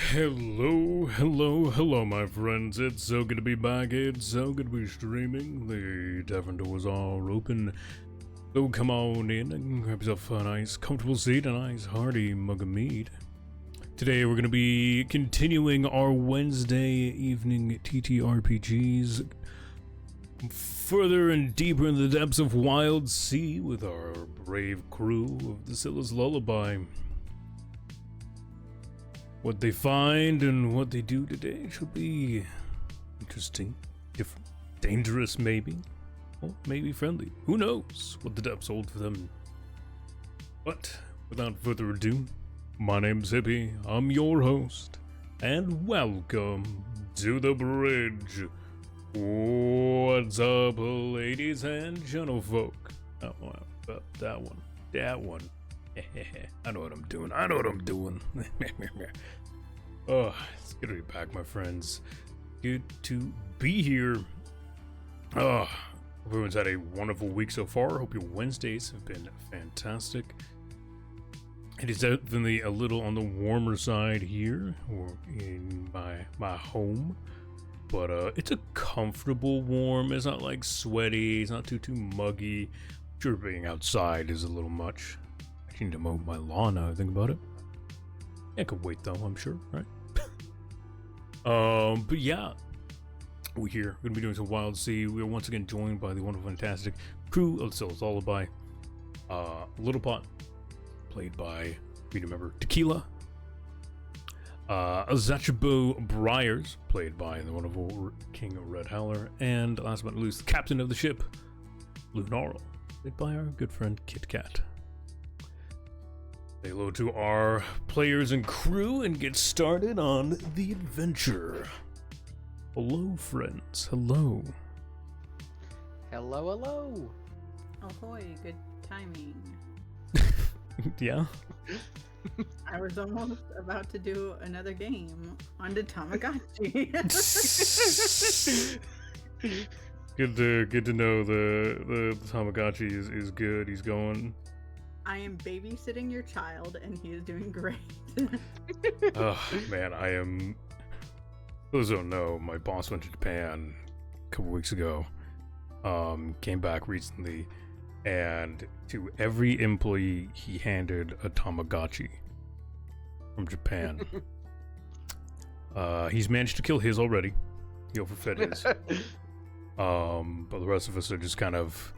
Hello, my friends. It's so good to be back. It's so good to be streaming. The tavern doors are open. So come on in and grab yourself a nice, comfortable seat, a nice, hearty mug of mead. Today we're going to be continuing our Wednesday evening TTRPGs further and deeper in the depths of Wildsea with our brave crew of the Scylla's Lullaby. What they find and what they do today should be interesting, different, dangerous maybe, or maybe friendly. Who knows what the depths hold for them. But without further ado, my name's Hippie, I'm your host, and welcome to the bridge. What's up, ladies and gentlefolk? Oh, well, that one. I know what I'm doing. Oh, it's good to be back, my friends. Good to be here. Oh, hope everyone's had a wonderful week so far. Hope your Wednesdays have been fantastic. It is definitely a little on the warmer side here, or in my home. But it's a comfortable warm. It's not like sweaty. It's not too muggy. Sure, being outside is a little much. I need to mow my lawn now I think about it. I could wait though, I'm sure, right? But yeah, we're here. We're gonna be doing some Wildsea. We are once again joined by the wonderful, fantastic crew of Scylla's Lullaby. Little Pot, played by, we remember, Tequila. Zachabo Briars, played by the wonderful King Red Howler. And last but not least, the captain of the ship, Lunarl, played by our good friend Kit Kat. Say hello to our players and crew and get started on the adventure. Hello, friends. Hello. Hello. Ahoy, good timing. Yeah? I was almost about to do another game on the Tamagotchi. Good to know the Tamagotchi is good. He's going. I am babysitting your child and he is doing great. Oh man, I am. Those who don't know, my boss went to Japan a couple weeks ago. Came back recently, and to every employee he handed a Tamagotchi from Japan. He's managed to kill his already. He overfed his. But the rest of us are just kind of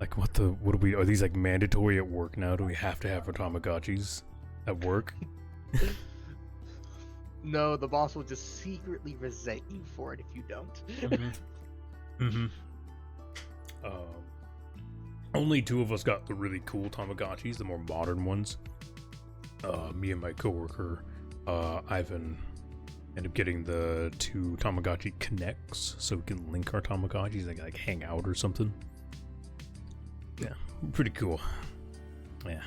like, what are we? Are these like mandatory at work now? Do we have to have our Tamagotchis at work? No, the boss will just secretly resent you for it if you don't. Only two of us got the really cool Tamagotchis, the more modern ones. Me and my coworker, Ivan, ended up getting the two Tamagotchi Connects, so we can link our Tamagotchis and like hang out or something. Yeah, pretty cool. Yeah.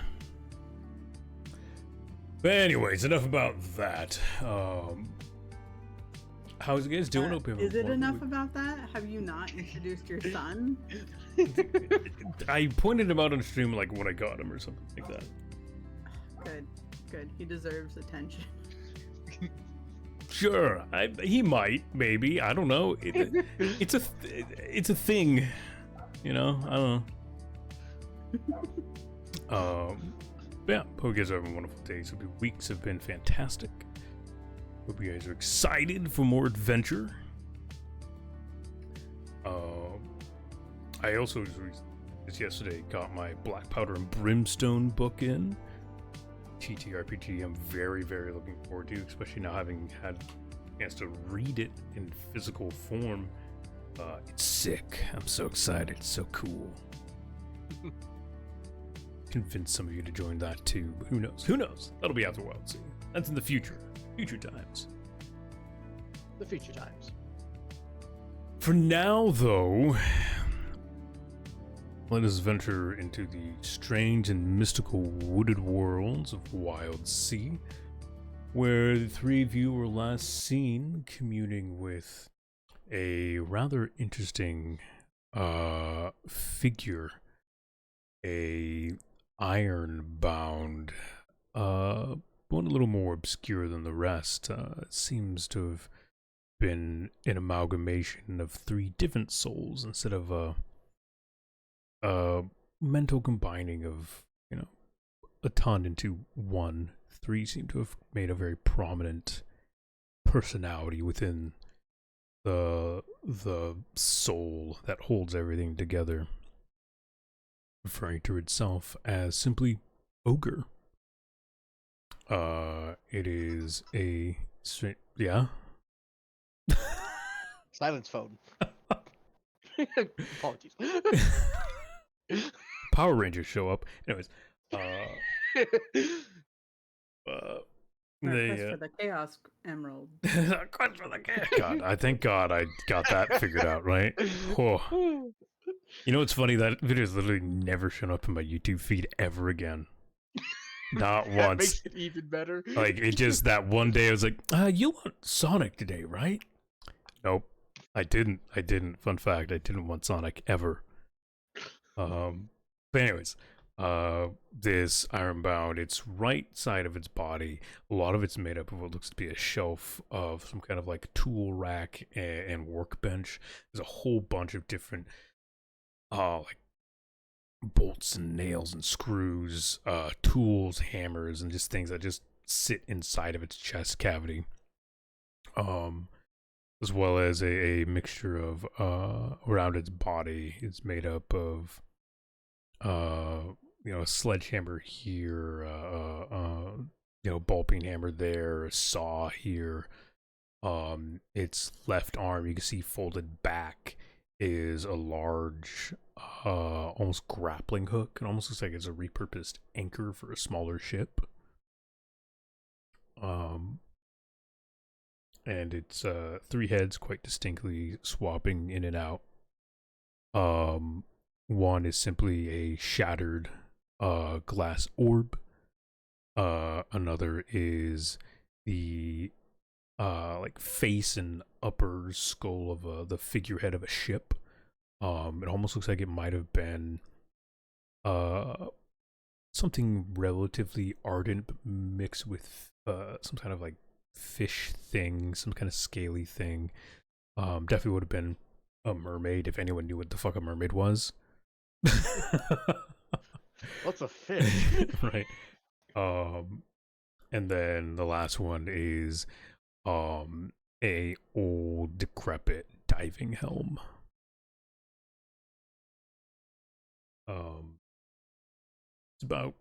But anyways, enough about that. How's you guys doing? Is it enough about that? Have you not introduced your son? I pointed him out on stream like when I got him or something like that. Good. He deserves attention. Sure, he might, maybe. I don't know. It's a thing, you know. I don't know. Yeah, hope you guys are having wonderful days. Hope your weeks have been fantastic. Hope you guys are excited for more adventure. I also just yesterday got my Black Powder and Brimstone book in. TTRPG I'm very, very looking forward to, especially now having had a chance to read it in physical form. It's sick. I'm so excited. It's so cool. Convince some of you to join that too, but who knows? That'll be after Wildsea. That's in the future times. The future times. For now though, let us venture into the strange and mystical wooded worlds of Wildsea, where the three of you were last seen communing with a rather interesting figure, a iron-bound one a little more obscure than the rest. It seems to have been an amalgamation of 3 different souls instead of a mental combining of, a ton into one. 3 seem to have made a very prominent personality within the soul that holds everything together, referring to itself as simply ogre. It is yeah. Silence phone. Apologies. Power Rangers show up. Anyways, Quest for the Chaos Emerald. Quest for the Chaos. God, I thank God I got that figured out, right? Oh. You know what's funny? That video is literally never shown up in my YouTube feed ever again. Not That once. makes it even better. Like, it just, that one day I was like, you want Sonic today, right? Nope. I didn't. Fun fact, I didn't want Sonic ever. But anyways, this Ironbound, its right side of its body, a lot of it's made up of what looks to be a shelf of some kind of like tool rack and workbench. There's a whole bunch of different like bolts and nails and screws, tools, hammers, and just things that just sit inside of its chest cavity. As well as a mixture of around its body. It's made up of a sledgehammer here, ball peen hammer there, a saw here. Its left arm, you can see folded back, is a large almost grappling hook. It almost looks like it's a repurposed anchor for a smaller ship. And it's 3 heads quite distinctly swapping in and out. One is simply a shattered glass orb. Another is the like face and upper skull of the figurehead of a ship. It almost looks like it might have been something relatively ardent, but mixed with some kind of like fish thing, some kind of scaly thing. Definitely would have been a mermaid if anyone knew what the fuck a mermaid was. What's a fish? Right. And then the last one is a old decrepit diving helm. It's about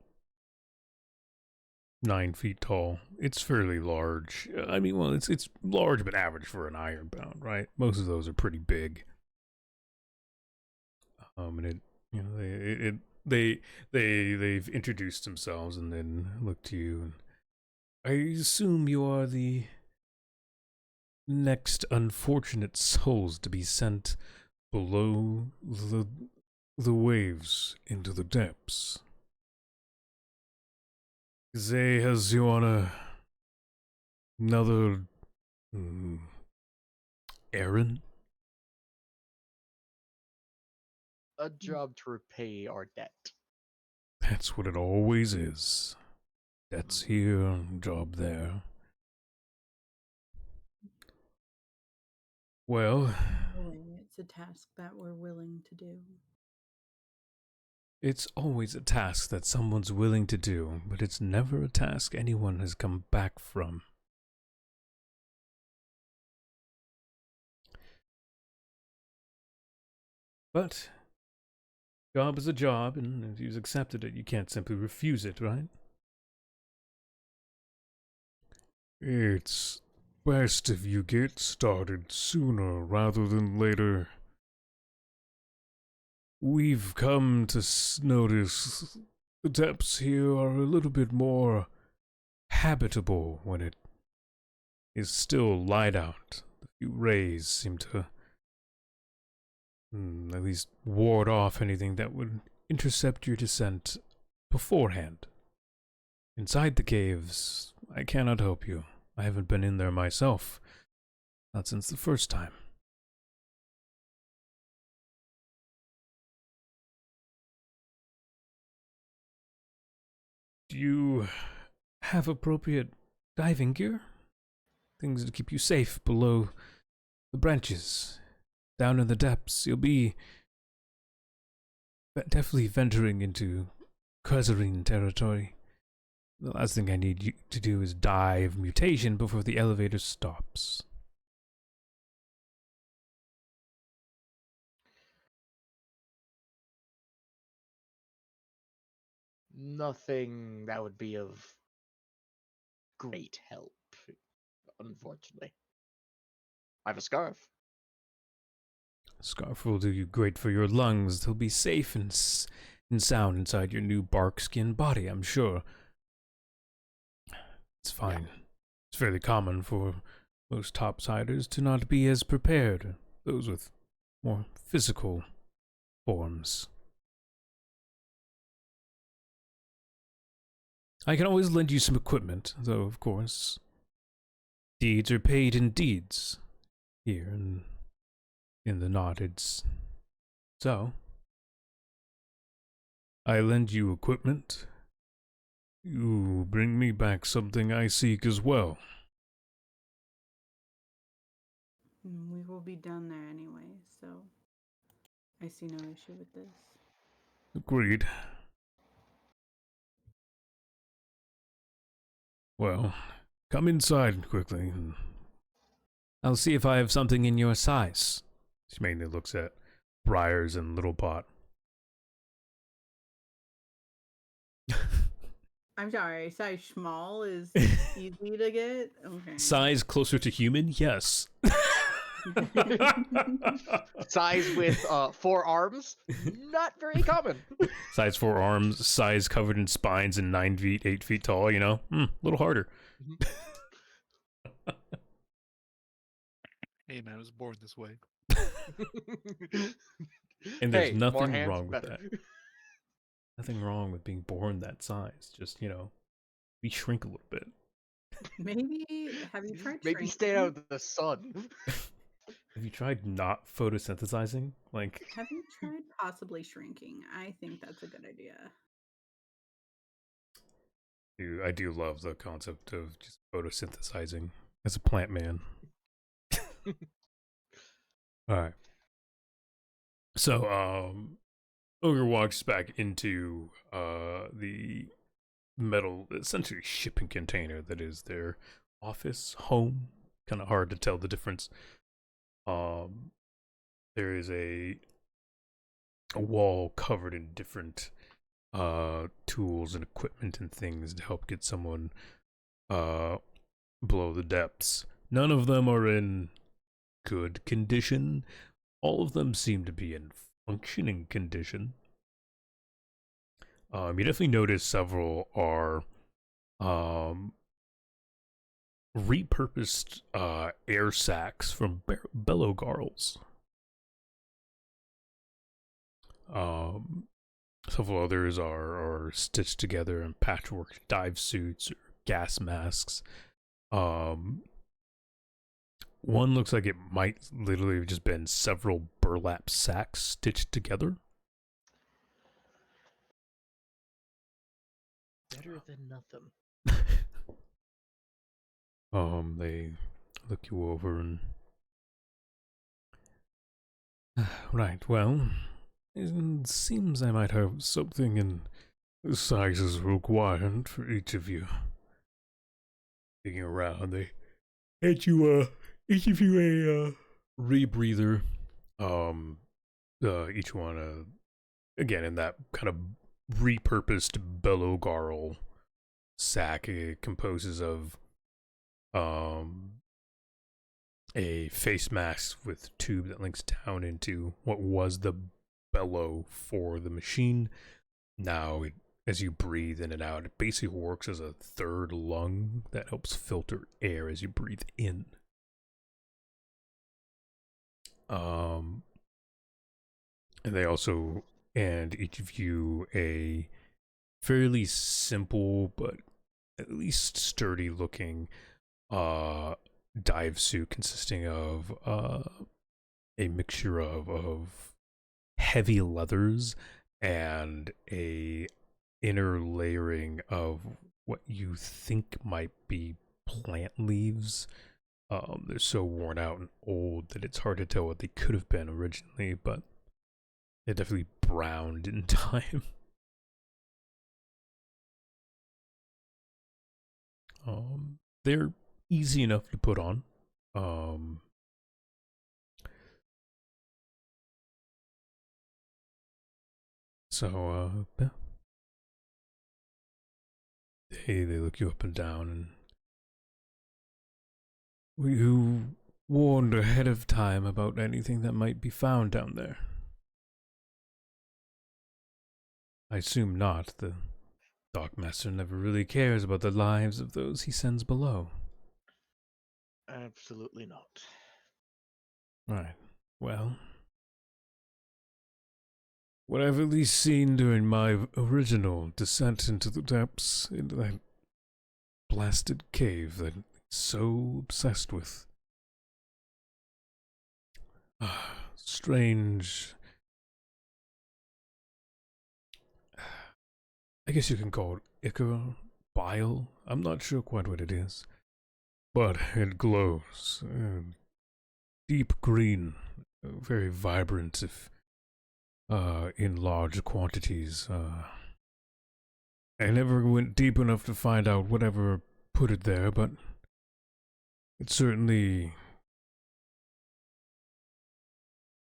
9 feet tall. It's fairly large. I mean, well, it's large but average for an Ironbound, right? Most of those are pretty big. And they've introduced themselves and then look to you. And I assume you are the next unfortunate souls to be sent below the waves into the depths. Zay has you on another errand? A job to repay our debt. That's what it always is. Debt's here, job there. Well, it's a task that we're willing to do. it's always a task that someone's willing to do, but it's never a task anyone has come back from. But job is a job, and if you've accepted it, you can't simply refuse it, right? It's best if you get started sooner rather than later. We've come to notice the depths here are a little bit more habitable when it is still light out. The few rays seem to at least ward off anything that would intercept your descent beforehand. Inside the caves, I cannot help you. I haven't been in there myself. Not since the first time. Do you have appropriate diving gear? Things to keep you safe below the branches. Down in the depths, you'll be definitely venturing into Kazarine territory. The last thing I need you to do is die of mutation before the elevator stops. Nothing that would be of great help, unfortunately. I have a scarf. Scarf will do you great for your lungs. They'll be safe and sound inside your new bark skin body, I'm sure. It's fine. Yeah. It's fairly common for most topsiders to not be as prepared. Those with more physical forms. I can always lend you some equipment, though, of course. Deeds are paid in deeds. Here in the Knotteds. So, I lend you equipment. You bring me back something I seek as well. We will be down there anyway, so I see no issue with this. Agreed. Well, come inside quickly, and I'll see if I have something in your size. She mainly looks at Briars and Little Pot. I'm sorry, size small is easy to get? Okay. Size closer to human? Yes. Size with 4 arms? Not very common. Size 4 arms, size covered in spines and 9 feet, 8 feet tall, you know? A little harder. Hey man, I was born this way. And there's nothing wrong with that. Nothing wrong with being born that size. Just, we shrink a little bit. Maybe, have you tried Maybe shrinking? stay out of the sun. Have you tried not photosynthesizing? Have you tried possibly shrinking? I think that's a good idea. I do love the concept of just photosynthesizing as a plant man. Alright. So, Ogre walks back into the metal, essentially shipping container that is their office, home. Kind of hard to tell the difference. There is a wall covered in different tools and equipment and things to help get someone below the depths. None of them are in good condition. All of them seem to be in functioning condition. You definitely notice several are repurposed air sacs from bellow garls. Several others are stitched together in patchwork dive suits or gas masks. One looks like it might literally have just been several burlap sacks stitched together. Better than nothing. They look you over and... Right, well, it seems I might have something in the sizes required for each of you. Looking around, they hand you, each of you a, rebreather. Each one, again, in that kind of repurposed bellow garl sack. It composes of a face mask with tube that links down into what was the bellow for the machine. Now, as you breathe in and out, it basically works as a third lung that helps filter air as you breathe in. And they also hand each of you a fairly simple but at least sturdy looking dive suit consisting of a mixture of heavy leathers and a inner layering of what you think might be plant leaves. They're so worn out and old that it's hard to tell what they could have been originally, but they're definitely browned in time. They're easy enough to put on. Yeah. They look you up and down, and were you warned ahead of time about anything that might be found down there? I assume not. The Dark Master never really cares about the lives of those he sends below. Absolutely not. Right. Well, what I've at least seen during my original descent into the depths, into that blasted cave that I'm so obsessed with. Strange. I guess you can call it ichor, bile. I'm not sure quite what it is. But it glows. Deep green. Very vibrant if in large quantities. I never went deep enough to find out whatever put it there, but it certainly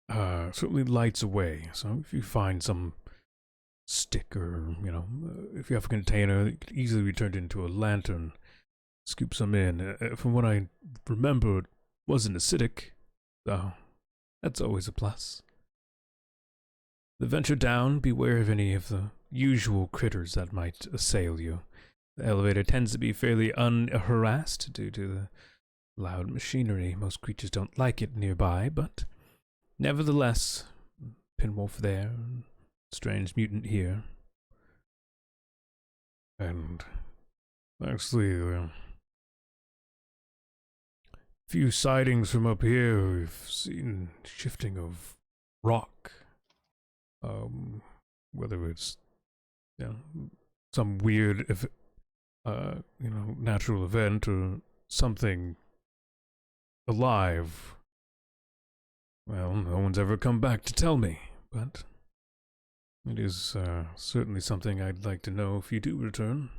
lights away. So if you find some stick or, if you have a container, it could easily be turned into a lantern, scoop some in. From what I remember, it wasn't acidic, so that's always a plus. The venture down, beware of any of the usual critters that might assail you. The elevator tends to be fairly unharassed due to the loud machinery. Most creatures don't like it nearby, but nevertheless, Pinwolf there, strange mutant here. And actually, a few sightings from up here. We've seen shifting of rock. Whether it's some weird, natural event or something alive. Well, no one's ever come back to tell me, but it is certainly something I'd like to know if you do return.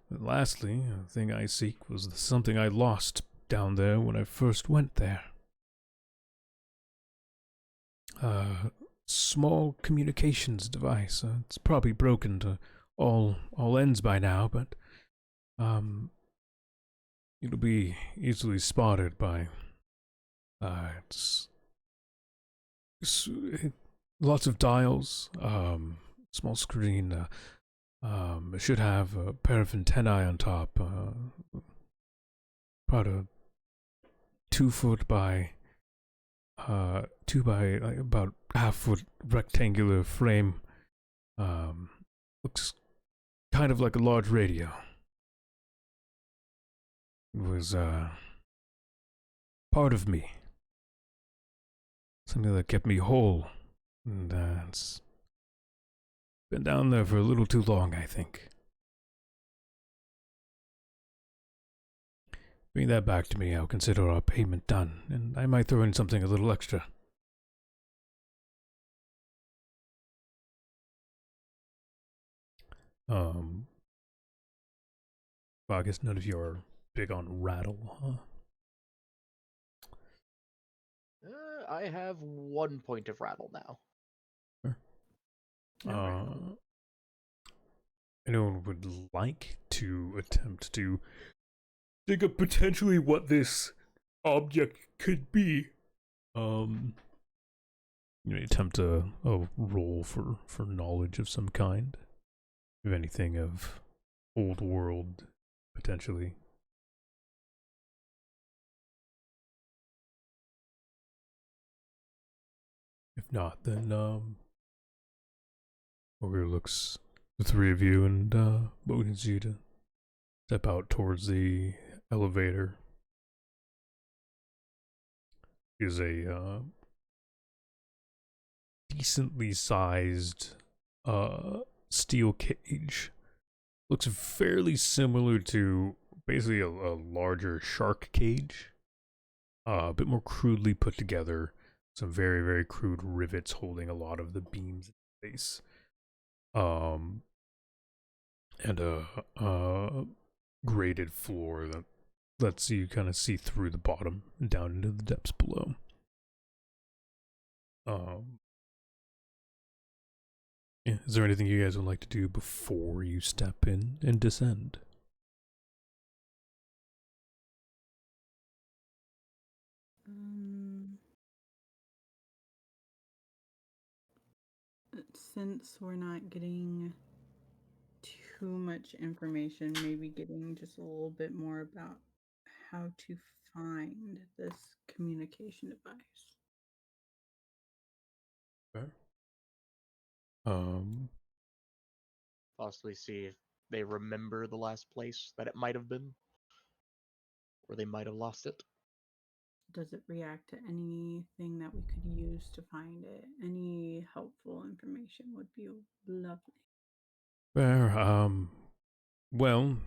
And lastly, the thing I seek was something I lost down there when I first went there. Small communications device. It's probably broken to all ends by now, but it'll be easily spotted by it's lots of dials, small screen. It should have a pair of antennae on top. About a 2 foot by 2 by like about half-foot rectangular frame. Looks kind of like a large radio. It was part of me. Something that kept me whole. And it's been down there for a little too long, I think. Bring that back to me, I'll consider our payment done, and I might throw in something a little extra. Well, I guess none of you are big on rattle, huh? I have 1 point of rattle now. Sure. Anyone would like to attempt to think of potentially what this object could be? Attempt a roll for knowledge of some kind. If anything of old world, potentially. If not, then overlooks the three of you and motions you to step out towards the elevator. Is a decently sized steel cage. Looks fairly similar to basically a larger shark cage. A bit more crudely put together. Some very, very crude rivets holding a lot of the beams in place. And a graded floor that lets you kind of see through the bottom and down into the depths below. Yeah, is there anything you guys would like to do before you step in and descend? Since we're not getting too much information, maybe getting just a little bit more about how to find this communication device. Okay. Possibly see if they remember the last place that it might have been, or they might have lost it. Does it react to anything that we could use to find it? Any helpful information would be lovely. Well,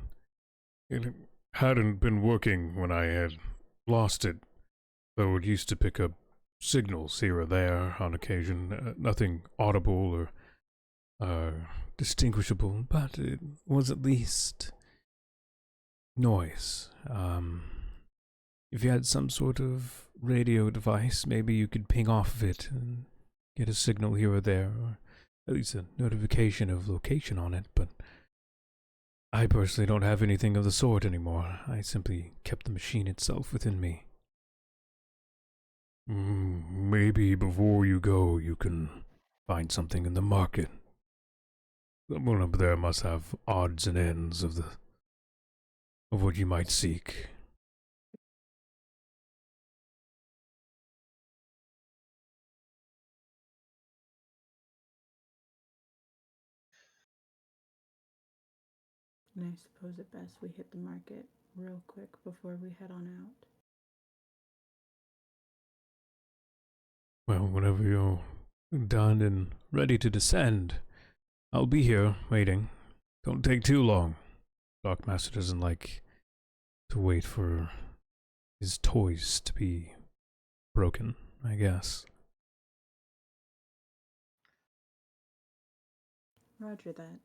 it hadn't been working when I had lost it, though it used to pick up signals here or there on occasion. Nothing audible or distinguishable, but it was at least noise. If you had some sort of radio device, maybe you could ping off of it and get a signal here or there, or at least a notification of location on it, but I personally don't have anything of the sort anymore. I simply kept the machine itself within me. Maybe before you go, you can find something in the market. Someone up there must have odds and ends of what you might seek. And I suppose it best we hit the market real quick before we head on out. Well, whenever you're done and ready to descend, I'll be here waiting. Don't take too long. Darkmaster doesn't like to wait for his toys to be broken, I guess. Roger that.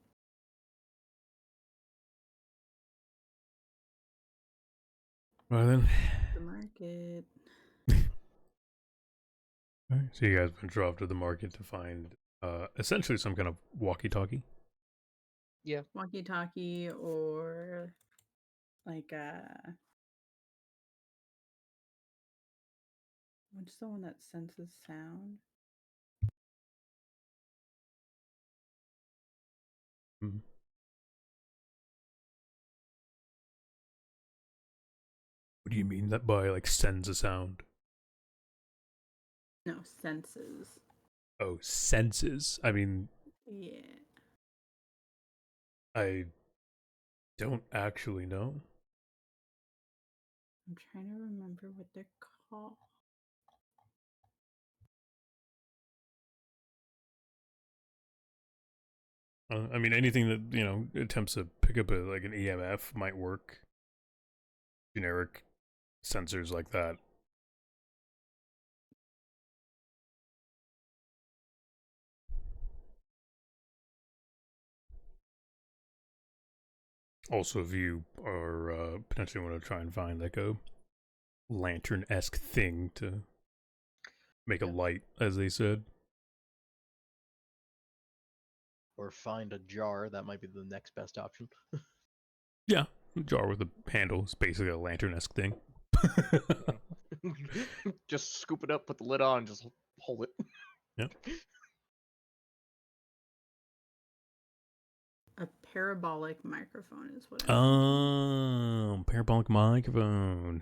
Right then. The market. Alright, so you guys venture off to the market to find essentially some kind of walkie-talkie. Yeah. Walkie-talkie or like what's the one that senses sound? Mhm. What do you mean that by like sends a sound? No, senses. Oh, senses. I mean, Yeah. I don't actually know. I'm trying to remember what they're called. I mean, anything that attempts to pick up like an EMF might work. Generic sensors like that. Also, if you are potentially want to try and find like a lantern-esque thing to make a light, as they said. Or find a jar, that might be the next best option. Yeah, a jar with a handle is basically a lantern-esque thing. Just scoop it up, put the lid on, just hold it. Yep. A parabolic microphone is what Parabolic microphone.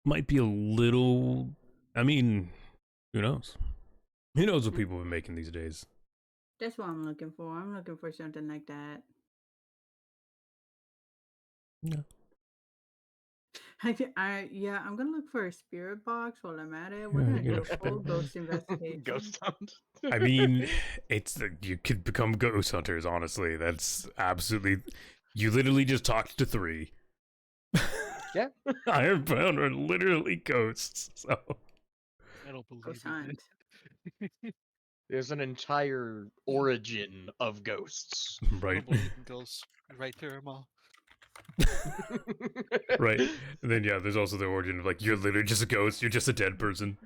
Might be a little. I mean, who knows? Who knows what people have been making these days? That's what I'm looking for. I'm looking for something like that. Yeah. Yeah, I'm gonna look for a spirit box while I'm at it. We're Yeah, gonna you do know. a full ghost investigation. Ghost hunt. I mean, you could become ghost hunters. Honestly, that's absolutely. You literally just talked to 3. Yeah. Ironbound are literally ghosts. So I don't believe Ghost in hunt. it. There's an entire origin of ghosts. I right, don't believe in ghosts. You're right there, Amal. right. And then yeah, there's also the origin of like you're literally just a ghost. You're just a dead person.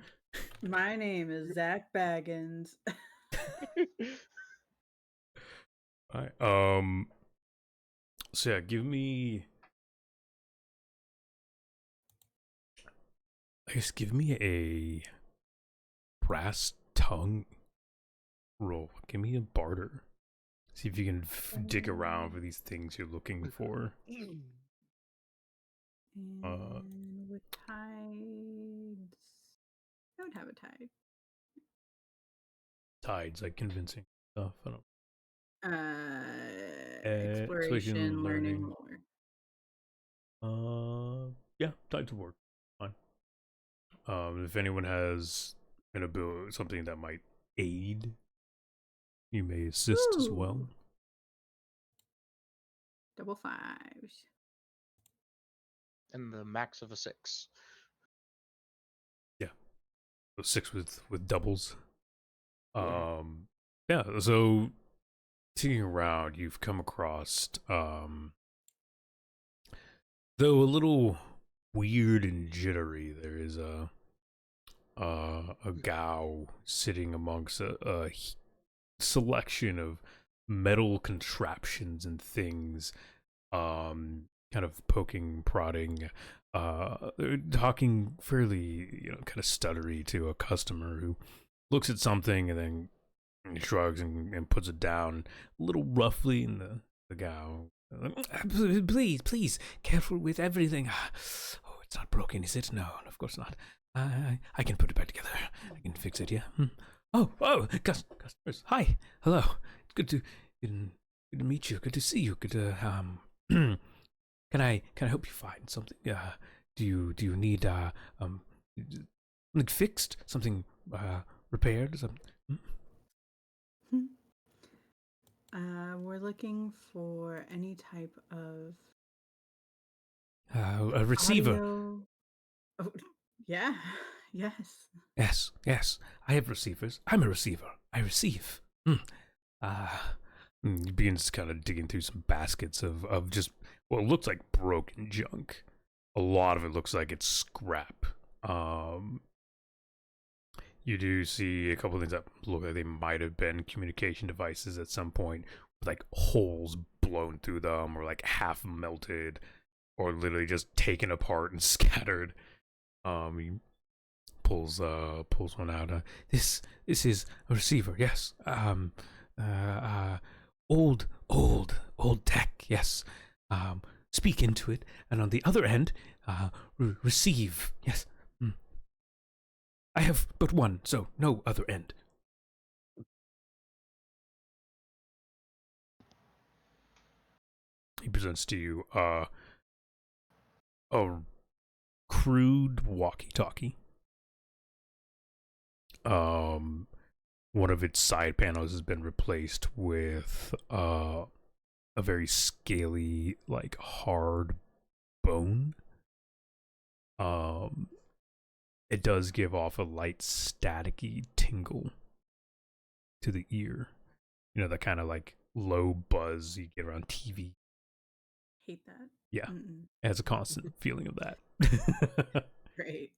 My name is Zach Baggins. All right. So yeah, give me. I guess give me a brass tongue roll. Give me a barter. See if you can dig around for these things you're looking for. And with tides, I would have a tide. Tides, like convincing stuff. I don't. Exploration, learning more. Yeah, tides will work. Fine. If anyone has an ability, something that might aid, you may assist as well. Ooh. Double 5s. And the max of a 6. Yeah, so 6 with doubles. Yeah. Yeah. So, digging around, you've come across though a little weird and jittery. There is a Gao sitting amongst a selection of metal contraptions and things, kind of poking, prodding, talking fairly, kind of stuttery to a customer who looks at something and then shrugs and puts it down a little roughly in the Gao. Please, careful with everything. Oh, it's not broken, is it? No, of course not. I can put it back together. I can fix it, yeah. Oh, customers. Hi, hello. It's good to meet you. Good to see you. Good to can I help you find something? Do you need something fixed? Something repaired? Something? We're looking for any type of A receiver. audio. Oh, yeah, yes. Yes. I have receivers. I'm a receiver. I receive. He begins kind of digging through some baskets of just what looks like broken junk. A lot of it looks like it's scrap. You do see a couple of things that look like they might have been communication devices at some point, with like holes blown through them, or like half melted, or literally just taken apart and scattered. He pulls one out. This is a receiver. Yes. Old tech. Yes. Speak into it, and on the other end, receive. Yes. I have but one, so no other end. He presents to you a crude walkie-talkie. One of its side panels has been replaced with a very scaly, like hard bone. It does give off a light staticky tingle to the ear. You know, that kind of like low buzz you get around TV. Hate that. Yeah. Mm-mm. It has a constant feeling of that. Great.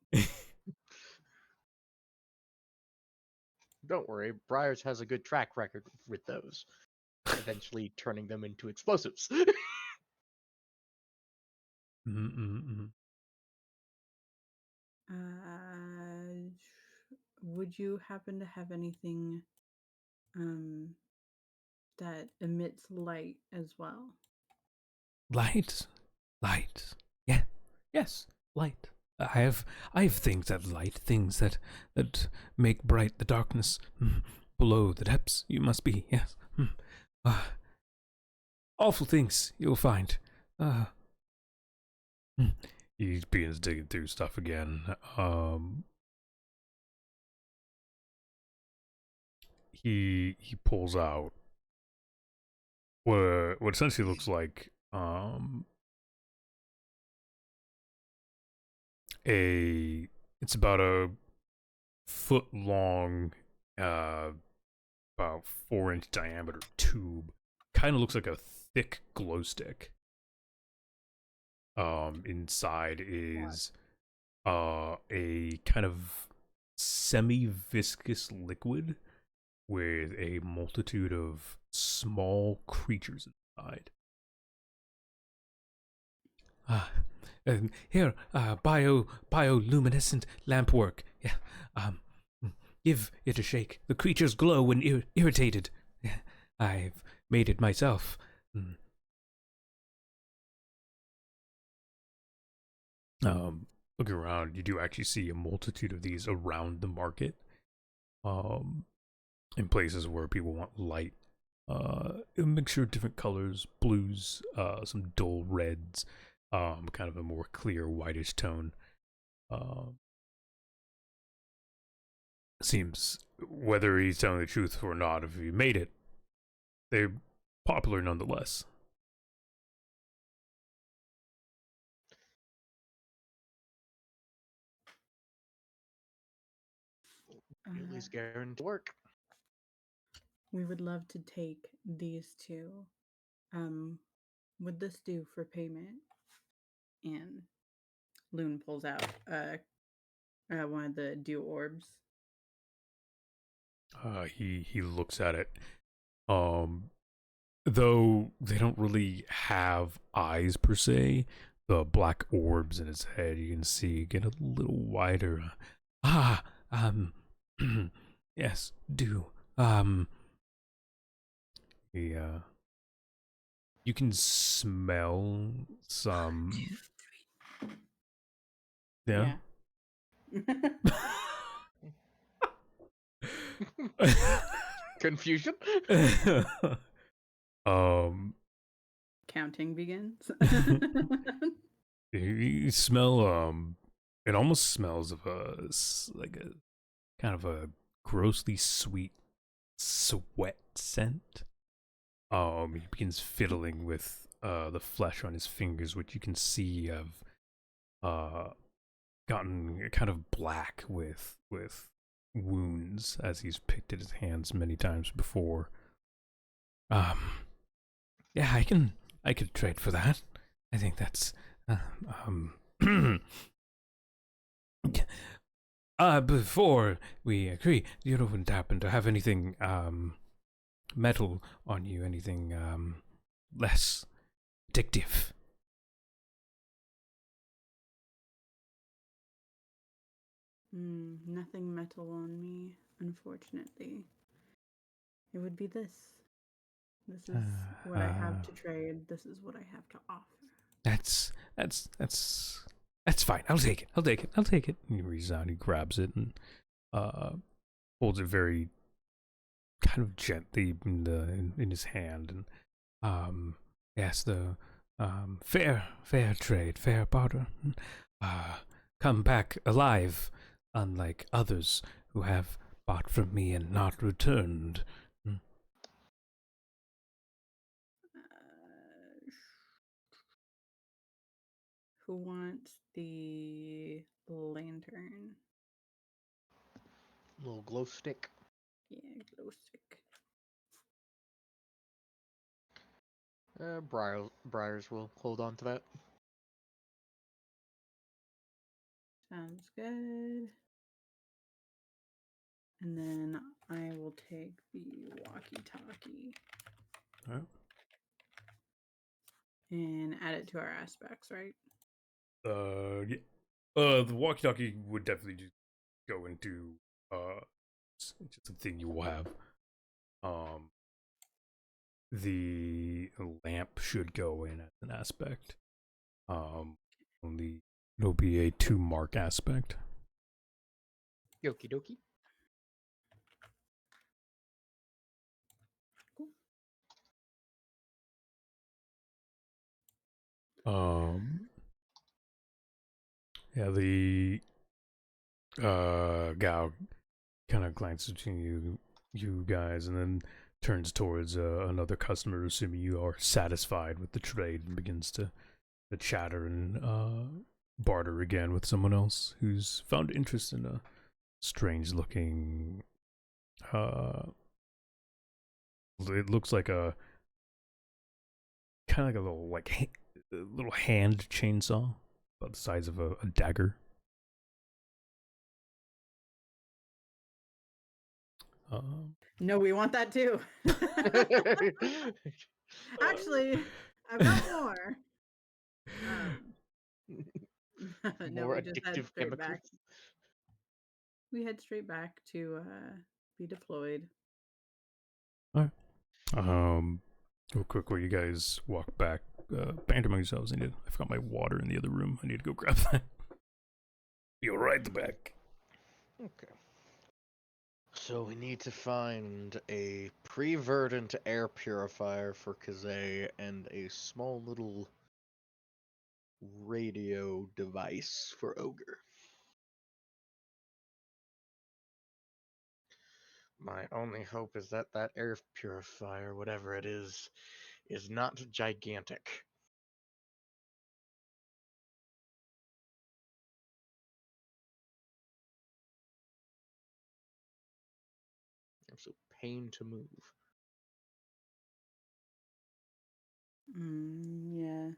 Don't worry, Briars has a good track record with those, eventually turning them into explosives. Mm-mm-mm. Would you happen to have anything that emits light as well? Light. Yeah. Yes, light. I have things that light, things that make bright the darkness below the depths. You must be, yes. Awful things you'll find. He begins digging through stuff again. He pulls out what essentially looks like it's about a foot long, about 4-inch diameter tube. Kind of looks like a thick glow stick. Inside is a kind of semi-viscous liquid with a multitude of small creatures inside. And here, bioluminescent lampwork. Yeah, give it a shake. The creatures glow when irritated. I've made it myself. Looking around, you do actually see a multitude of these around the market. In places where people want light. A mixture of different colors, blues, some dull reds, kind of a more clear whitish tone. Seems, whether he's telling the truth or not, if he made it, they're popular nonetheless. At least guaranteed to work. We would love to take these two. Would this do for payment? And Loon pulls out one of the dew orbs. He looks at it. Though they don't really have eyes per se, the black orbs in his head you can see get a little wider. Yes, do. You can smell some. Yeah. Confusion? Counting begins. You smell it almost smells of like a kind of a grossly sweet sweat scent. He begins fiddling with the flesh on his fingers, which you can see have gotten kind of black with wounds as he's picked at his hands many times before. Yeah, I could trade for that. I think that's before we agree, you don't happen to have anything metal on you, anything less addictive? Nothing metal on me, unfortunately. It would be this. This is what I have to trade. This is what I have to offer. That's fine. I'll take it. And he reaches out, he grabs it and holds it very kind of gently in his hand. And yes, the fair trade, fair barter. Come back alive, unlike others who have bought from me and not returned. Who wants the lantern? Little glow stick. Yeah, glow stick. Briars will hold on to that. Sounds good. And then I will take the walkie-talkie. Oh. And add it to our aspects, right? Yeah. The walkie-talkie would definitely just go into it's just a thing you will have. The lamp should go in as an aspect. Only it'll be a 2-mark aspect. Yoki dokie. Yeah, the gal kind of glances between you guys, and then turns towards another customer, assuming you are satisfied with the trade, and begins to chatter and barter again with someone else who's found interest in a strange looking. It looks like a kind of like a little a little hand chainsaw, about the size of a dagger. No, we want that too. Actually, I've got more. No, More we just head addictive straight back. chemicals. We head straight back to be deployed. Real quick, while you guys walk back, banter among yourselves. I forgot my water in the other room. I need to go grab that. You're right back. Okay. So we need to find a pre-verdant air purifier for Kazay and a small little radio device for Ogre. My only hope is that that air purifier, whatever it is not gigantic. I'm so pain to move. Yeah.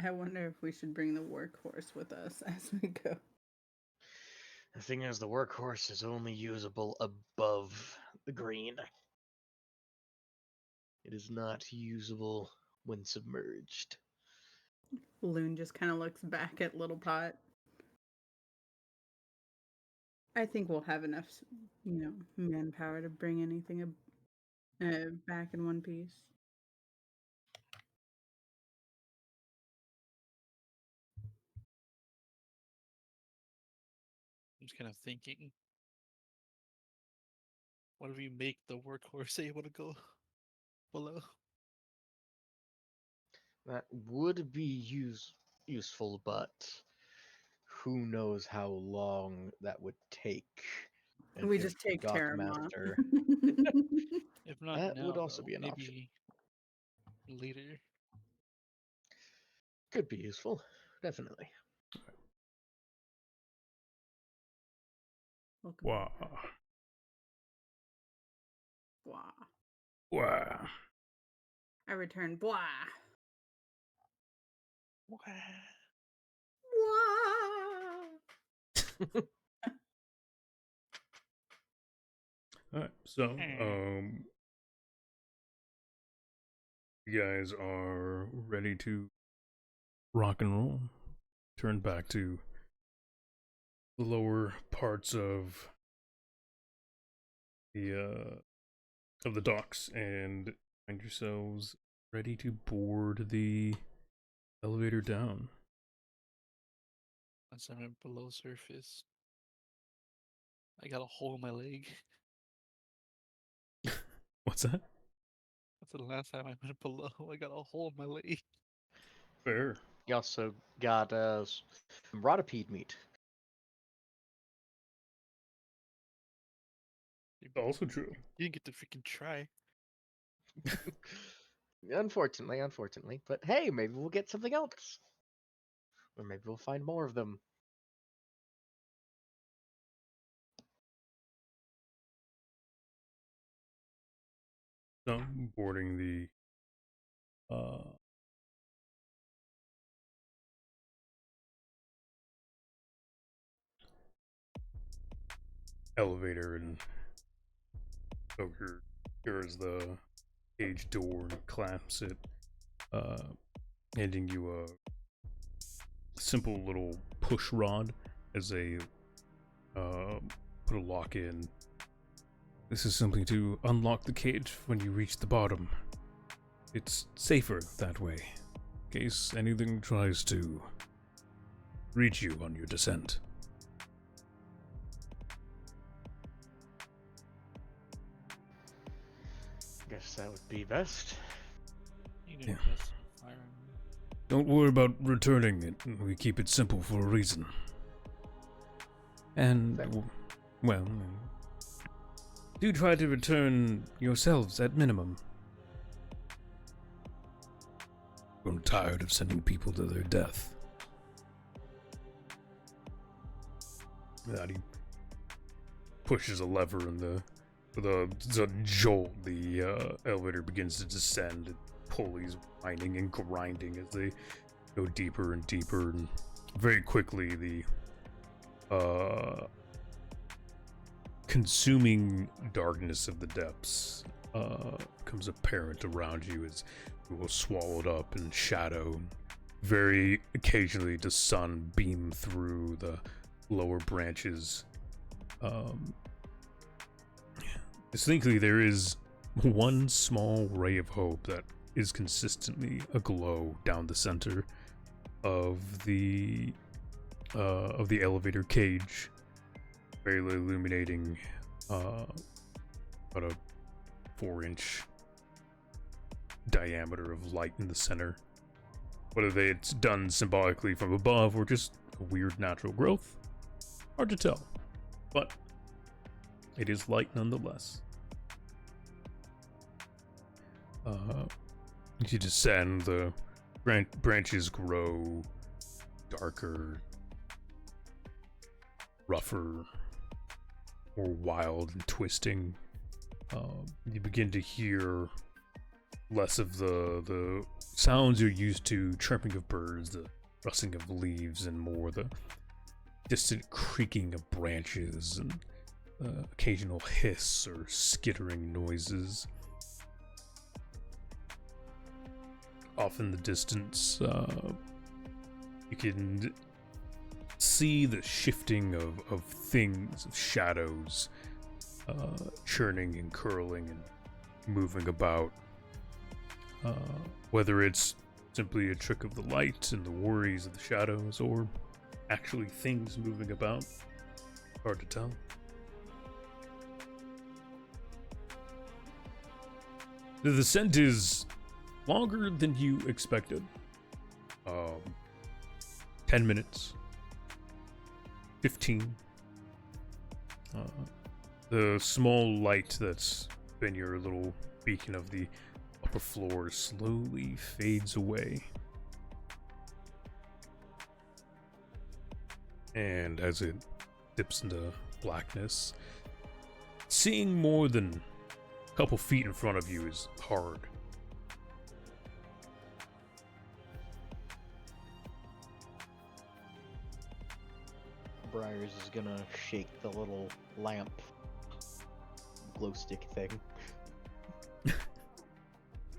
I wonder if we should bring the workhorse with us as we go. The thing is, the workhorse is only usable above the green. It is not usable when submerged. Loon just kind of looks back at Little Pot. I think we'll have enough, manpower to bring anything back in one piece. I'm just kind of thinking, what if we make the workhorse able to go below? That would be useful, but who knows how long that would take. And We if just take Terramont. Gothmaster, If not that now, would also though, be an option. maybe later. Could be useful, definitely. Welcome. Wow. Blah. Wow. I return. Blah. Wah. Blah. Alright, so, you guys are ready to rock and roll. Turn back to the lower parts of the docks and find yourselves ready to board the elevator down. Once I'm below surface, I got a hole in my leg. What's that? That's the last time I went below. I got a hole in my leg. Fair. You also got some rotipede meat. Also true. You didn't get to freaking try. Unfortunately. But hey, maybe we'll get something else. Or maybe we'll find more of them. So, boarding the elevator, and here is the cage door, and clamps it, handing you a simple little push rod as they put a lock in. This is simply to unlock the cage when you reach the bottom. It's safer that way, in case anything tries to reach you on your descent. Guess that would be best. You know, Yeah. just fire me. Don't worry about returning it. We keep it simple for a reason. And, well, do try to return yourselves at minimum. I'm tired of sending people to their death. That he pushes a lever and the jolt, the elevator begins to descend. Pulleys whining and grinding as they go deeper and deeper, and very quickly the consuming darkness of the depths becomes apparent around you as you will swallowed up in shadow. Very occasionally the sun beam through the lower branches. Distinctly there is one small ray of hope that is consistently aglow down the center of the elevator cage, barely illuminating about a 4-inch diameter of light in the center. Whether it's done symbolically from above or just a weird natural growth, hard to tell, but it is light nonetheless. As you descend, the branches grow darker, rougher, more wild and twisting. You begin to hear less of the sounds you're used to, chirping of birds, the rustling of leaves, and more the distant creaking of branches and occasional hiss or skittering noises. Off in the distance, you can see the shifting of things, of shadows, churning and curling and moving about. Whether it's simply a trick of the light and the worries of the shadows, or actually things moving about, hard to tell. The descent is longer than you expected. 10 minutes. 15. The small light that's been your little beacon of the upper floor slowly fades away. And as it dips into blackness, seeing more than a couple feet in front of you is hard. Briars is gonna shake the little lamp glow stick thing.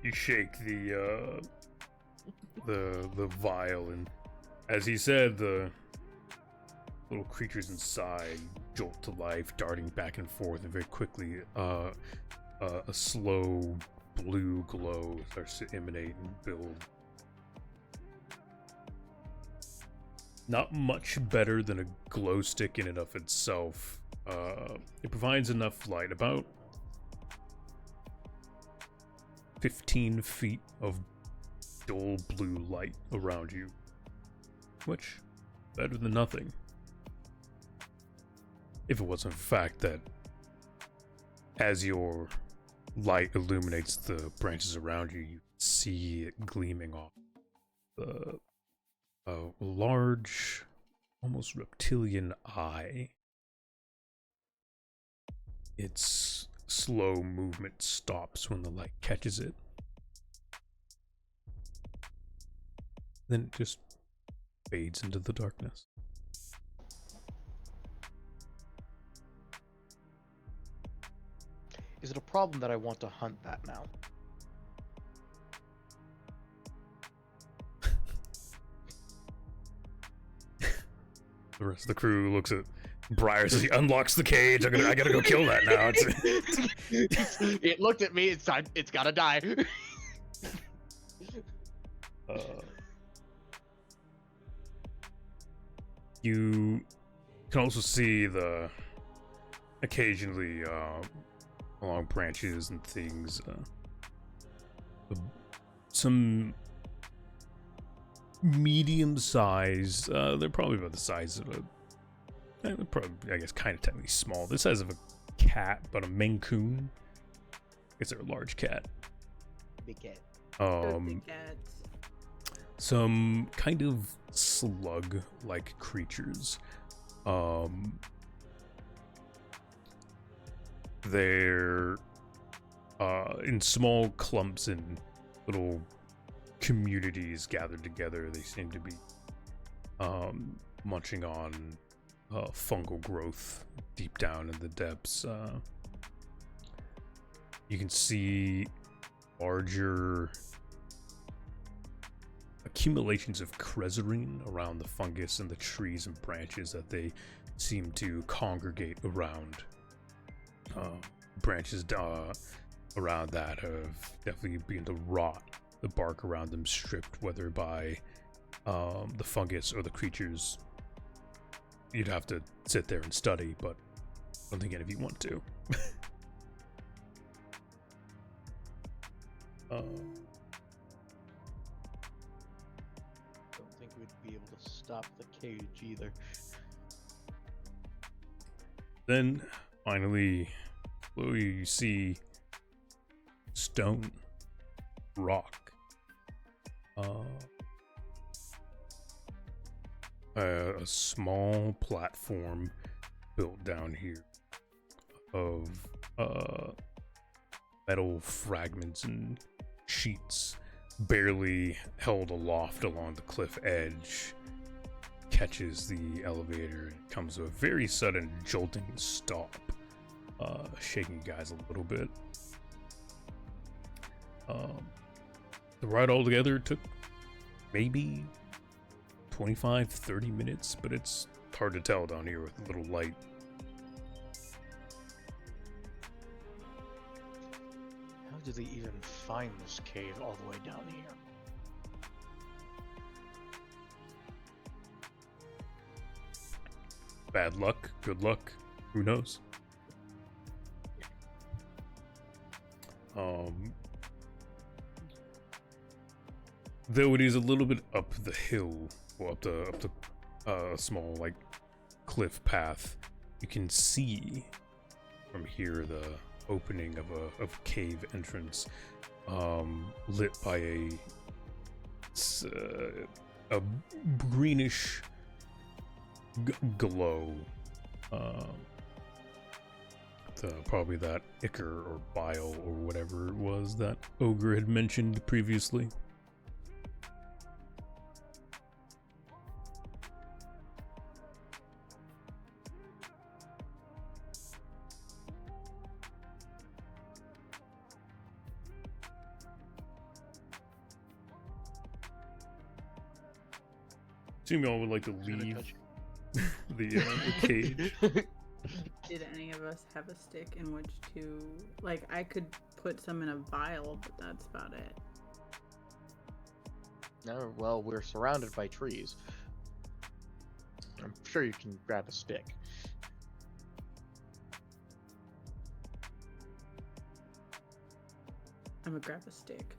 You shake the vial, and as he said, the little creatures inside jolt to life, darting back and forth, and very quickly a slow blue glow starts to emanate and build. Not much better than a glow stick in and of itself. It provides enough light, about 15 feet of dull blue light around you, which better than nothing. If it wasn't for the fact that as your light illuminates the branches around you, you see it gleaming off a large, almost reptilian eye. Its slow movement stops when the light catches it. Then it just fades into the darkness. Is it a problem that I want to hunt that now? The rest of the crew looks at Briars as he unlocks the cage. I gotta go kill that now. It looked at me. It's gotta die. You can also see the occasionally along branches and things, some medium size. They're probably about the size of probably, I guess, kind of technically small. The size of a cat, but a Maine Coon. I guess they're a large cat. Big cat. Those big cats. Some kind of slug-like creatures. They're in small clumps and little communities gathered together. They seem to be munching on fungal growth deep down in the depths. You can see larger accumulations of creserine around the fungus and the trees and branches that they seem to congregate around. Branches around that have definitely begun to rot. The bark around them stripped, whether by the fungus or the creatures. You'd have to sit there and study, but I don't think any of you want to. Don't think we'd be able to stop the cage either. Then, finally, below you see stone, rock, a small platform built down here of metal fragments and sheets barely held aloft along the cliff edge catches the elevator and comes to a very sudden jolting stop, shaking you guys a little bit. The ride altogether took maybe 25-30 minutes, but it's hard to tell down here with a little light. How do they even find this cave all the way down here? Bad luck, good luck, who knows? Though it is a little bit up the hill, or up the small like cliff path, you can see from here the opening of a cave entrance, lit by a greenish glow. Probably that ichor or bile or whatever it was that Ogre had mentioned previously. Assume y'all would like to leave the cage. Did any of us have a stick in which to, like, I could put some in a vial, but that's about it. No, well, we're surrounded by trees. I'm sure you can grab a stick. I'm gonna grab a stick.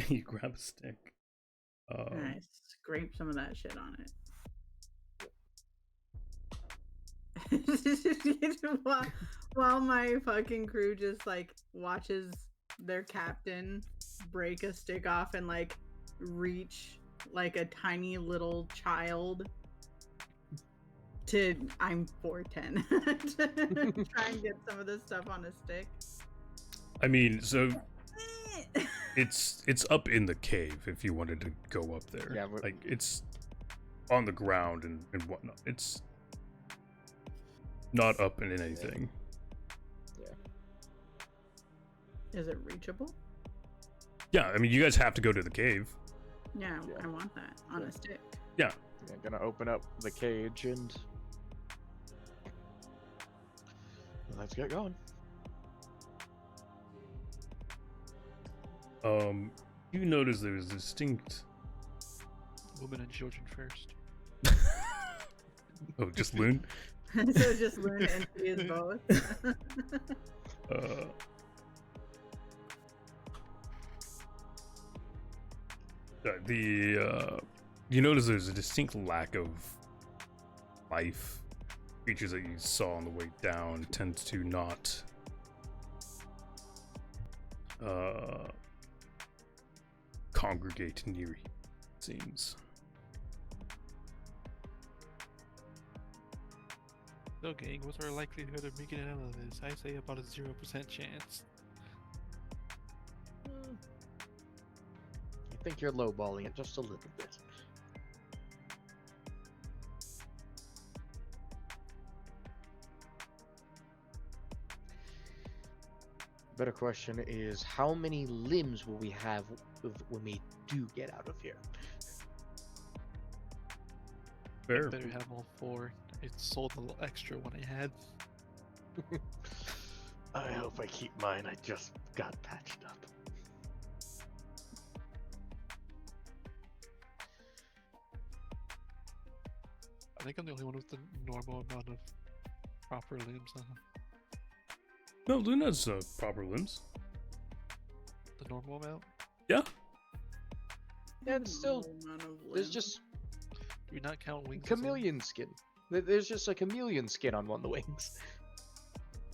You grab a stick. And I scrape some of that shit on it. while my fucking crew just like watches their captain break a stick off and like reach like a tiny little child to, I'm 4'10", to try and get some of this stuff on a stick. I mean, so it's up in the cave if you wanted to go up there. Yeah, like it's on the ground and whatnot. It's not up in anything. Yeah. Is it reachable? Yeah, I mean, you guys have to go to the cave. Yeah, I want that on a stick. Yeah. I'm gonna open up the cage and let's get going. You notice there's distinct. Women and children first. Oh, just Loon? So just learn entity is both. You notice there's a distinct lack of life. Creatures that you saw on the way down tend to not congregate near you, it seems. So, gang, what's our likelihood of making it out of this? I say about a 0% chance. I think you're lowballing it just a little bit. Better question is, how many limbs will we have when we do get out of here? Fair. Better have all 4. It sold a little extra when I had. I hope I keep mine. I just got patched up. I think I'm the only one with the normal amount of proper limbs. No, Luna's proper limbs. The normal amount? Yeah. Yeah, it's still. Amount of There's limbs. just Do we not count wings? as chameleon skin. There's just a chameleon skin on one of the wings.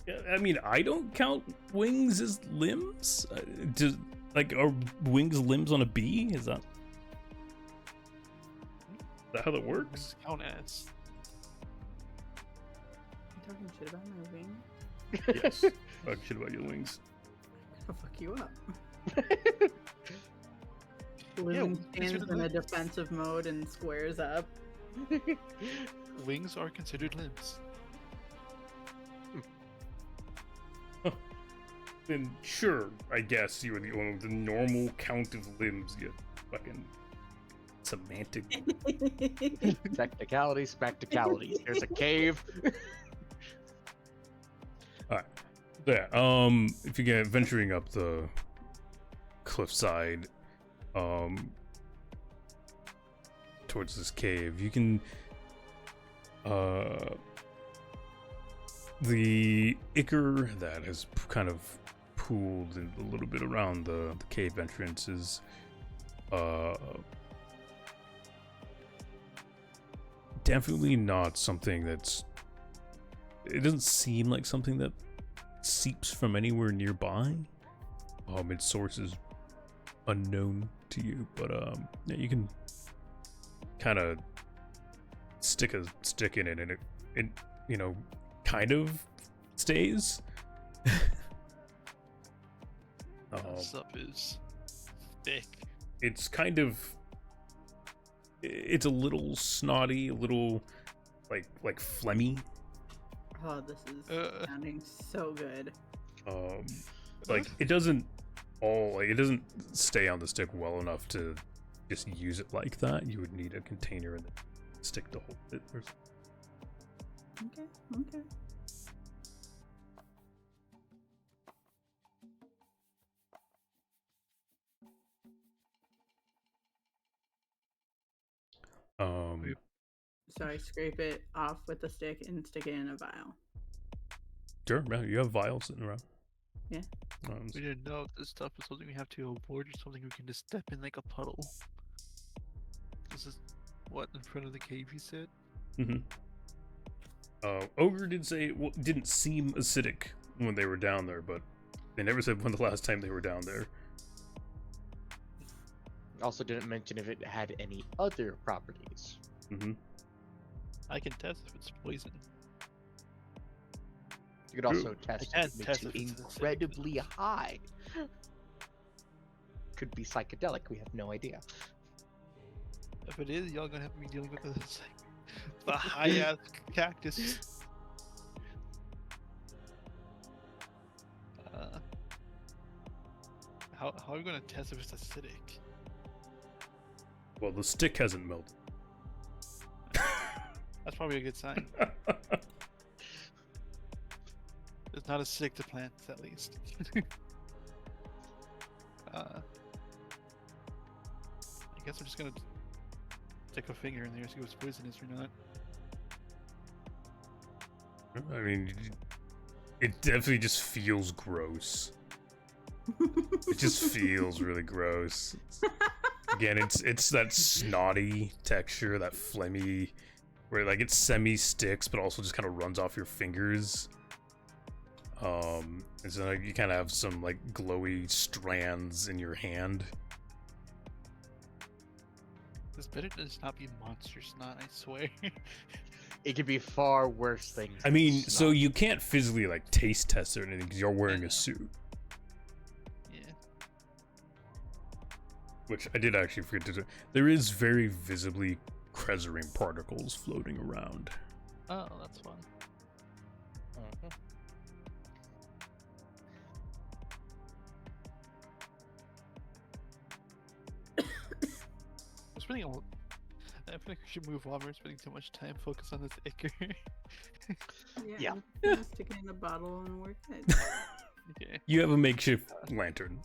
Yeah, I mean, I don't count wings as limbs. Are wings limbs on a bee? Is that how that works? Wings count as. You talking shit about my wing? Yes. Talk shit about your wings. I'll fuck you up. Living stands in a defensive mode and squares up. Wings are considered limbs. Then sure, I guess you were the one with the normal count of limbs. You fucking semantic. Technicalities, spectacalities. There's a cave. Alright. Yeah, if you get venturing up the cliffside, towards this cave, you can, the ichor that has kind of pooled a little bit around the cave entrance is, definitely not something that's, it doesn't seem like something that seeps from anywhere nearby. Its source is unknown to you, but yeah, you can kind of stick a stick in it, and it kind of stays. Stuff is thick. It's kind of, it's a little snotty, a little like phlegmy. Oh, this is sounding so good. It doesn't stay on the stick well enough to just use it like that. You would need a container and a stick to hold it or something. Okay. So I scrape it off with the stick and stick it in a vial. Sure, yeah, you have vials sitting around. Yeah. We didn't know if this stuff is something we have to avoid or something we can just step in like a puddle. This is what, in front of the cave, you said? Mm-hmm. Ogre did say it didn't seem acidic when they were down there, but they never said when the last time they were down there. Also didn't mention if it had any other properties. Mm-hmm. I can test if it's poison. You could also test can't it test to if it's incredibly high. Could be psychedelic, we have no idea. If it is, y'all gonna have to be dealing with this, the high-ass cactus. How are we gonna test if it's acidic? Well, the stick hasn't melted. That's probably a good sign. It's not acidic to plants, at least. I guess I'm just gonna stick a finger in there, see if it's poisonous or not. I mean, it definitely just feels gross. It just feels really gross. Again, it's that snotty texture, that phlegmy, where like it semi-sticks, but also just kind of runs off your fingers. And so like, you kind of have some like glowy strands in your hand. This better just not be monster snot, I swear. It could be far worse things. I than mean, so snot. you can't physically like taste test it or anything because you're wearing Yeah. a suit. Yeah. Which I did actually forget to do. There is very visibly Cresarine particles floating around. Oh, that's fun. Mhm. I'm spending I feel like we should move on. We're spending too much time focused on this ichor. Yeah. I'm just gonna stick it in a bottle and we're good. Okay. You have a makeshift lantern.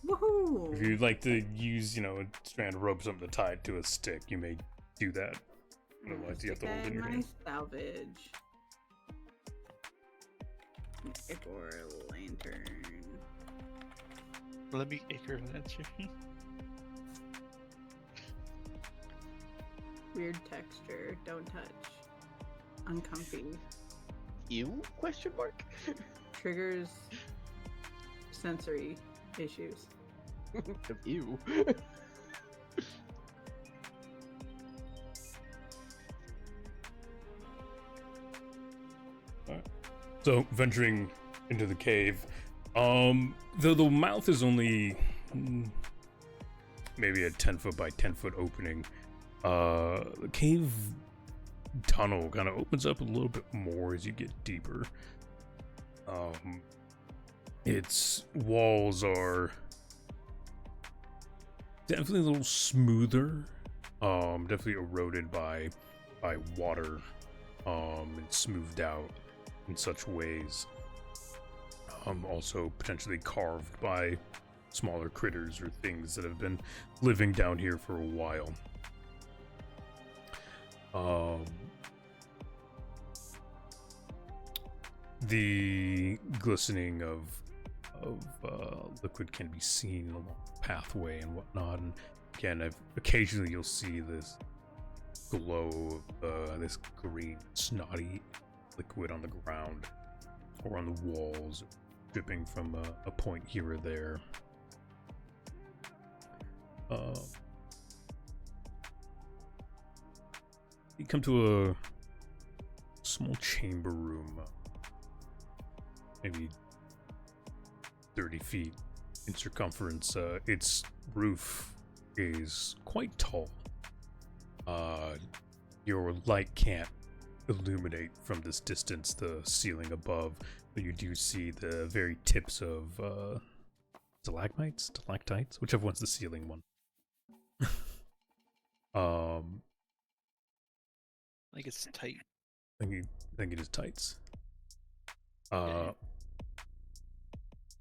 Woohoo! If you'd like to use, a strand of rope, something to tie it to a stick, you may do that. Otherwise, you have to hold it in your hand. Nice salvage. Ichor lantern. Let me ichor lantern. Weird texture. Don't touch. Uncomfy. Ew? Question mark. Triggers sensory issues. Ew. So, venturing into the cave, though the mouth is only maybe a 10-foot by 10-foot opening, the cave tunnel kind of opens up a little bit more as you get deeper. Its walls are definitely a little smoother, definitely eroded by water, and smoothed out in such ways. Also potentially carved by smaller critters or things that have been living down here for a while. The glistening of liquid can be seen along the pathway and whatnot, and again, occasionally you'll see this glow of this green snotty liquid on the ground or on the walls, dripping from a point here or there. You come to a small chamber room, maybe 30 feet in circumference. Its roof is quite tall. Your light can't illuminate from this distance the ceiling above, but you do see the very tips of stalactites, whichever one's the ceiling one. I think it's tight. I think it is tights. Okay.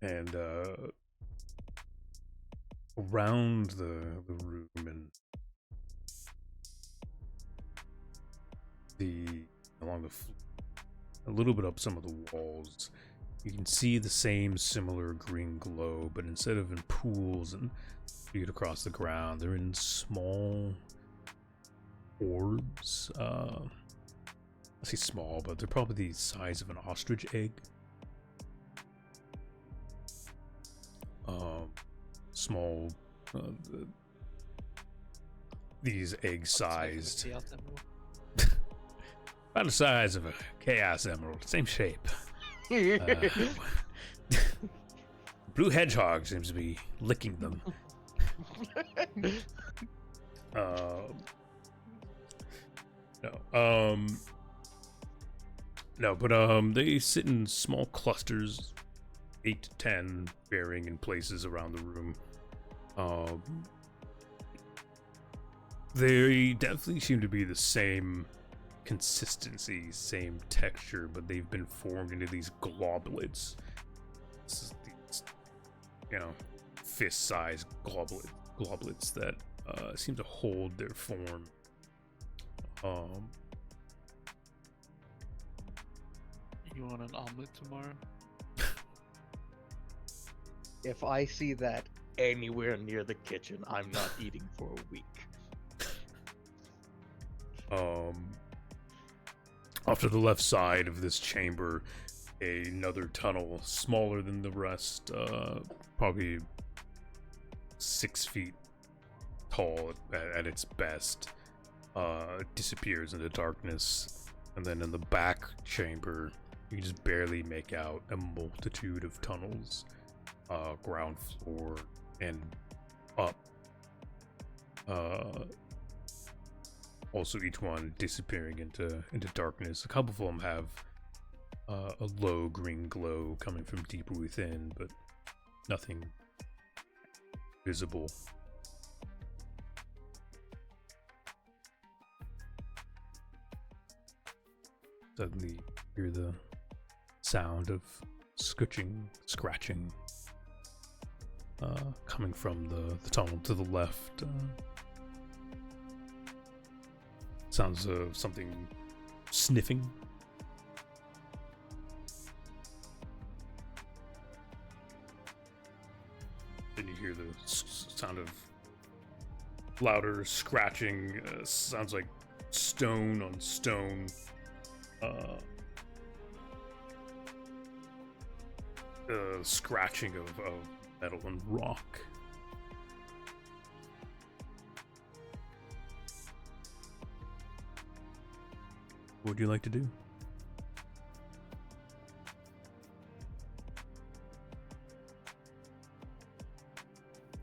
And around the room and along a little bit up some of the walls, you can see the same similar green glow, but instead of in pools and spewed across the ground, they're in small orbs. I say small, but they're probably the size of an ostrich egg. Small, these egg-sized, Chaos Emerald. about the size of a chaos emerald, same shape. Blue hedgehog seems to be licking them. No, but they sit in small clusters, 8 to 10, varying in places around the room. They definitely seem to be the same consistency, same texture, but they've been formed into these globules. These, fist-sized globules that seem to hold their form. You want an omelet tomorrow? If I see that anywhere near the kitchen, I'm not eating for a week. Off to the left side of this chamber, another tunnel, smaller than the rest, probably 6 feet tall at its best, disappears into darkness. And then in the back chamber, you can just barely make out a multitude of tunnels, ground floor and up. Also, each one disappearing into darkness. A couple of them have a low green glow coming from deeper within, but nothing visible. Suddenly, you hear the sound of scratching coming from the tunnel to the left. Sounds of something sniffing. Then you hear the sound of louder scratching. Sounds like stone on stone. Scratching of metal and rock. What would you like to do?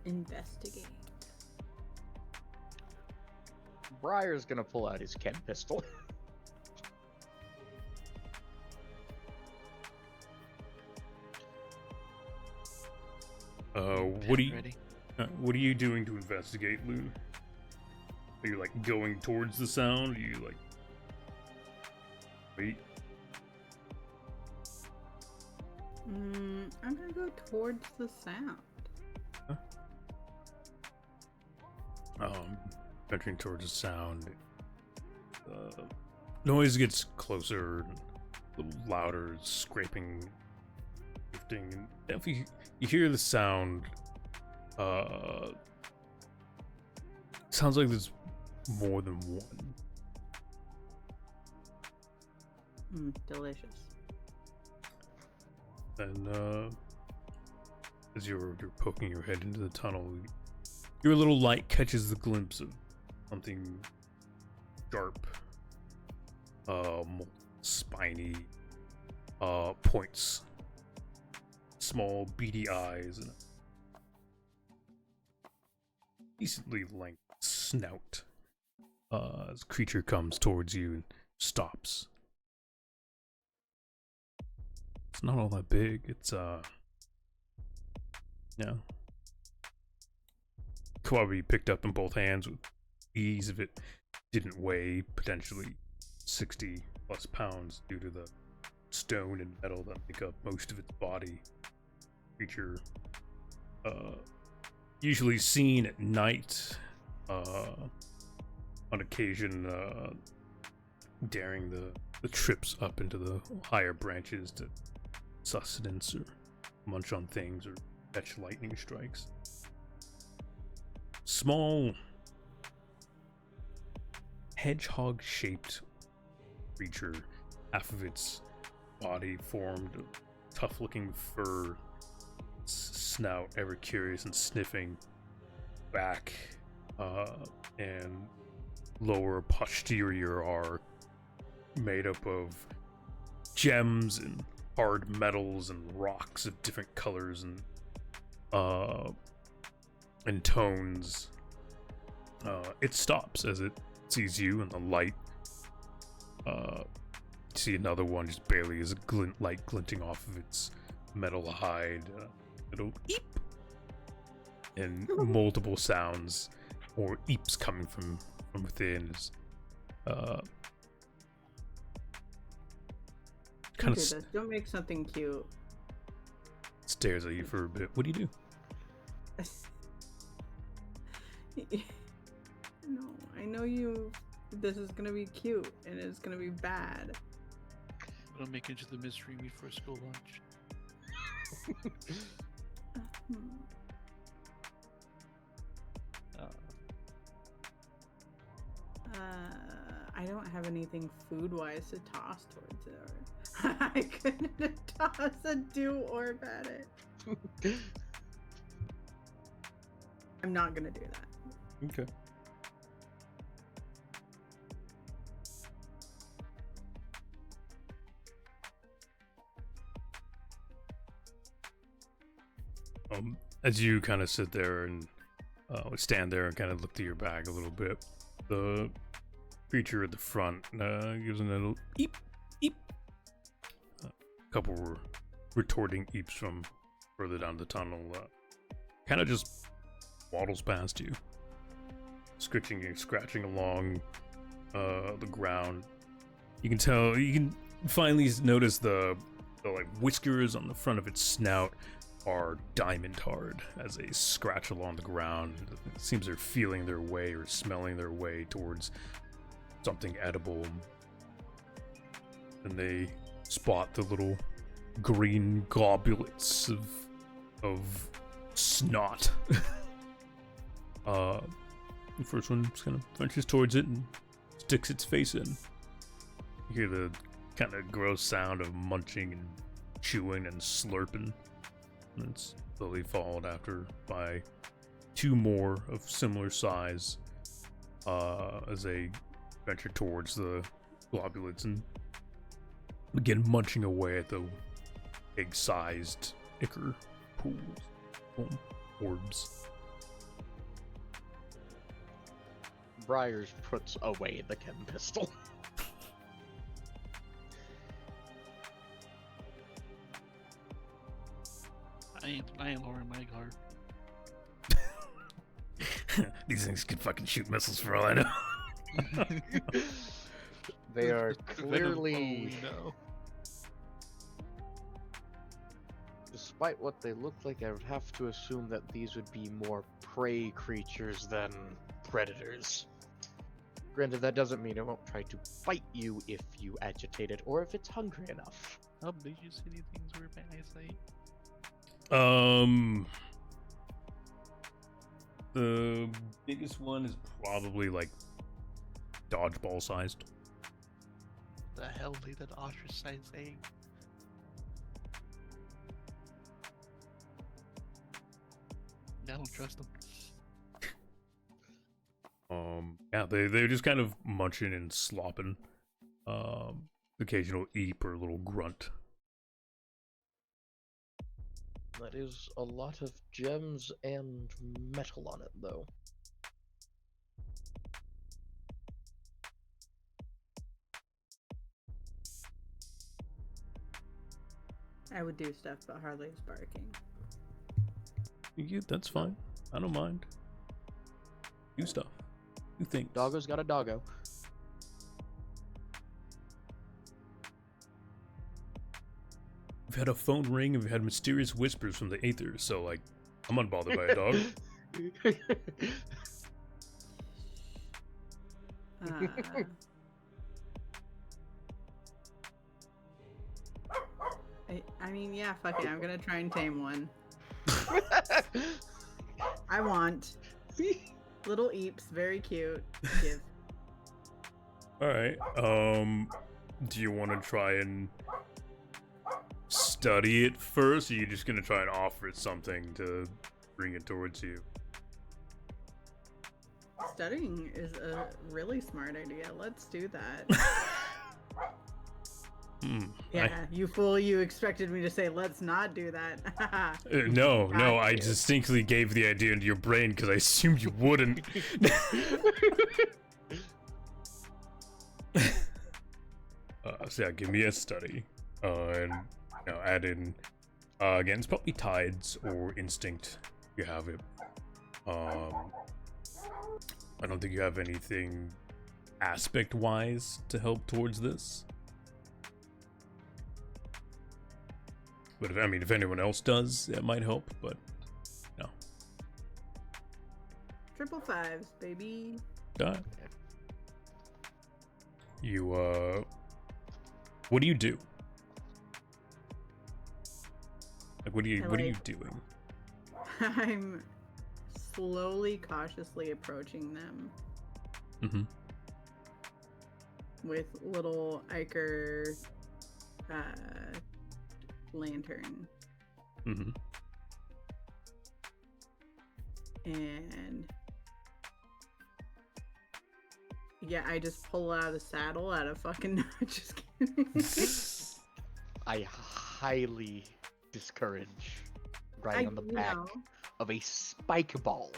Investigate. Briar's gonna pull out his Ken pistol. What are you doing to investigate, Lou? Are you like going towards the sound? Are you like wait? I'm gonna go towards the sound. Venturing towards the sound. Noise gets closer, a little louder, scraping, drifting. And if you hear the sound, sounds like there's more than one. Delicious. And as you're poking your head into the tunnel, your little light catches the glimpse of something sharp, spiny, points, small beady eyes, and a decently length snout. As the creature comes towards you and stops. It's not all that big. It's could probably be picked up in both hands with ease if it didn't weigh potentially 60 plus pounds due to the stone and metal that make up most of its body. Creature usually seen at night, on occasion daring the trips up into the higher branches to sustenance or munch on things or catch lightning strikes. Small hedgehog-shaped creature, half of its body formed of tough-looking fur, snout ever curious and sniffing, back and lower posterior are made up of gems and hard metals and rocks of different colors and tones. It stops as it sees you in the light. You see another one just barely as light glinting off of its metal hide. It'll eep, and multiple sounds or eeps coming from within. Kind of don't make something cute. Stares at you for a bit. What do you do? No, I know you. This is gonna be cute and it's gonna be bad. gonna make it into the mystery meat for a school lunch. I don't have anything food-wise to toss towards it. Or I couldn't toss a do orb at it. I'm not gonna do that. Okay. As you kind of sit there and stand there and kind of look through your bag a little bit, the creature at the front gives a little eep, eep. A couple were retorting eeps from further down the tunnel. Kind of just waddles past you, scratching along the ground. You can finally notice the like whiskers on the front of its snout are diamond hard as they scratch along the ground. It seems they're feeling their way or smelling their way towards something edible. And they spot the little green goblets of snot. The first one just kind of ventures towards it and sticks its face in. You hear the kind of gross sound of munching and chewing and slurping. And it's slowly followed after by two more of similar size as they venture towards the globulets and begin munching away at the egg-sized ichor pools, orbs. Briars puts away the chem pistol. I ain't lowering my guard. These things can fucking shoot missiles for all I know. They are Venom, clearly, no. despite what they look like, I would have to assume that these would be more prey creatures than predators. Granted, that doesn't mean it won't try to bite you if you agitate it or if it's hungry enough. Did you see any things were by eyesight? The biggest one is probably like dodgeball sized. The hell laid that ostrich-sized egg? I don't trust them. Yeah, they're just kind of munching and slopping. Occasional eep or little grunt. That is a lot of gems and metal on it, though. I would do stuff, but Harley is barking. That's fine. I don't mind. Do stuff. Do things. Doggo's got a doggo. We've had a phone ring and we've had mysterious whispers from the aether, so like, I'm unbothered by a dog. I mean, yeah, fuck it. I'm gonna try and tame one. I want little eeps, very cute. Give. All right. Do you want to try and study it first, or are you just gonna try and offer it something to bring it towards you? Studying is a really smart idea. Let's do that. Yeah, you fool, you expected me to say let's not do that. No, I distinctly gave the idea into your brain because I assumed you wouldn't. So yeah, give me a study. And add in, again, it's probably tides or instinct. You have it. I don't think you have anything aspect-wise to help towards this. But if anyone else does, it might help, but no. 555s, baby. You, what do you do? Like, what are you like- doing? I'm slowly, cautiously approaching them Mm-hmm. with little Iker lantern, Mm-hmm. and yeah, I just pull out a saddle out of fucking. Just kidding. I highly discourage riding on the back of a spike ball.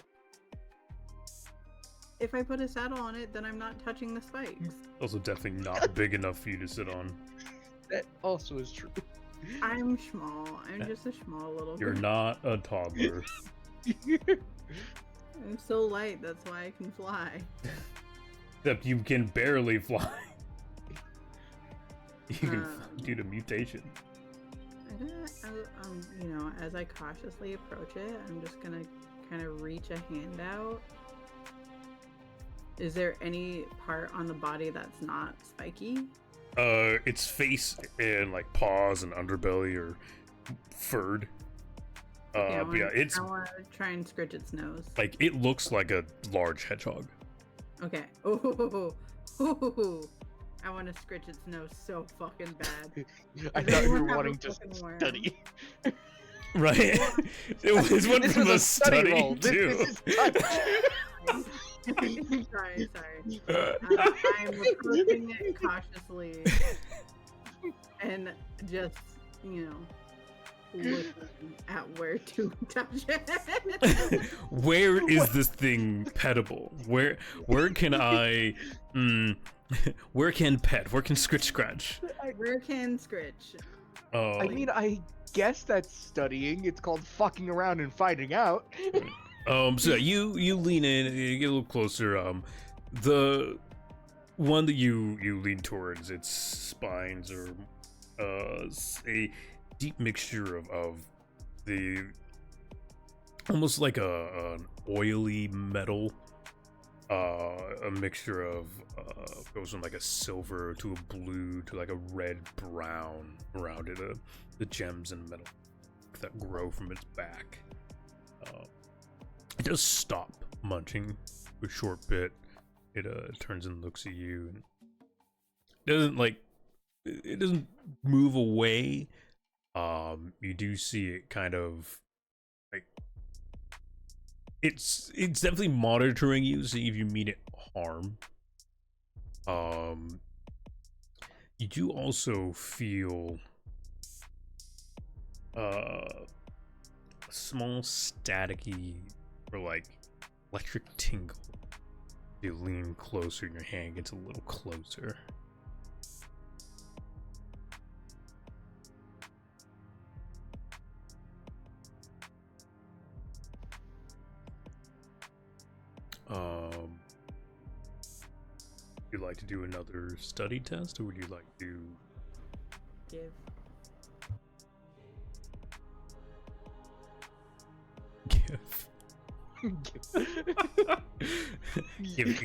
If I put a saddle on it, then I'm not touching the spikes. Also, definitely not big enough for you to sit on. That also is true. I'm small. I'm just a small little You're girl. not a toddler. I'm so light, that's why I can fly. Except you can barely fly. You can Um, due to mutation. You know, as I cautiously approach it, I'm just gonna kind of reach a hand out. Is there any part on the body that's not spiky? Its face and like paws and underbelly are furred. Okay, But yeah, it's I want to try and scratch its nose. like it looks like a large hedgehog. Okay. Oh, I want to scratch its nose so fucking bad. I Does thought you anyone were have a wanting to fucking worm? study. Right? It was one This from is a a study study roll. too. This is touch. sorry. I'm approaching it cautiously and just, you know, looking at where to touch it. Where is this thing petable? Where can I where can pet? Where can scratch? Where can scratch? I mean, I guess that's studying. It's called fucking around and finding out. So you lean in, you get a little closer. The one that you lean towards, its spines are a deep mixture of the almost like an oily metal, a mixture of goes from like a silver to a blue to like a red brown around it. The gems and metal that grow from its back. It does stop munching for a short bit. It turns and looks at you and it doesn't move away. You do see it kind of like it's definitely monitoring you, see if you mean it harm. You do also feel a small staticky or like electric tingle. You lean closer and your hand gets a little closer. Would you like to do another study test, or would you like to Give.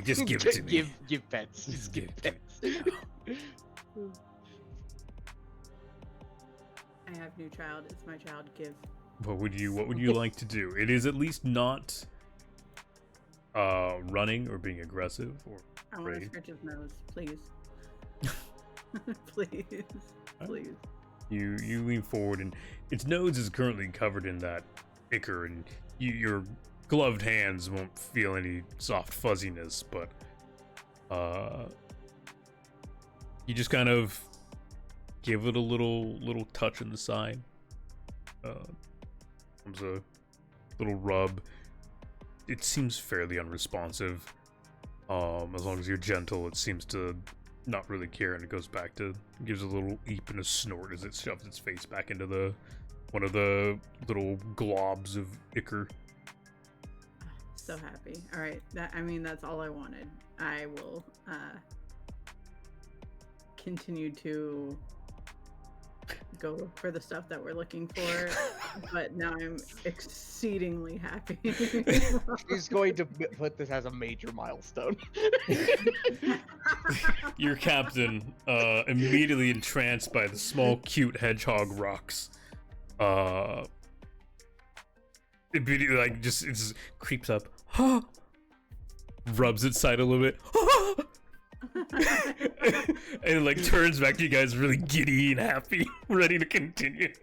just give it to me. Give pets. Just give it to me. pets. I have new child. It's my child. Give. What would you like to do? It is at least not running or being aggressive or I want to afraid. scratch his nose, please. Please. You lean forward and its nose is currently covered in that ichor, and your gloved hands won't feel any soft fuzziness, but you just kind of give it a little touch in the side. Comes a little rub. It seems fairly unresponsive. As long as you're gentle, it seems to not really care, and it goes back to gives a little eep and a snort as it shoves its face back into one of the little globs of ichor. So happy. All right. That's all I wanted. I will continue to go look for the stuff that we're looking for, but now I'm exceedingly happy. He's going to put this as a major milestone. Your captain, immediately entranced by the small, cute hedgehog rocks, like just it just creeps up, rubs its side a little bit, and like turns back to you guys really giddy and happy, ready to continue.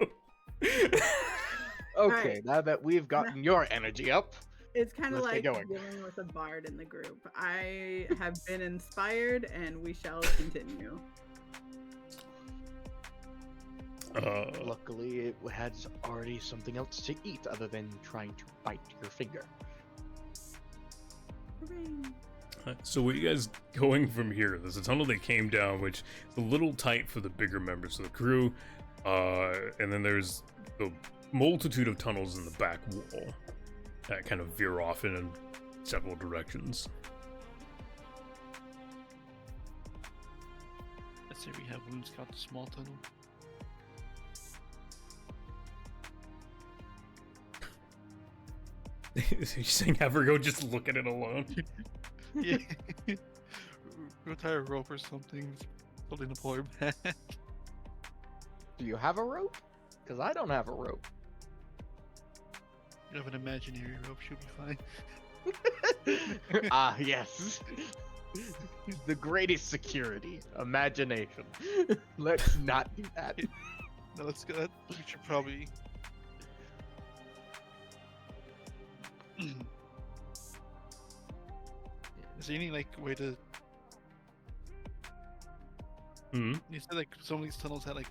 Okay, Right. now that we've gotten your energy up, It's kind of Let's get like going. dealing with a bard in the group. I have been inspired, and we shall continue. luckily it had already something else to eat other than trying to bite your finger. Hooray. So where you guys going from here? There's a tunnel that came down, which is a little tight for the bigger members of the crew. And then there's the multitude of tunnels in the back wall that kind of veer off in several directions. Let's say we have Loon Scout the small tunnel. You're saying have her go just look at it alone? Yeah. We'll tie a rope or something. Something to pull her back. Do you have a rope? Because I don't have a rope. You have an imaginary rope, she'll be fine. Ah, yes. The greatest security, imagination. Let's not do that. No, let's go. We should probably. Is there any like way to? Hmm. You said like some of these tunnels had like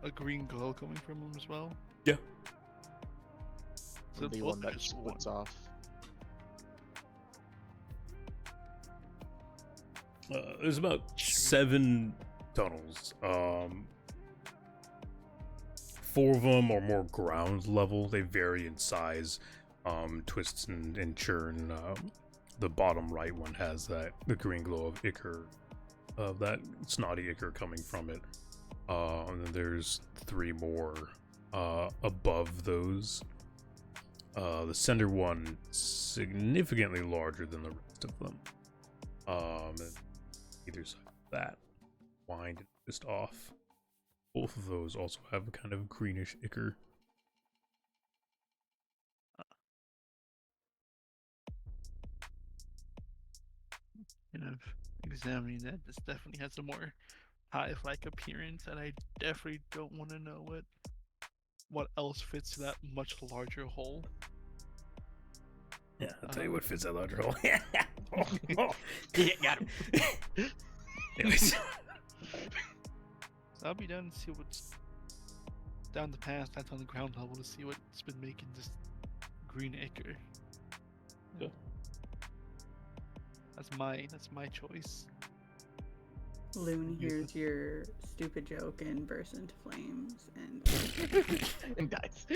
a green glow coming from them as well. Yeah. So The both one are that just splits one. off. There's about 7 tunnels. 4 of them are more ground level. They vary in size, twists and churn. The bottom right one has the green glow of ichor, of that snotty ichor coming from it. And then there's 3 more above those. The center one significantly larger than the rest of them. And either side of that, wind and twist off. Both of those also have a kind of greenish ichor. Kind of examining that, this definitely has a more hive-like appearance, and I definitely don't want to know what else fits that much larger hole. Yeah, I'll tell you what fits that larger hole. Yeah, got him. Anyways. So I'll be down to see what's down the path that's on the ground level to see what's been making this green ichor. Yeah. That's my choice. Loon hears your stupid joke and bursts into flames and And dies.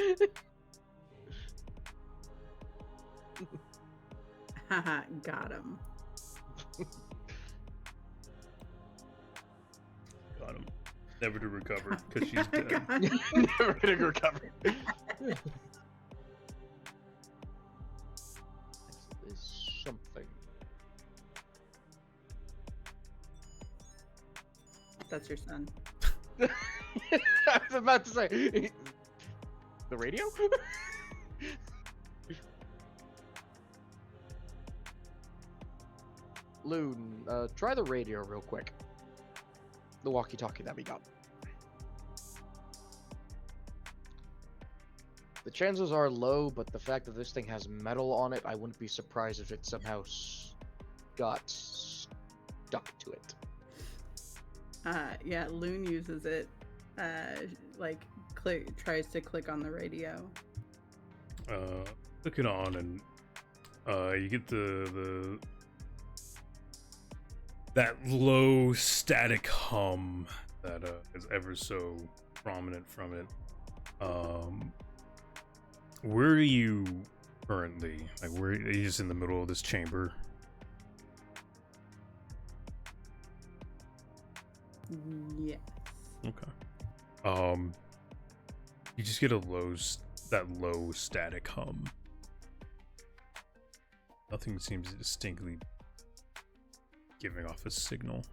haha, got him. Got him. Never to recover because she's dead. Got him. Never gonna recover. This is something. That's your son. I was about to say the radio. Loon, try the radio real quick. The walkie-talkie that we got. The chances are low, but the fact that this thing has metal on it, I wouldn't be surprised if it somehow got stuck to it. Yeah, Loon uses it, like tries to click on the radio. Click it on and you get the that low static hum that is ever so prominent from it. Where are you currently? Like, where are you? Just in the middle of this chamber? Yes. Okay. You just get that low static hum. Nothing seems distinctly giving off a signal.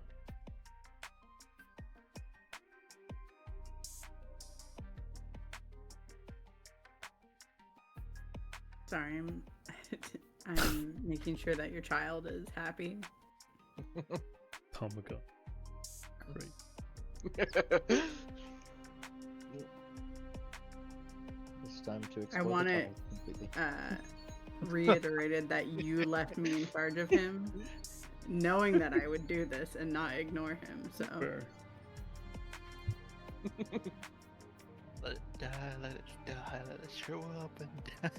So Sorry, I'm making sure that your child is happy. Oh my god. Great. It's time to I explore want the it tunnel completely. reiterated that you left me in charge of him, knowing that I would do this and not ignore him. So Fair. Let it die, let it die, let it show up and die.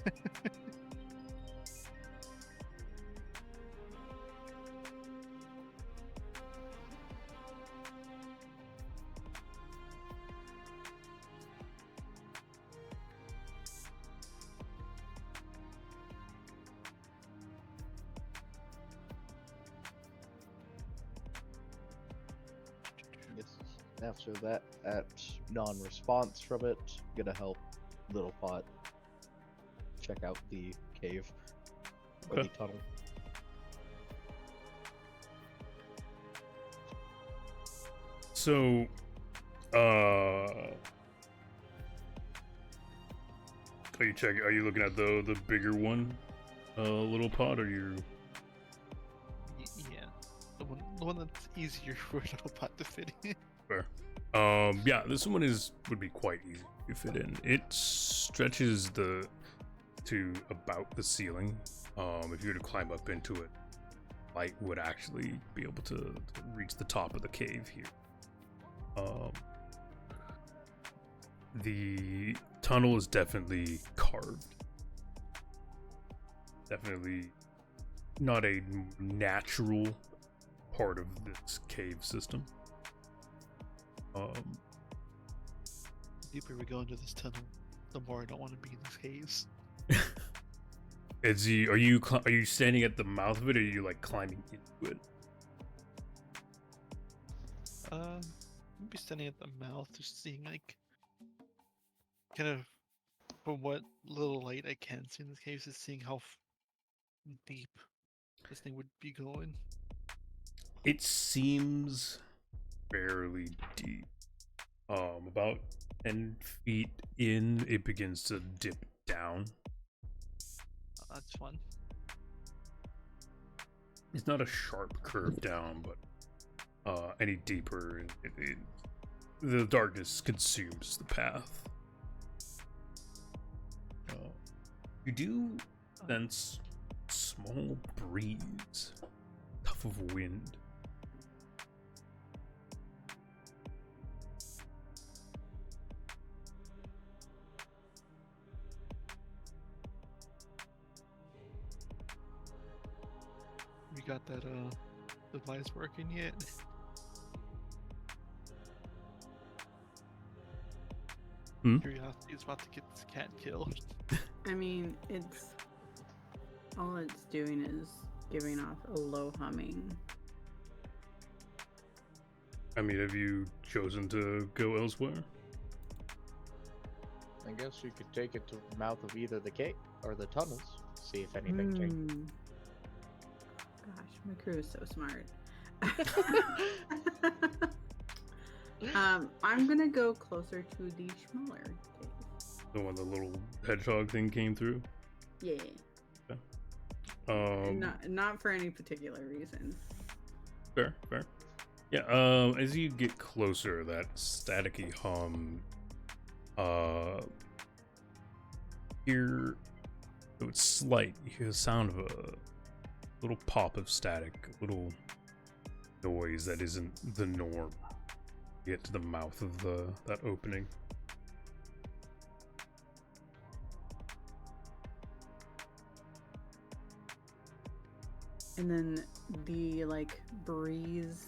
Yes. After that, at non-response from it, gonna help Little Pot check out the cave or Okay. the tunnel. So, are you checking? Are you looking at the bigger one, little pot, or you? Yeah, the one that's easier for a little pot to fit in. Fair. Yeah, this one would be quite easy to fit in. It stretches to about the ceiling. If you were to climb up into it, light would actually be able to reach the top of the cave here. The tunnel is definitely carved. Definitely not a natural part of this cave system. The deeper we go into this tunnel, the more I don't want to be in these caves. Are you standing at the mouth of it, or are you like climbing into it? Maybe standing at the mouth, just seeing like, kind of, from what little light I can see in this cave, just seeing how deep this thing would be going. It seems fairly deep. About 10 feet in, it begins to dip down. That's fun. It's not a sharp curve down, but any deeper, the darkness consumes the path. You do sense small breeze, puff of wind. We got that device working yet? Curiosity is about to get this cat killed. I mean, all it's doing is giving off a low humming. I mean, have you chosen to go elsewhere? I guess you could take it to the mouth of either the cave or the tunnels, see if anything changes. Gosh, my crew is so smart. I'm gonna go closer to the smaller cave. The one the little hedgehog thing came through? Yeah. Okay. Not for any particular reason. Fair. Yeah, as you get closer, that staticky hum, hear, though it's slight, you hear the sound of a little pop of static, a little noise that isn't the norm. You get to the mouth of that opening. And then the breeze,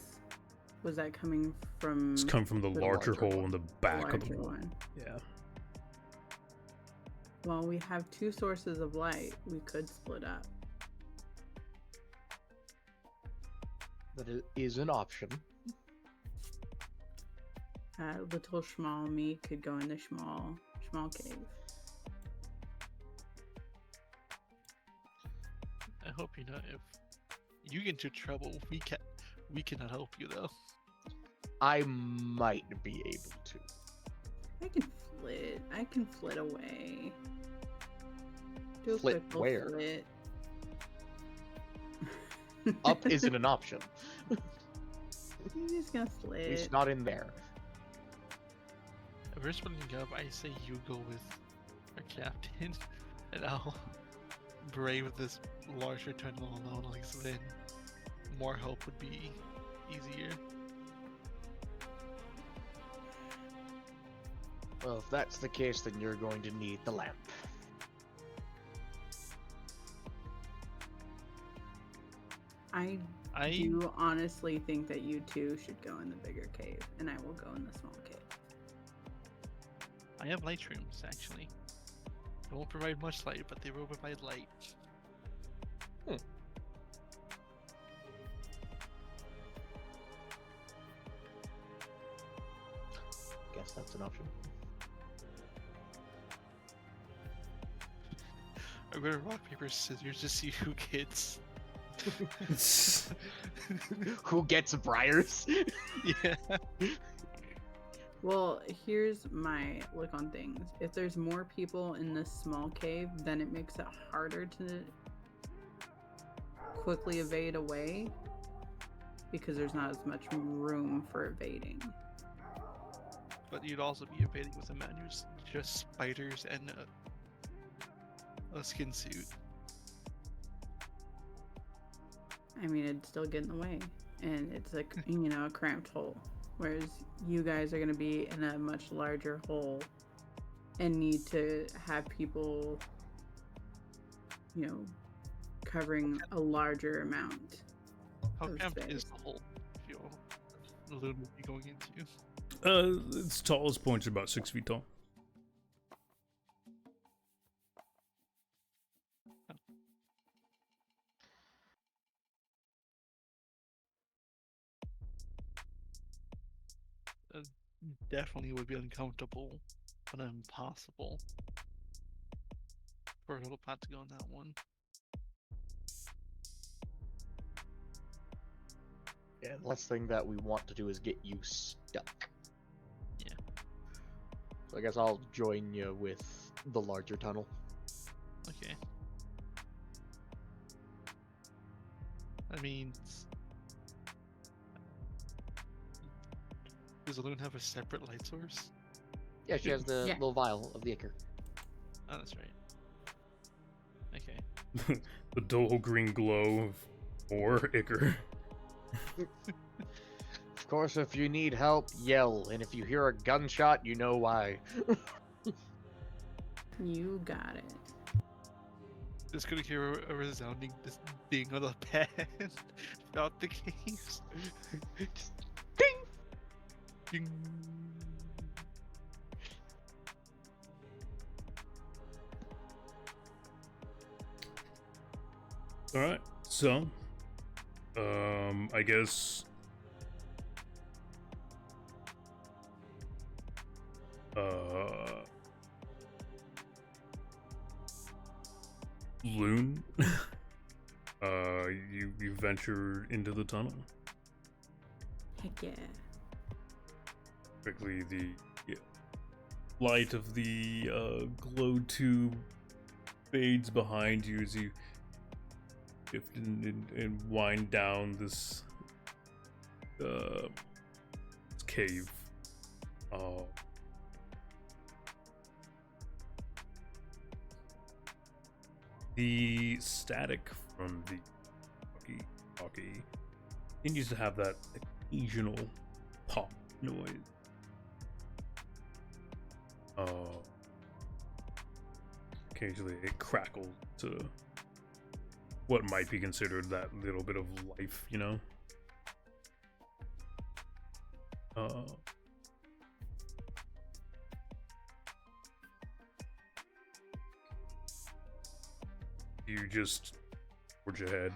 was that coming from? It's come from the larger hole in the back of the wall. one. Yeah. Well, we have two sources of light. We could split up. That is an option. Little small me could go in the small cave. I hope you know if you get into trouble, we cannot help you though. I might be able to. I can flit away. Do a Flit quick where? flit. Up isn't an option. You're just gonna At flit. least not in there. If we're splitting up, I say you go with our captain, and I'll brave this larger tunnel alone. Like so then, more help would be easier. Well, if that's the case, then you're going to need the lamp. I do honestly think that you two should go in the bigger cave, and I will go in the small cave. I have light rooms actually. They won't provide much light, but they will provide light. Guess that's an option. I'm gonna rock paper scissors to see who gets. Who gets briars? Yeah. Well, here's my look on things. If there's more people in this small cave, then it makes it harder to quickly evade away because there's not as much room for evading. But you'd also be evading with a man who's just spiders and a skin suit. I mean, it'd still get in the way, and it's like, you know, a cramped hole. Whereas you guys are going to be in a much larger hole and need to have people, you know, covering a larger amount. How of cramped space. is the hole? You know, the loon would be going into. Its tallest point's about 6 feet tall. Definitely would be uncomfortable, but impossible for a little pot to go on that one. Yeah, the last thing that we want to do is get you stuck. Yeah. So I guess I'll join you with the larger tunnel. Okay. I mean, does the loon have a separate light source? Yeah, she has the Yeah. little vial of the ichor. Oh, that's right. Okay. The dull green glow of or ichor. Of course, if you need help, yell, and if you hear a gunshot, you know why. You got it. Just gonna hear a resounding this ding on the pad throughout the caves. Just ding! Ding. All right, so, I guess, Loon, you venture into the tunnel. Heck yeah. Quickly, the light of the glow tube fades behind you as you shift and wind down this cave. The static from the walkie continues to have that occasional pop noise. Occasionally it crackles to what might be considered that little bit of life, you know? You just forge ahead.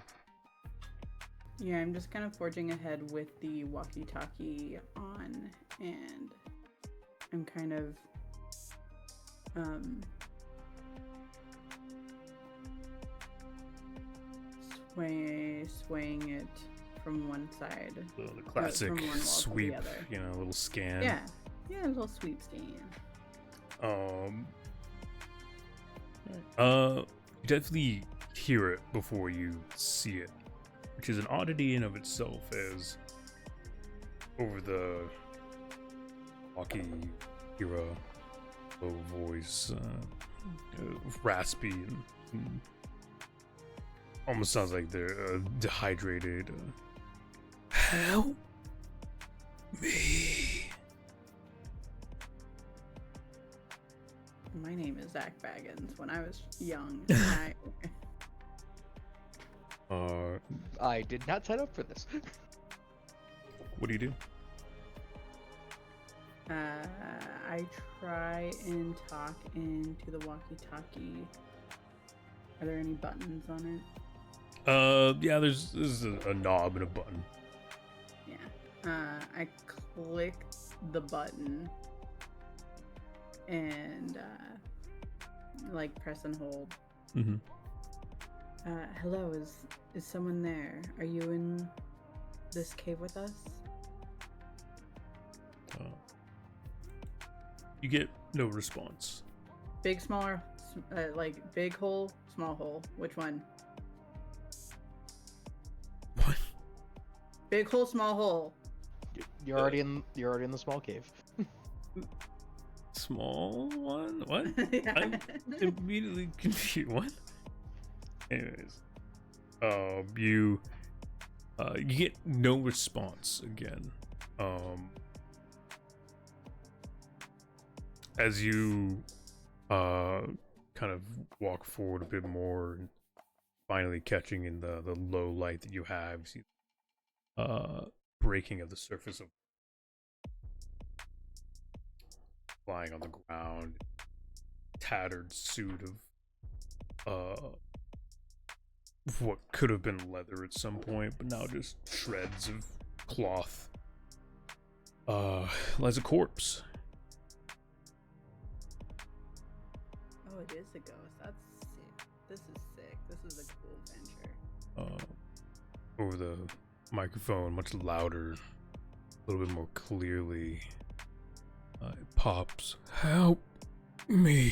Yeah, I'm just kind of forging ahead with the walkie-talkie on, and I'm kind of swaying it from one side. The classic from one wall to the sweep, other. you know, a little scan. Yeah, a little sweep scan. You definitely hear it before you see it, which is an oddity in of itself, as over the walkie era, low voice, raspy, and almost sounds like they're dehydrated. Help me. My name is Zach Baggins. When I was young, I did not sign up for this. What do you do? I try and talk into the walkie-talkie. Are there any buttons on it? Yeah, there's a knob and a button. Yeah. I click the button and like press and hold. Mm-hmm. Hello, is someone there? Are you in this cave with us? You get no response. Big, smaller, like big hole, small hole. Which one? What? Big hole, small hole. You're already in the small cave. Small one? What? Yeah. I'm immediately confused. What? Anyways, you get no response again. As you kind of walk forward a bit more, and finally catching in the low light that you have, you see breaking of the surface of lying on the ground, tattered suit of what could have been leather at some point, but now just shreds of cloth. Lies a corpse. Oh, it is a ghost. That's sick. This is sick. This is a cool adventure. Over the microphone, much louder, a little bit more clearly, it pops. Help me.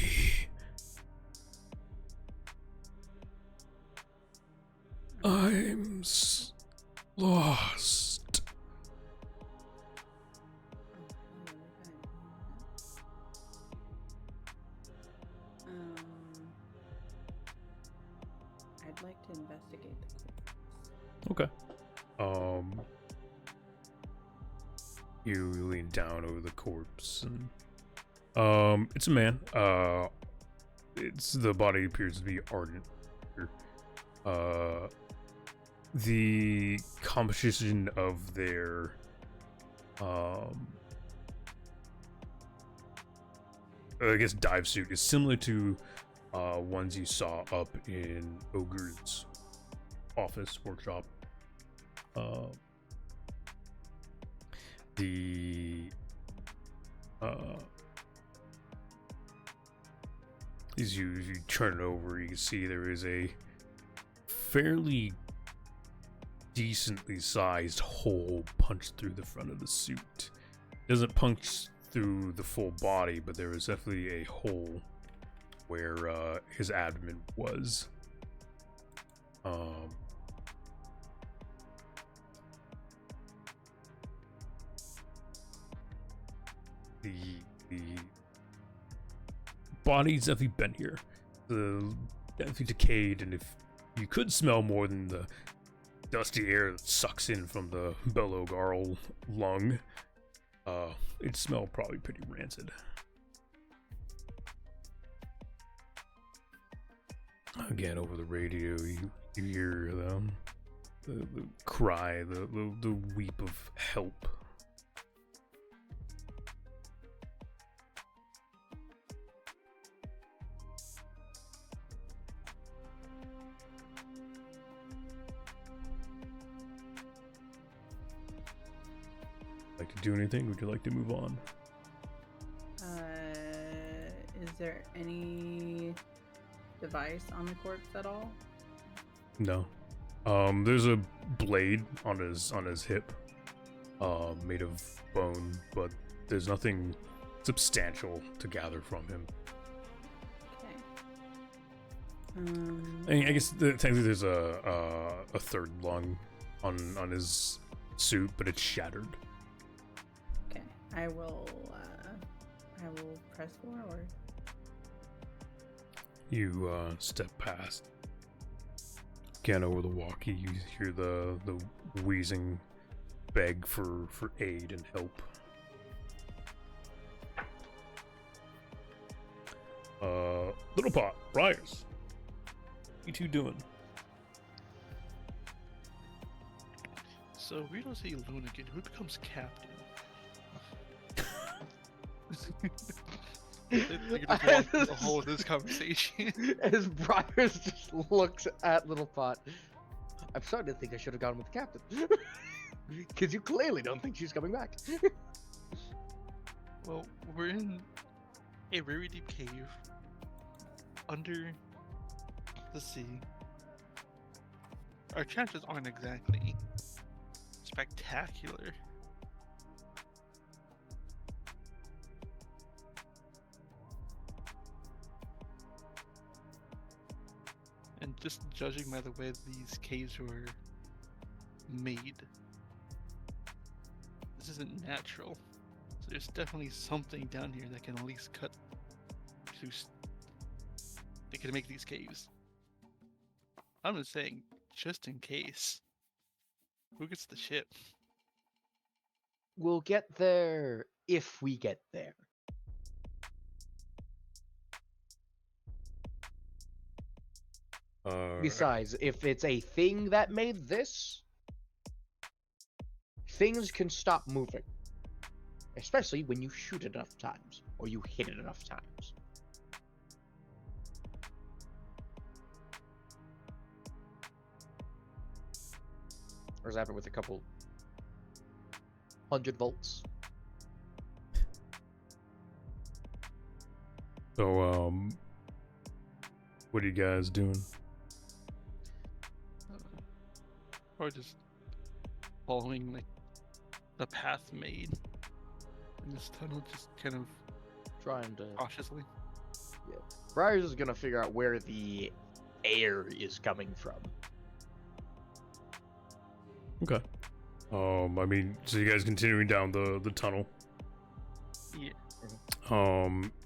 I'm lost. I'd like to investigate the corpse. Okay. You lean down over the corpse, and it's a man. The body appears to be ardent. The composition of their I guess dive suit is similar to ones you saw up in Ogre's office workshop. As you turn it over, you can see there is a fairly decently sized hole punched through the front of the suit. It doesn't punch through the full body, but there is definitely a hole where his abdomen was. The body's definitely been here. Definitely decayed, and if you could smell more than the dusty air that sucks in from the Belogarl lung, it smelled probably pretty rancid. Again, over the radio, you hear the cry, the weep of help. Like to do anything? Would you like to move on? Is there any device on the corpse at all? No. There's a blade on his hip, made of bone, but there's nothing substantial to gather from him. Okay. I guess technically there's a third lung on his suit, but it's shattered. Okay, I will press forward. You step past. Again, over the walkie, you hear the wheezing beg for aid and help. Little Pot, Briars, what you two doing? So we don't see Lunigan. Who becomes captain? You're gonna go on through the whole of this conversation. As Briars just looks at Little Pot, I'm starting to think I should have gone with the captain. Because you clearly don't think she's coming back. Well, we're in a very deep cave under the sea. Our chances aren't exactly spectacular. And just judging by the way these caves were made, this isn't natural. So there's definitely something down here that can at least cut through. They can make these caves. I'm just saying, just in case. Who gets the ship? We'll get there if we get there. Besides, if it's a thing that made this, things can stop moving. Especially when you shoot it enough times, or you hit it enough times. Or is that with a couple 100 volts? So, what are you guys doing? Or just following like the path made in this tunnel, just kind of Trying to... cautiously. Yeah. Briars is gonna figure out where the air is coming from. Okay. I mean, so you guys continuing down the tunnel. Yeah.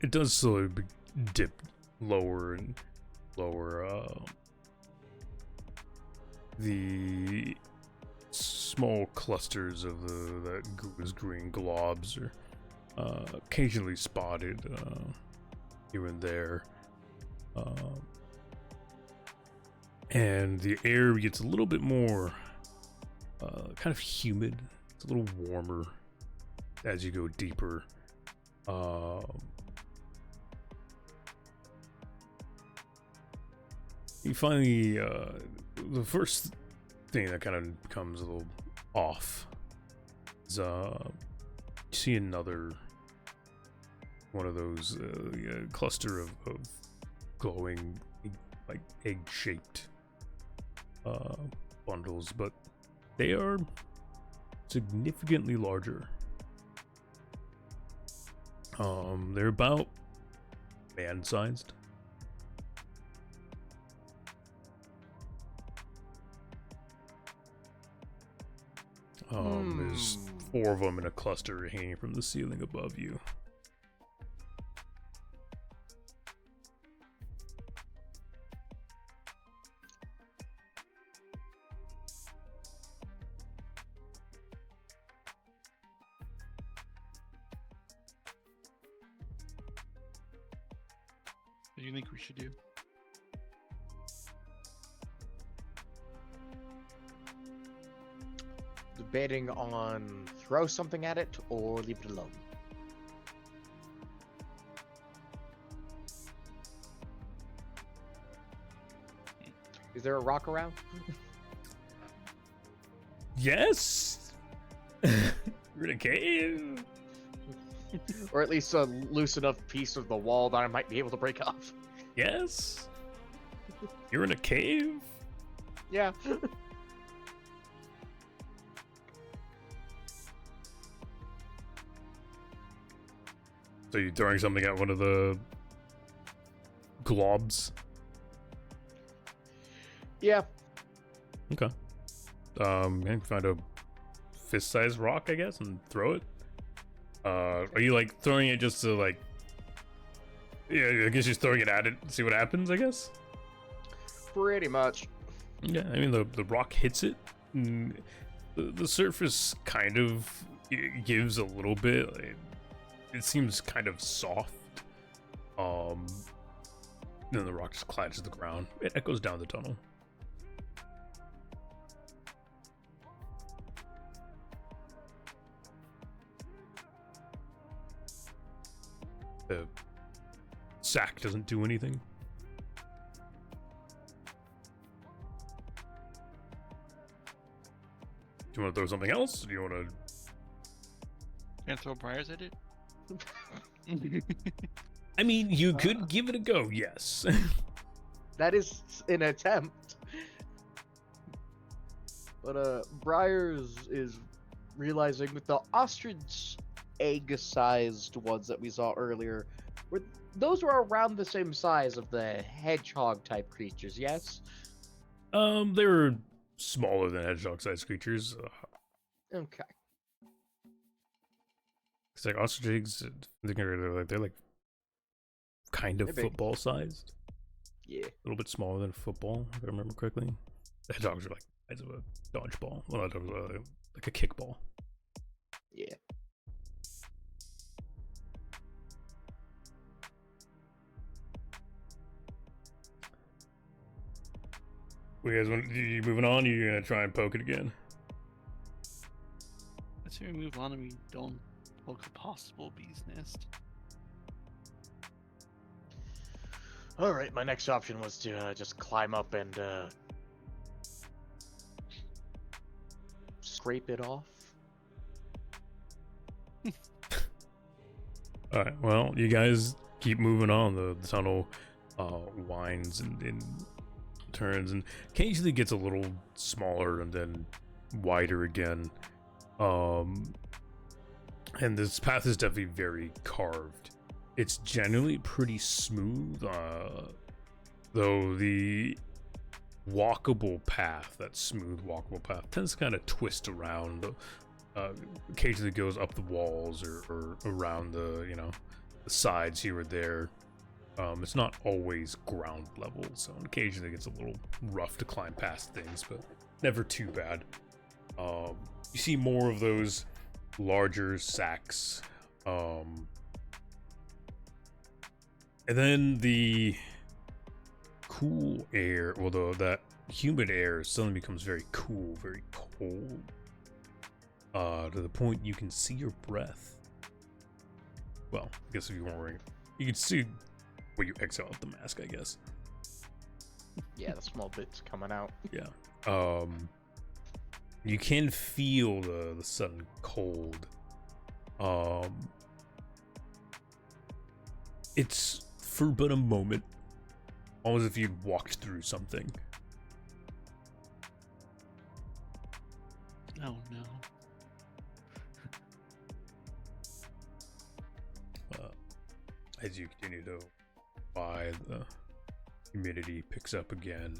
It does slowly dip lower and lower. The small clusters of those green globs are occasionally spotted here and there. And the air gets a little bit more kind of humid. It's a little warmer as you go deeper. You find the first thing that kind of becomes a little off is you see another one of those cluster of glowing, like egg-shaped bundles, but they are significantly larger. They're about man-sized. There's 4 of them in a cluster hanging from the ceiling above you. What do you think we should do? Debating on throw something at it or leave it alone. Is there a rock around? Yes! We're in a cave! Or at least a loose enough piece of the wall that I might be able to break off. Yes? You're in a cave? Yeah. So you're throwing something at one of the globs? Yeah. Okay. And find a fist-sized rock, I guess, and throw it. Are you like throwing it just to like? Yeah, I guess just throwing it at it, see what happens. I guess. Pretty much. Yeah, I mean the rock hits it. And the surface kind of gives a little bit. It seems kind of soft. Then the rock just glides to the ground. It echoes down the tunnel. The sack doesn't do anything. Do you want to throw something else? Do you want to? And throw briars at it? I mean, you could give it a go. Yes. That is an attempt. But Briars is realizing with the ostrich egg-sized ones that we saw earlier, those were around the same size of the hedgehog-type creatures, yes? They were smaller than hedgehog-sized creatures. Okay. It's like ostrich eggs. They're like kind of They're big. football-sized. Yeah. A little bit smaller than football, if I remember correctly. The hedgehogs are like the size of a dodgeball. Well, not like a kickball. Yeah. What you guys want? You moving on? Or you gonna try and poke it again? Let's say we move on and we don't poke a possible bee's nest. Alright, my next option was to just climb up and scrape it off. Alright, well, you guys keep moving on. The tunnel winds and turns and occasionally gets a little smaller and then wider again. And this path is definitely very carved. It's generally pretty smooth, though the walkable path, that smooth walkable path, tends to kind of twist around. Occasionally goes up the walls or around the sides here or there. It's not always ground level, so occasionally it gets a little rough to climb past things, but never too bad. You see more of those larger sacks. And then the cool air, although that humid air suddenly becomes very cool, very cold, to the point you can see your breath. Well, I guess if you weren't wearing it, you can see where you exhale out the mask, I guess. Yeah, the small bits coming out. Yeah. You can feel the sudden cold. It's for but a moment, almost if you'd walked through something. Oh no. As you continue to by, the humidity picks up again.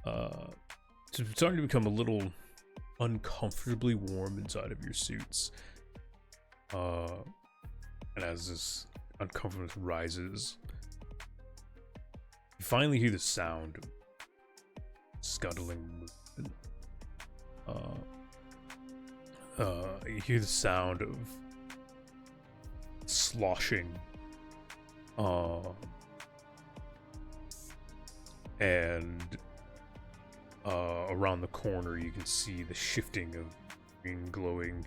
It's starting to become a little uncomfortably warm inside of your suits. And as this uncomfortable rises, you finally hear the sound of scuttling movement. You hear the sound of sloshing. And around the corner you can see the shifting of green glowing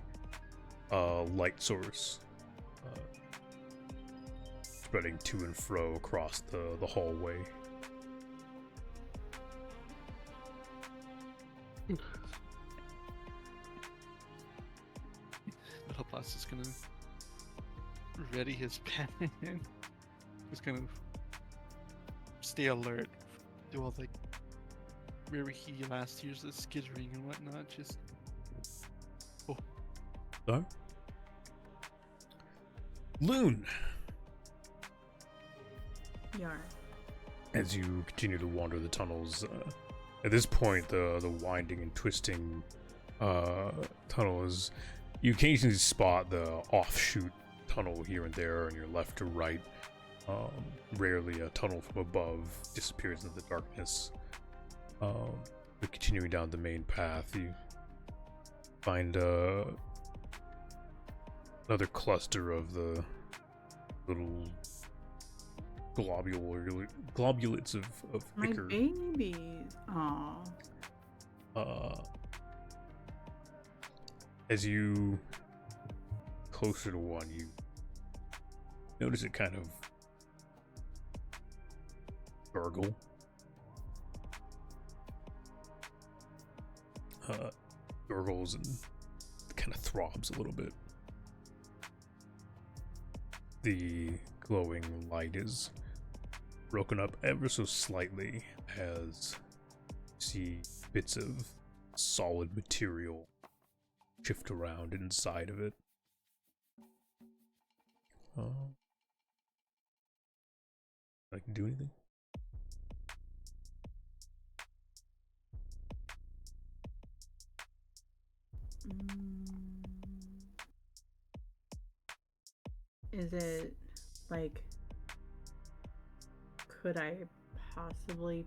light source spreading to and fro across the hallway. Metalblast is gonna ready his pen. He's gonna stay alert. Do all like where he last hears the skittering and whatnot. Just So, Loon, Yar. as you continue to wander the tunnels, At this point, the winding and twisting tunnel is, you occasionally spot the offshoot tunnel here and there on your left or right. Rarely a tunnel from above disappears into the darkness. But continuing down the main path, you find another cluster of the little globulates of My ichor. babies. Aw. As you closer to one, you notice it kind of gargle. Gurgles and kind of throbs a little bit. The glowing light is broken up ever so slightly as you see bits of solid material shift around inside of it. I can do anything? Is it like, could I possibly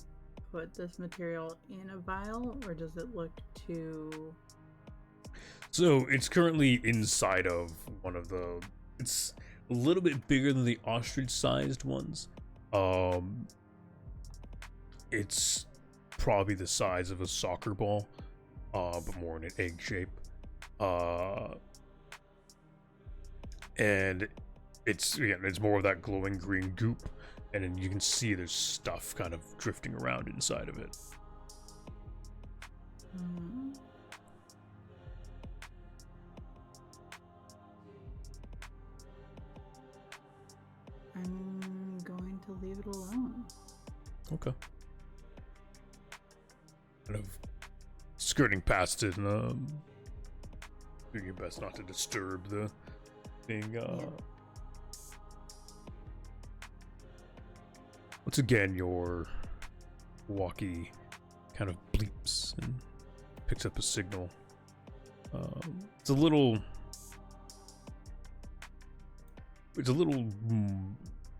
put this material in a vial, or does it look too... So it's currently inside of one of the, it's a little bit bigger than the ostrich-sized ones. It's probably the size of a soccer ball, but more in an egg shape. And it's more of that glowing green goop, and then you can see there's stuff kind of drifting around inside of it. I'm going to leave it alone. Okay. Kind of skirting past it and doing your best not to disturb the thing. Once again, your walkie kind of bleeps and picks up a signal. It's a little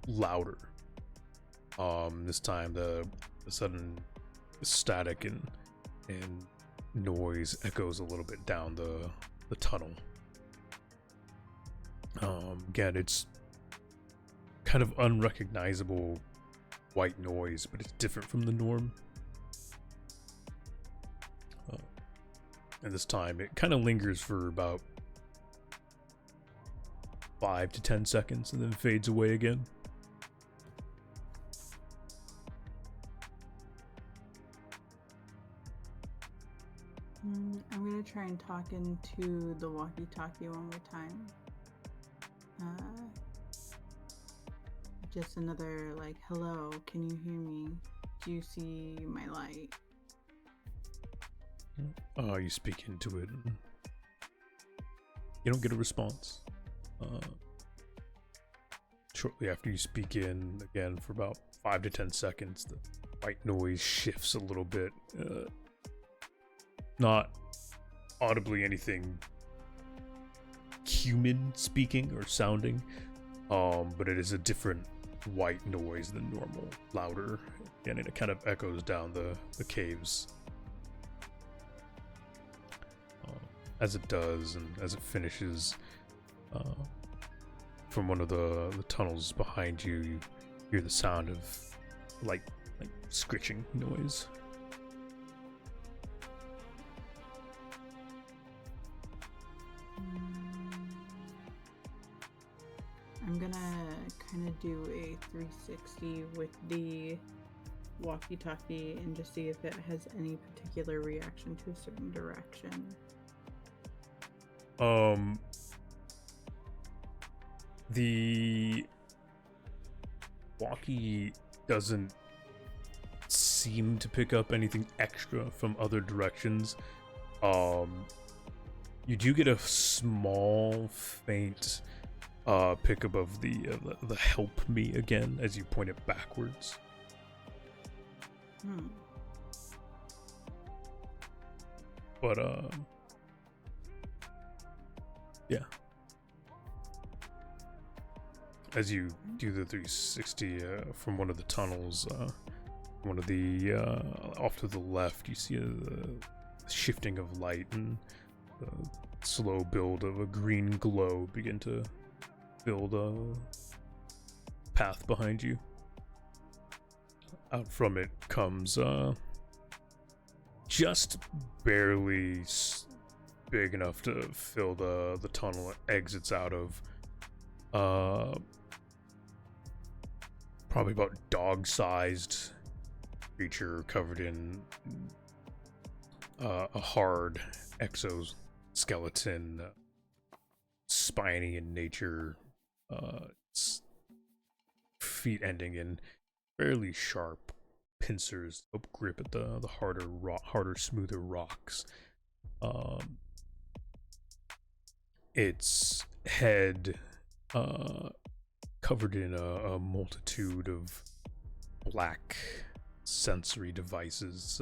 louder. This time the sudden static and noise echoes a little bit down the tunnel. Again, it's kind of unrecognizable white noise, but it's different from the norm. And this time it kind of lingers for about 5 to 10 seconds and then fades away again. I'm gonna try and talk into the walkie-talkie one more time. Just another like, hello, can you hear me? Do you see my light? You speak into it and you don't get a response. Shortly after you speak in again for about 5 to 10 seconds, the white noise shifts a little bit. Not audibly anything human speaking or sounding, but it is a different white noise than normal, louder, and it kind of echoes down the caves. As it does, and as it finishes, from one of the tunnels behind you, you hear the sound of like scritching noise. I'm gonna kind of do a 360 with the walkie-talkie and just see if it has any particular reaction to a certain direction. The walkie doesn't seem to pick up anything extra from other directions. You do get a small, faint pickup of the help me again as you point it backwards. But yeah. As you do the 360 from one of the tunnels, one of the off to the left, you see a shifting of light and the slow build of a green glow begin to build a path behind you. Out from it comes just barely big enough to fill the tunnel it exits out of. Probably about dog-sized creature covered in a hard exoskeleton, spiny in nature, its feet ending in fairly sharp pincers to help grip at the harder, smoother rocks. Its head covered in a multitude of black sensory devices.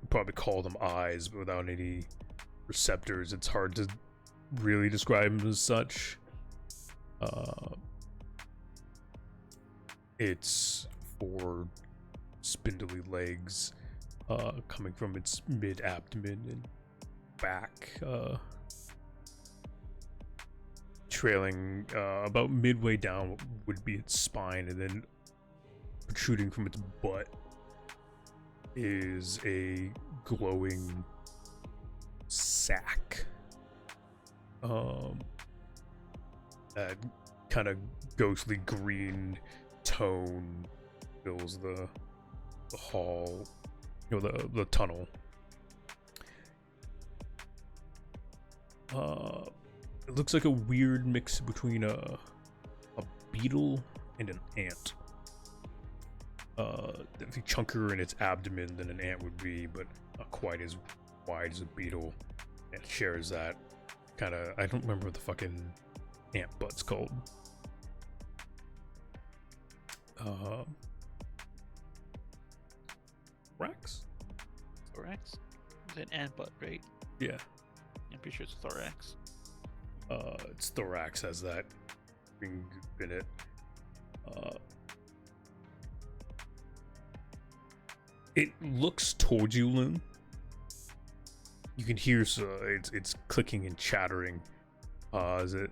Probably call them eyes, but without any receptors, it's hard to really describe them as such. Its four spindly legs coming from its mid-abdomen and back, trailing about midway down what would be its spine, and then protruding from its butt is a glowing sack. That kind of ghostly green tone fills the hall, the tunnel. It looks like a weird mix between a beetle and an ant. Definitely chunkier in its abdomen than an ant would be, but not quite as wide as a beetle. It shares that kind of. I don't remember what the fucking ant butt's called. Thorax? Thorax? Is it ant butt, right? Yeah. I'm pretty sure it's thorax. Its thorax has that green goop in it. It looks towards you, Loon. You can hear it's clicking and chattering as it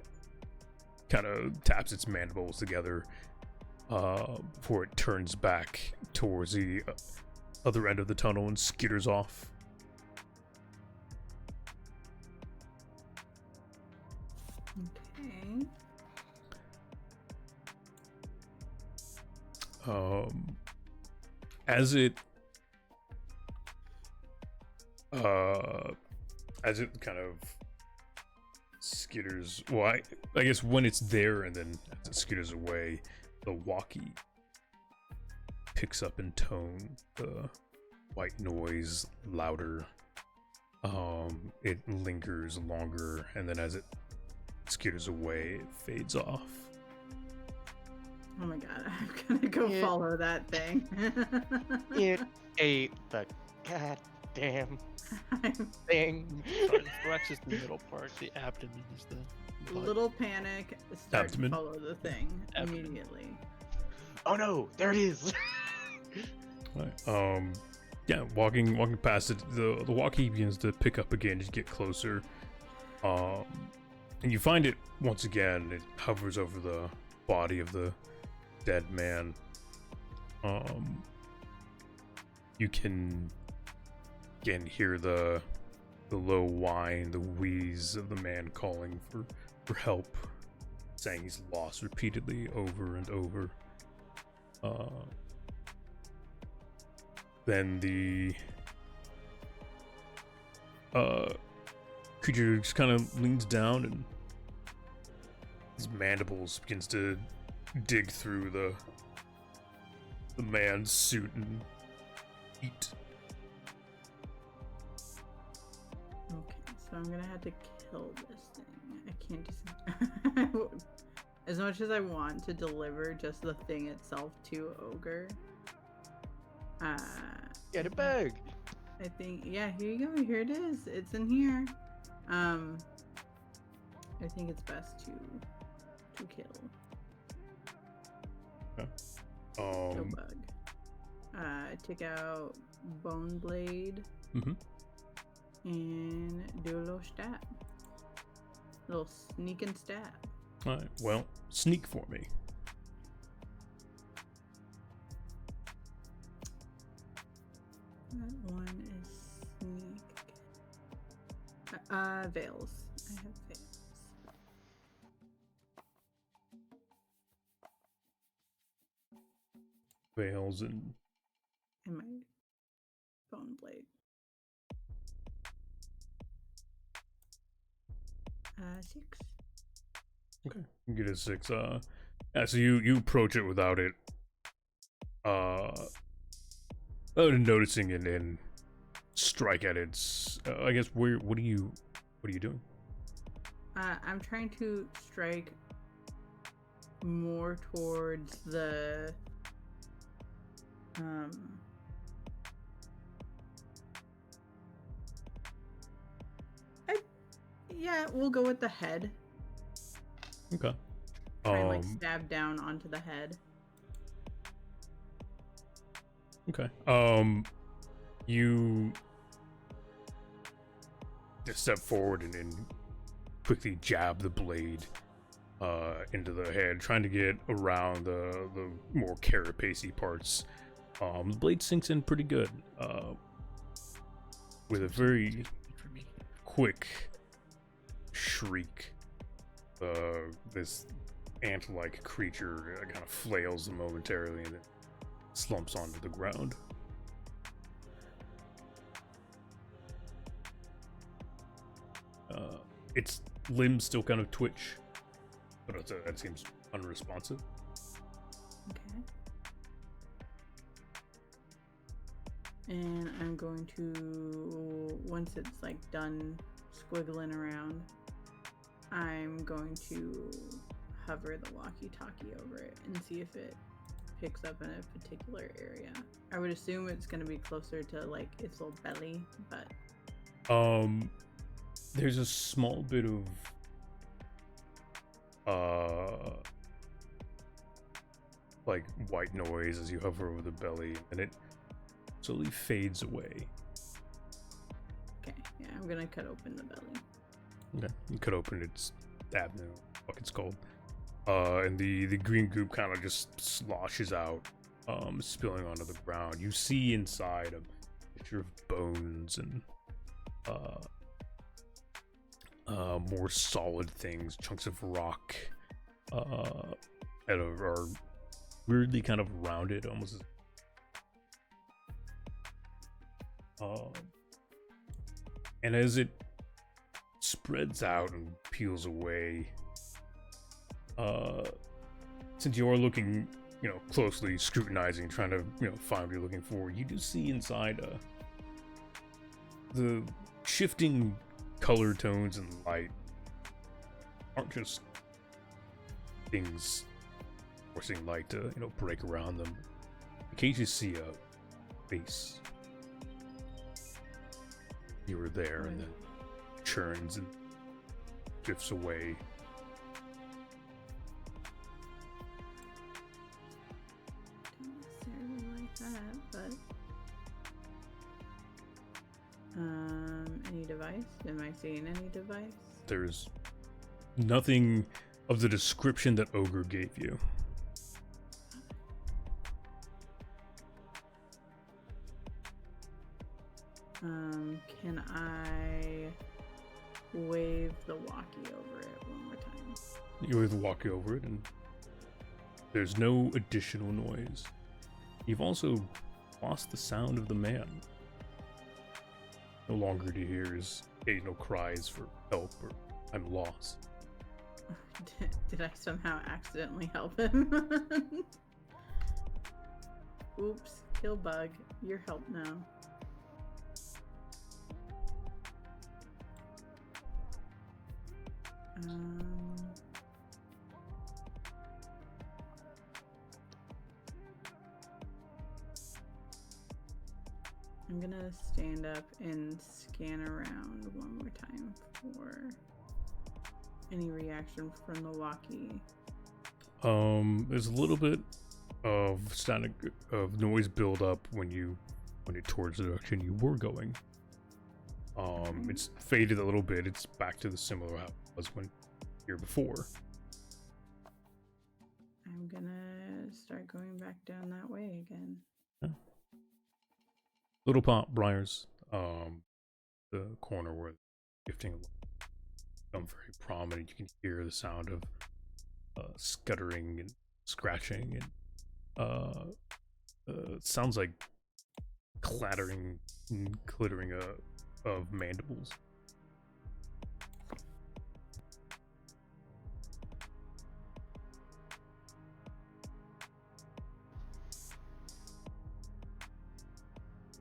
kind of taps its mandibles together before it turns back towards the other end of the tunnel and skitters off. Okay. As it kind of skitters, well, I guess when it's there and then as it skitters away, the walkie picks up in tone, the white noise louder. It lingers longer, and then as it skitters away, it fades off. Oh my god, I'm gonna go follow that thing. It ate the goddamn thing. Sorry, the thorax is the middle part. The abdomen is the butt. Little panic, start Abdomen. to follow the thing Abdomen. immediately. Oh no, there it is. Right. Yeah, walking past it, the walkie begins to pick up again as you get closer. And you find it once again. It hovers over the body of the dead man. You can again hear the low whine, the wheeze of the man calling for help, saying he's lost repeatedly over and over. Then the creature just kind of leans down and his mandibles begins to dig through the man's suit and eat. Okay, so I'm gonna have to kill this thing. I can't just as much as I want to deliver just the thing itself to Ogre. Get a bag. I think, yeah, here you go. Here it is. It's in here. I think it's best to kill. Okay. Kill bug. Take out bone blade. Mhm. And do a little stab. Little sneak and stab. All right. Well, sneak for me. That one is sneak. Veils. I have veils. Veils and And my bone blade. 6. okay. You get a 6. Yeah, so you approach it without it. Noticing it and strike at its. I guess what are you doing? I'm trying to strike more towards the yeah, we'll go with the head. Okay. Try and like stab down onto the head. Okay. You just step forward and quickly jab the blade into the head, trying to get around the more carapacey parts. The blade sinks in pretty good. With a very quick shriek, this ant-like creature kind of flails momentarily and then slumps onto the ground. Its limbs still kind of twitch, but that seems unresponsive. Okay. And I'm going to, once it's like done squiggling around, I'm going to hover the walkie-talkie over it and see if it picks up in a particular area. I would assume it's going to be closer to like its little belly, but there's a small bit of like white noise as you hover over the belly, and it slowly fades away. okay, yeah, I'm gonna cut open the belly. Okay, you cut open its abdomen, fuck it's called, and the green goop kind of just sloshes out, spilling onto the ground. You see inside a picture of bones and more solid things, chunks of rock that are weirdly kind of rounded, almost and as it spreads out and peels away, since you are looking, closely scrutinizing, trying to, find what you're looking for, you do see inside the shifting color tones and light aren't just things forcing light to, break around them. Occasionally see a face here or there, and then churns and drifts away. Don't necessarily like that, but any device? Am I seeing any device? There's nothing of the description that Ogre gave you. Can I wave the walkie over it one more time? You wave the walkie over it, and there's no additional noise. You've also lost the sound of the man. No longer do you hear his occasional cries for help or "I'm lost." Did I somehow accidentally help him? Oops, kill bug. Your help now. I'm I'm gonna stand up and scan around one more time for any reaction from the walkie. There's a little bit of static of noise build up when you're towards the direction you were going. It's faded a little bit. It's back to the similar how it was when here before. I'm gonna start going back down that way again. Yeah. Little Pop Briars, the corner where gifting become very prominent. You can hear the sound of scuttering and scratching, and it sounds like clattering and clittering of mandibles.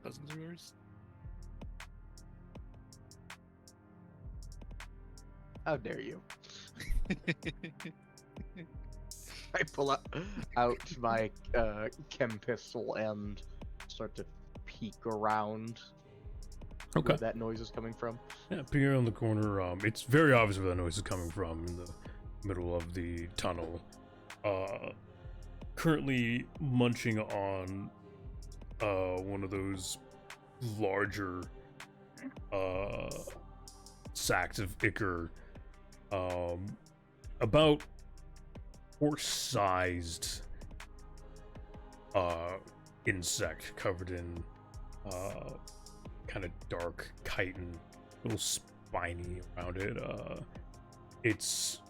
Cousins of yours? How dare you? I pull out my chem pistol and start to peek around Okay. where that noise is coming from. Yeah, peering around the corner. It's very obvious where that noise is coming from in the middle of the tunnel. Currently munching on one of those larger sacks of ichor, about horse-sized insect covered in kind of dark chitin, a little spiny around it. Its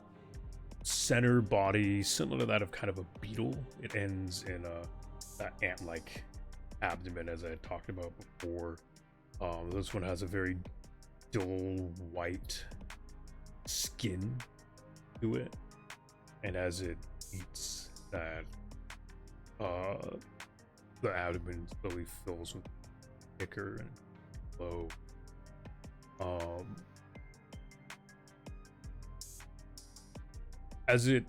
center body similar to that of kind of a beetle. It ends in that ant-like abdomen, as I had talked about before. This one has a very dull white skin to it, and as it eats that, the abdomen slowly fills with ichor and glow. As it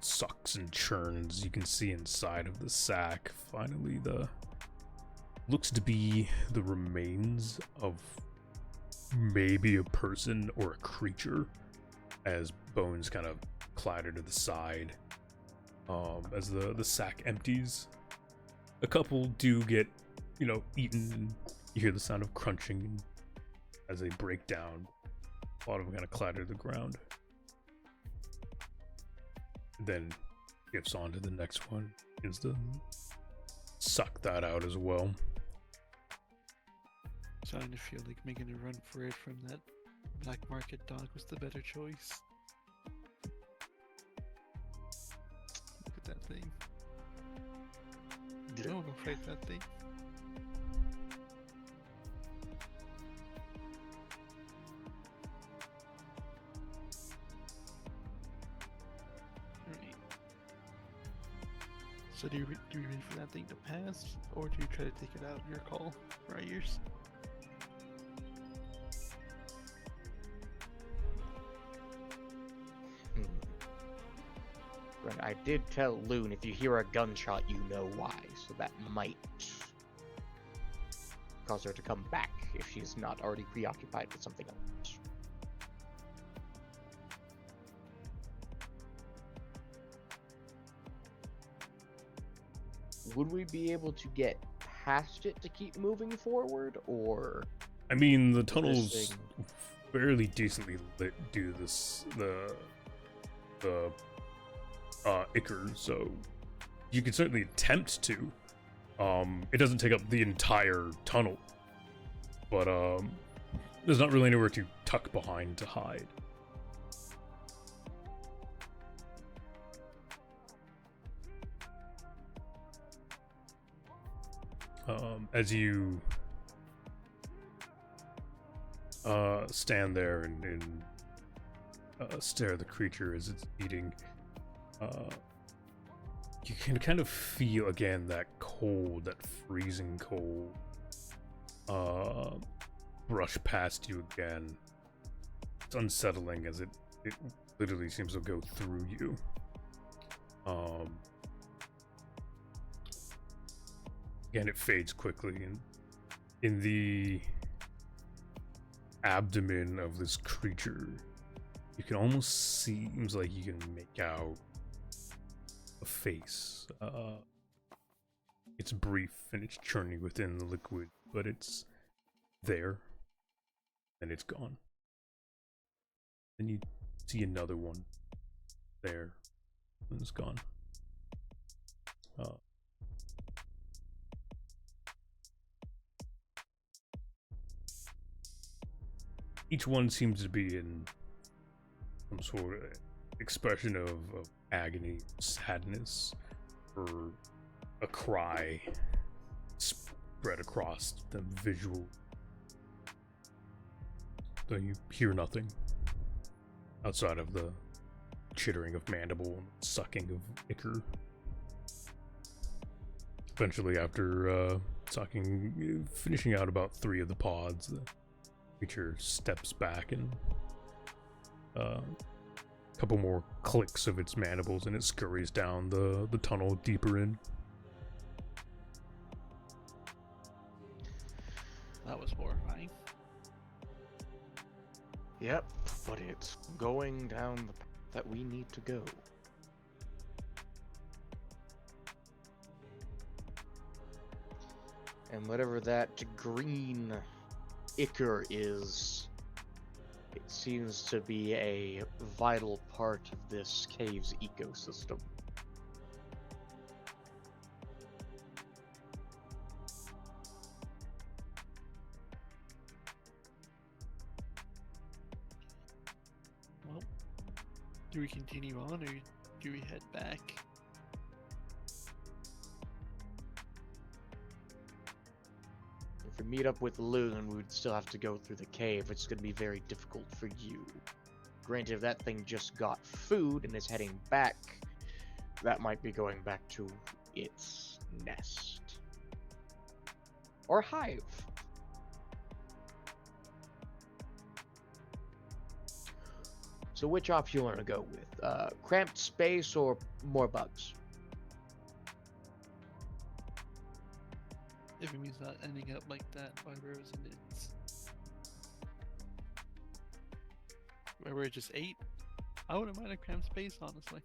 sucks and churns, you can see inside of the sack finally looks to be the remains of maybe a person or a creature, as bones kind of clatter to the side. As the sack empties, a couple do get, eaten, and you hear the sound of crunching as they break down. A lot of them kind of clatter to the ground. Then gifts on to the next one. Is to suck that out as well. Starting to feel like making a run for it from that black market dog was the better choice. Look at that thing. I don't go fight that thing. Alright. So do you wait for that thing to pass, or do you try to take it out? Your call, right? Yours. I did tell Loon, if you hear a gunshot, you know why, so that might cause her to come back if she's not already preoccupied with something else. Would we be able to get past it to keep moving forward, or? I mean, the tunnel's fairly decently lit due to the ichor, so you can certainly attempt to. It doesn't take up the entire tunnel, but there's not really anywhere to tuck behind to hide. As you stand there and stare at the creature as it's eating, you can kind of feel again that cold, that freezing cold, brush past you again. It's unsettling as it literally seems to go through you. Again, it fades quickly, and in the abdomen of this creature, you can almost seems like you can make out a face. It's brief and it's churning within the liquid, but it's there and it's gone. Then you see another one there and it's gone. Each one seems to be in some sort of expression of agony, sadness, or a cry spread across the visual. Though you hear nothing outside of the chittering of mandible and sucking of ichor. Eventually, after finishing out about 3 of the pods, the creature steps back and a couple more clicks of its mandibles and it scurries down the tunnel deeper in. That was horrifying. Yep, but it's going down the path that we need to go. And whatever that green ichor is, it seems to be a vital part of this cave's ecosystem. Well, do we continue on or do we head back? If we meet up with Loon, we would still have to go through the cave. It's going to be very difficult for you. Granted, if that thing just got food and is heading back, that might be going back to its nest. Or hive. So which option you want to go with? Cramped space or more bugs? If it means not ending up like that by rows and its. Where it just ate? I wouldn't mind a cramped space, honestly.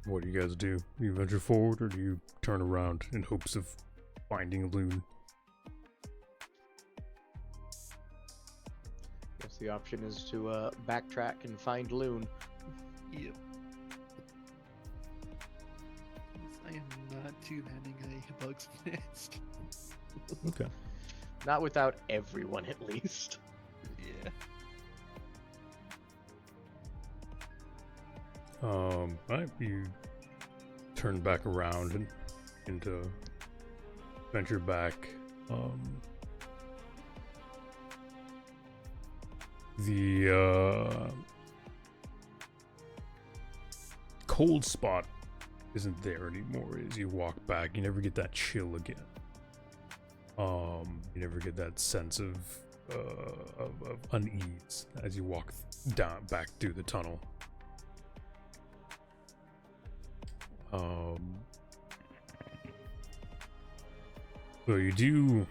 What do you guys do? Do you venture forward or do you turn around in hopes of finding Loon? Guess the option is to backtrack and find Loon. Yep. I am not two-handing a bug's nest. Okay. Not without everyone, at least. Yeah. Right, you turn back around and venture back. The cold spot isn't there anymore. As you walk back, you never get that chill again. You never get that sense of unease as you walk down back through the tunnel. So you do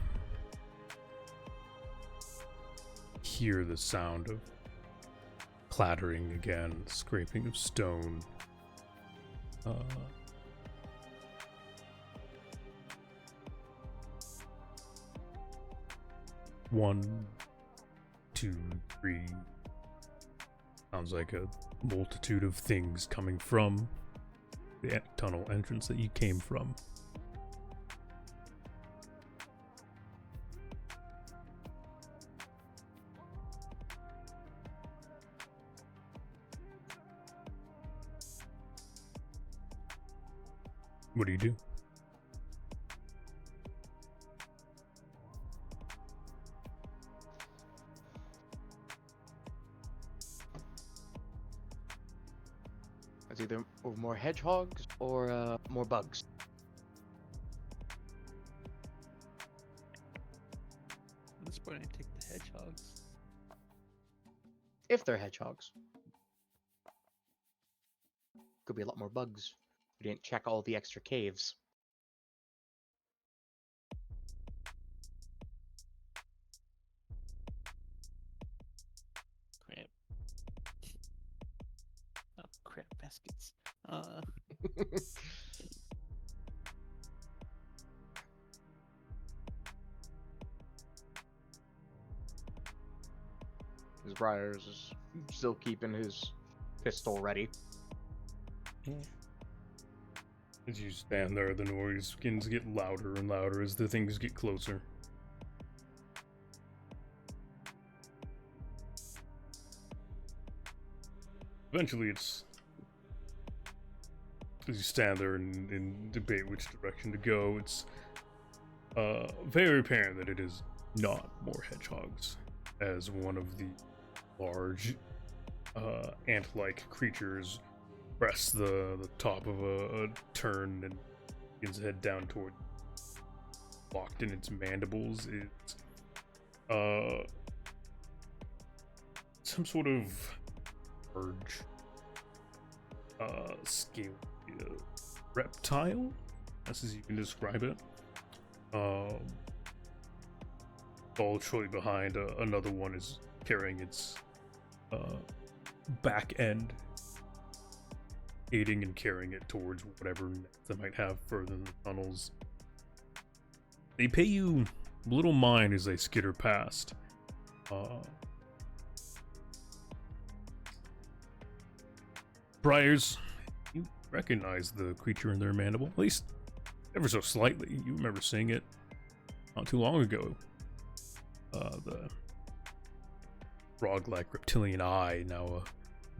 hear the sound of clattering again, scraping of stone. One, two, three. Sounds like a multitude of things coming from the tunnel entrance that you came from. What do you do? It's either more hedgehogs or more bugs. At this point, I take the hedgehogs. If they're hedgehogs. Could be a lot more bugs. We didn't check all the extra caves. Crap. Oh, crap baskets. His Briars is still keeping his pistol ready. As you stand there, the noise begins to get louder and louder as the things get closer. Eventually, it's as you stand there and debate which direction to go, it's very apparent that it is not more hedgehogs, as one of the large ant-like creatures press the top of a turn and begins to head down toward, locked in its mandibles. It's some sort of urge, scale reptile, as you can describe it. All shortly behind, another one is carrying its back end, aiding and carrying it towards whatever they might have further in the tunnels. They pay you little mind as they skitter past. Briars, you recognize the creature in their mandible, at least ever so slightly. You remember seeing it not too long ago. The frog-like reptilian eye, now a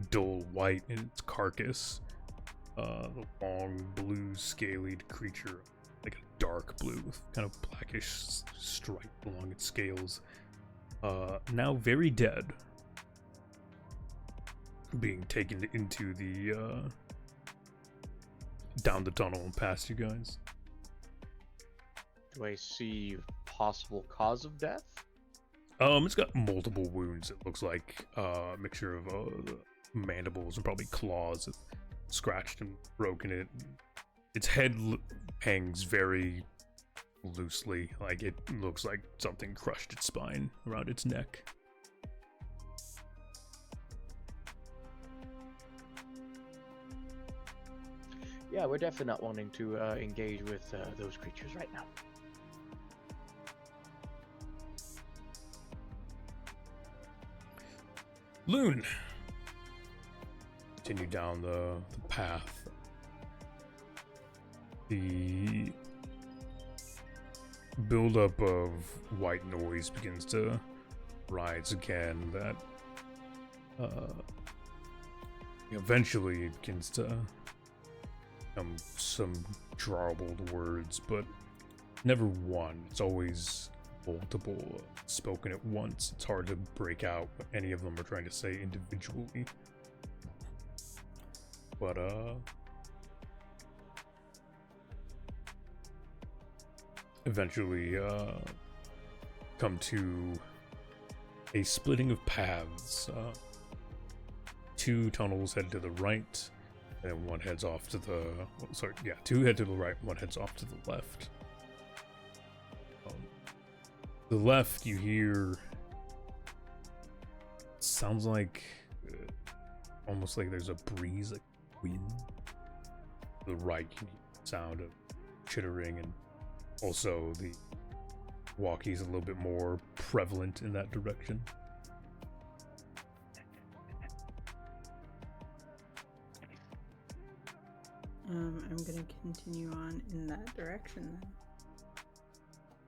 dull white in its carcass. The long blue scaled creature, like a dark blue with kind of blackish stripe along its scales. Now very dead, being taken into the down the tunnel and past you guys. Do I see possible cause of death? It's got multiple wounds. It looks like a mixture of the mandibles and probably claws that scratched and broken it. Its head hangs very loosely, like it looks like something crushed its spine around its neck. Yeah, we're definitely not wanting to engage with those creatures right now. Loon, continue down the path. The buildup of white noise begins to rise again. That eventually it begins to become some garbled words, but never one. It's always multiple, spoken at once. It's hard to break out what any of them are trying to say individually. But eventually come to a splitting of paths. Two tunnels head to the right, and one heads off to the two head to the right, one heads off to the left. The left, you hear, sounds like almost like there's a breeze, like wind. The right, you hear the sound of chittering, and also the walkie's a little bit more prevalent in that direction. I'm gonna continue on in that direction then.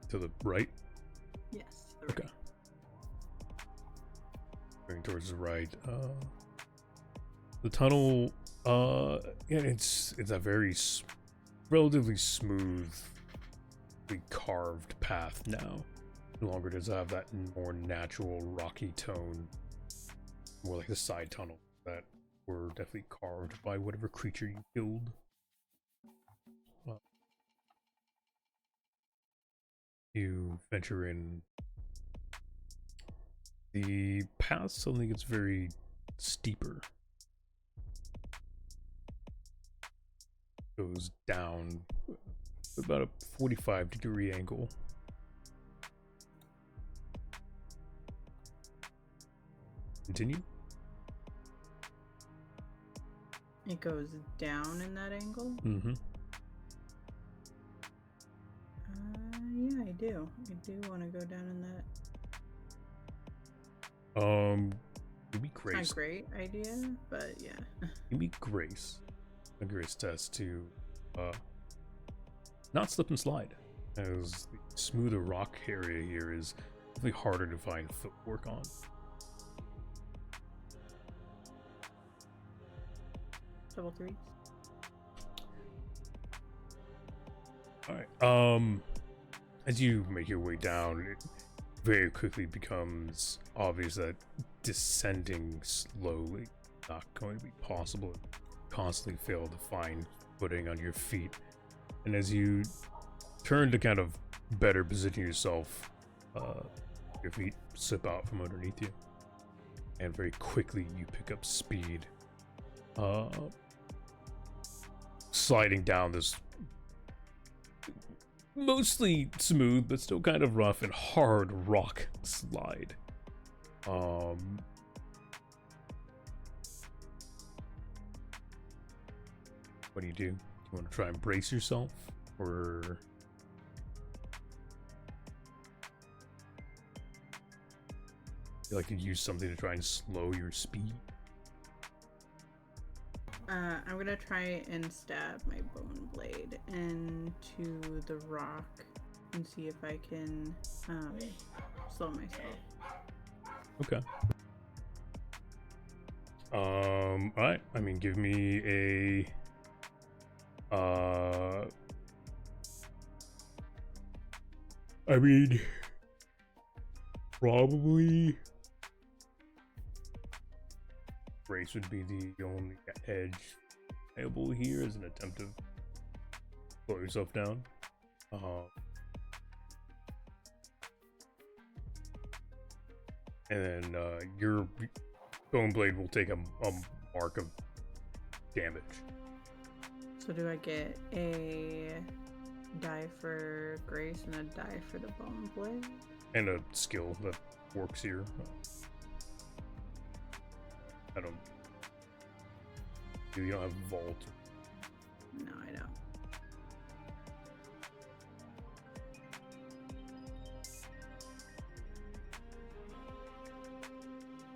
To the right? Yes. Okay. Going towards the right. The tunnel, it's a very relatively smooth, carved path now. No longer does it have that more natural rocky tone, more like the side tunnel that were definitely carved by whatever creature you killed. You venture in. The path suddenly gets very steeper. goes down about a 45-degree angle. Continue. It goes down in that angle? Mm-hmm. Yeah, I do. I do want to go down in that. Give me grace. It's not a great idea, but yeah. Give me grace. A grace test to not slip and slide, as the smoother rock area here is really harder to find footwork on. Double threes. Alright, as you make your way down, it very quickly becomes obvious that descending slowly is not going to be possible. You constantly fail to find footing on your feet. And as you turn to kind of better position yourself, your feet slip out from underneath you. And very quickly you pick up speed. Sliding down this mostly smooth but still kind of rough and hard rock slide. What do you do? Do you want to try and brace yourself, or you like to use something to try and slow your speed? I'm gonna try and stab my bone blade into the rock and see if I can slow myself. Okay. Alright. I mean, give me a I mean, probably brace would be the only edge available here as an attempt to slow yourself down. And then your bone blade will take a mark of damage. So do I get a die for grace and a die for the bone blade? And a skill that works here. I don't. You don't have vault. No, I don't.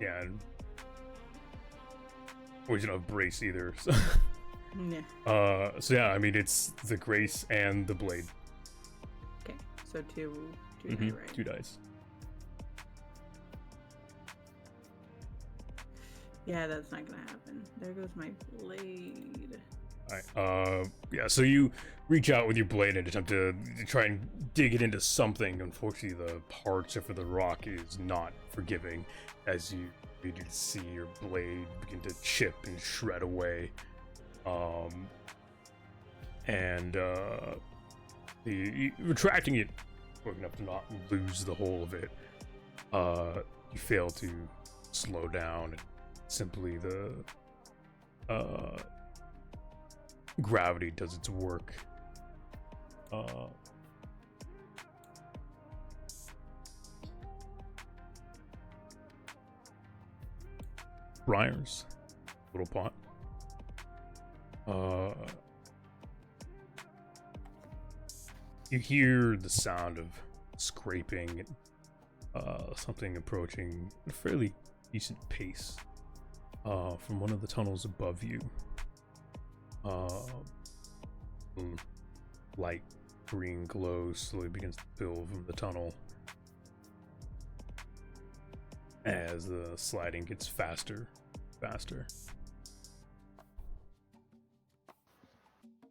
Yeah, and you don't have brace either. So. Yeah. So yeah, I mean it's the grace and the blade. Okay, so two Mhm, die, right? 2 dice. Yeah, that's not gonna happen. There goes my blade. Alright, yeah, so you reach out with your blade and attempt to try and dig it into something. Unfortunately, the hardship for the rock is not forgiving, as you begin to see your blade begin to chip and shred away. Retracting it quick enough to not lose the whole of it, you fail to slow down, and simply the gravity does its work. Briar's little pot. You hear the sound of scraping, something approaching a fairly decent pace from one of the tunnels above you. Light green glow slowly begins to fill from the tunnel as the sliding gets faster. What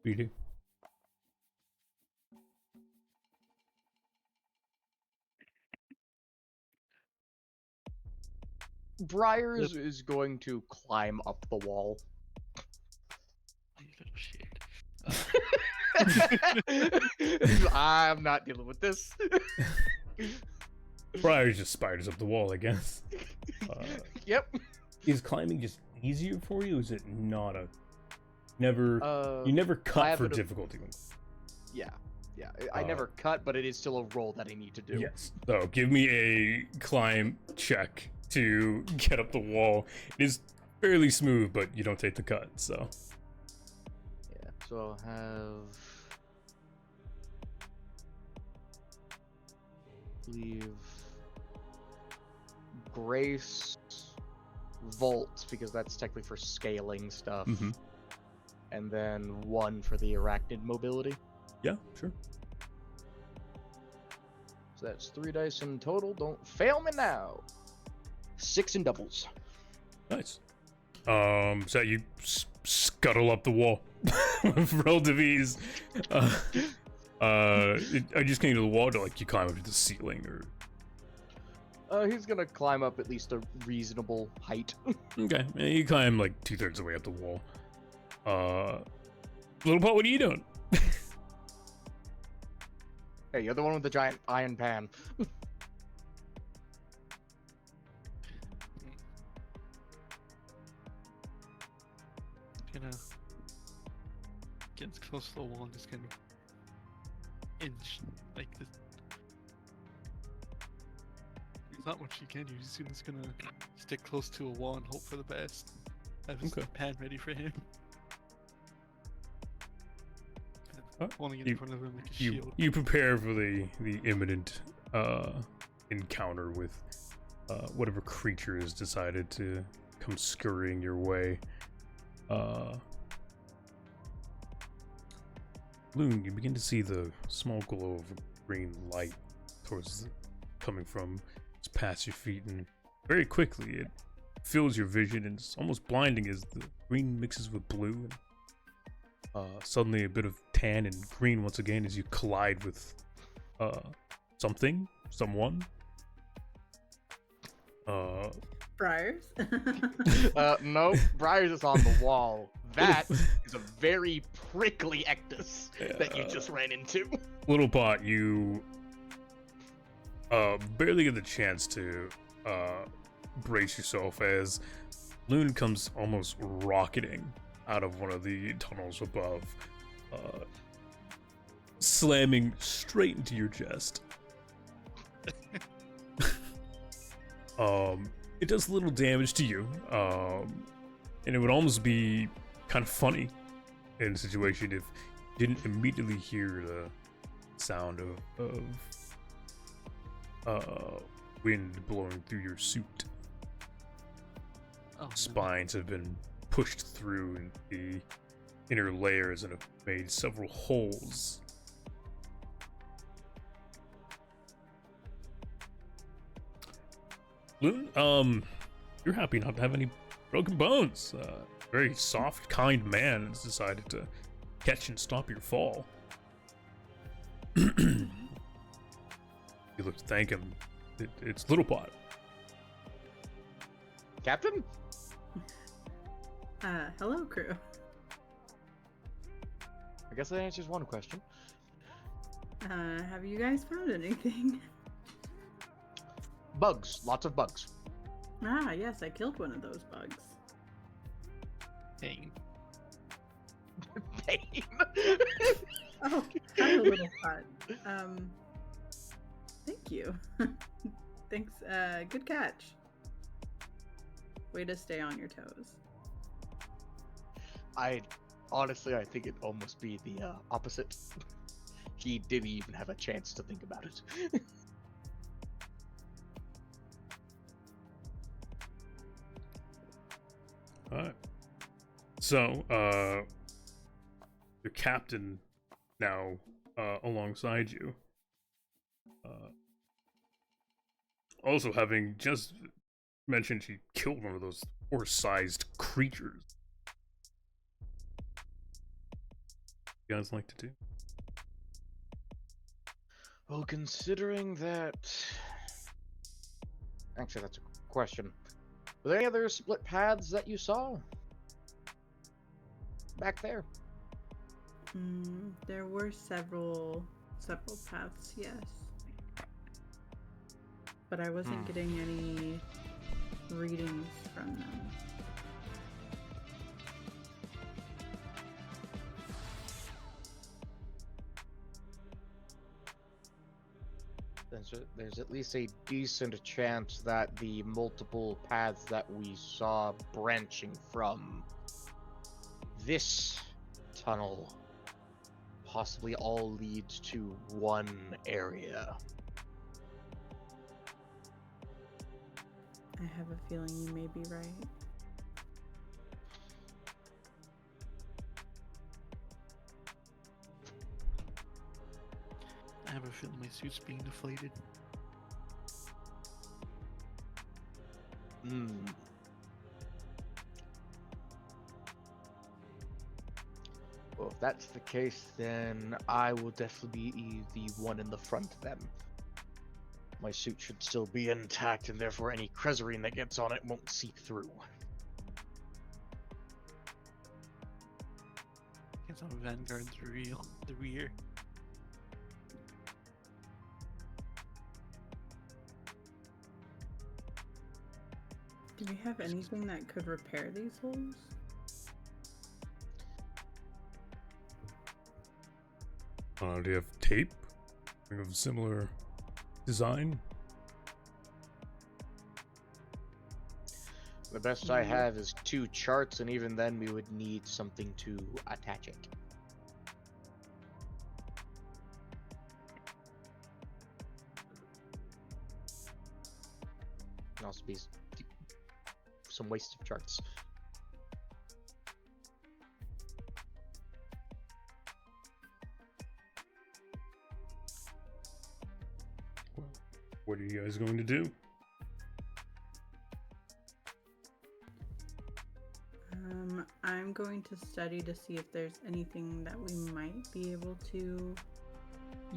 do you do? Briars is going to climb up the wall. You little shit. I'm not dealing with this. Briar's just spiders up the wall, I guess. Yep. Is climbing just easier for you? Is it not a You never I cut have for it a- difficulty. Yeah. Yeah. I never cut, but it is still a roll that I need to do. Yes. So give me a climb check to get up the wall. It is fairly smooth, but you don't take the cut. So Yeah. So I'll have. Leave. Grace. Vault, because that's technically for scaling stuff. Mhm. And then 1 for the arachnid mobility. yeah, sure. So that's 3 dice in total. Don't fail me now. 6 in doubles. Nice. So you scuttle up the wall with relative ease. I just came to the wall to like you climb up to the ceiling or. He's gonna climb up at least a reasonable height. Okay, you climb like 2/3 of the way up the wall. Little Pot, what are you doing? Hey, you're the one with the giant iron pan. Gonna get as close to the wall and just gonna inch like this. There's not much you can do. He's just gonna stick close to a wall and hope for the best. Have his Okay. pan ready for him. Holding it You- in front of him like a shield. You prepare for the imminent encounter with whatever creature has decided to come scurrying your way. Loon, you begin to see the small glow of a green light coming from just past your feet, and very quickly it fills your vision, and it's almost blinding as the green mixes with blue, and suddenly a bit of tan and green once again as you collide with someone. Briars. No, Briars is on the wall. That is a very prickly ectus that you just ran into. Little Pot, you barely get the chance to brace yourself as Loon comes almost rocketing out of one of the tunnels above, slamming straight into your chest. It does little damage to you, and it would almost be kind of funny in a situation if you didn't immediately hear the sound of wind blowing through your suit. Oh, no. Spines have been pushed through in the inner layers and have made several holes. Loon, you're happy not to have any broken bones. Very soft, kind man has decided to catch and stop your fall. You look to thank him. It's Little Pot. Captain? Hello, crew. I guess that answers one question. Have you guys found anything? Bugs. Lots of bugs. Ah, yes, I killed one of those bugs. Dang. Pain. Oh, hi, little pot. Thank you. Thanks. Good catch. Way to stay on your toes. Honestly, I think it'd almost be the opposite. He didn't even have a chance to think about it. Alright. So, your captain now alongside you. Also having just mentioned she killed one of those horse-sized creatures. You guys like to do? Well, considering that... Actually, that's a question. Were there any other split paths that you saw? Back there? There were several paths, yes. But I wasn't getting any readings from them. there's at least a decent chance that the multiple paths that we saw branching from this tunnel possibly all leads to one area. I have a feeling you may be right. I have a feeling my suit's being deflated. Well, if that's the case, then I will definitely be the one in the front then. My suit should still be intact, and therefore any Krezarine that gets on it won't seep through. Guess I'm Vanguard the rear. Do we have anything that could repair these holes? Do you have tape? Of similar design? The best I have is 2 charts, and even then we would need something to attach it. Can also be some waste of charts. Well, what are you guys going to do? I'm going to study to see if there's anything that we might be able to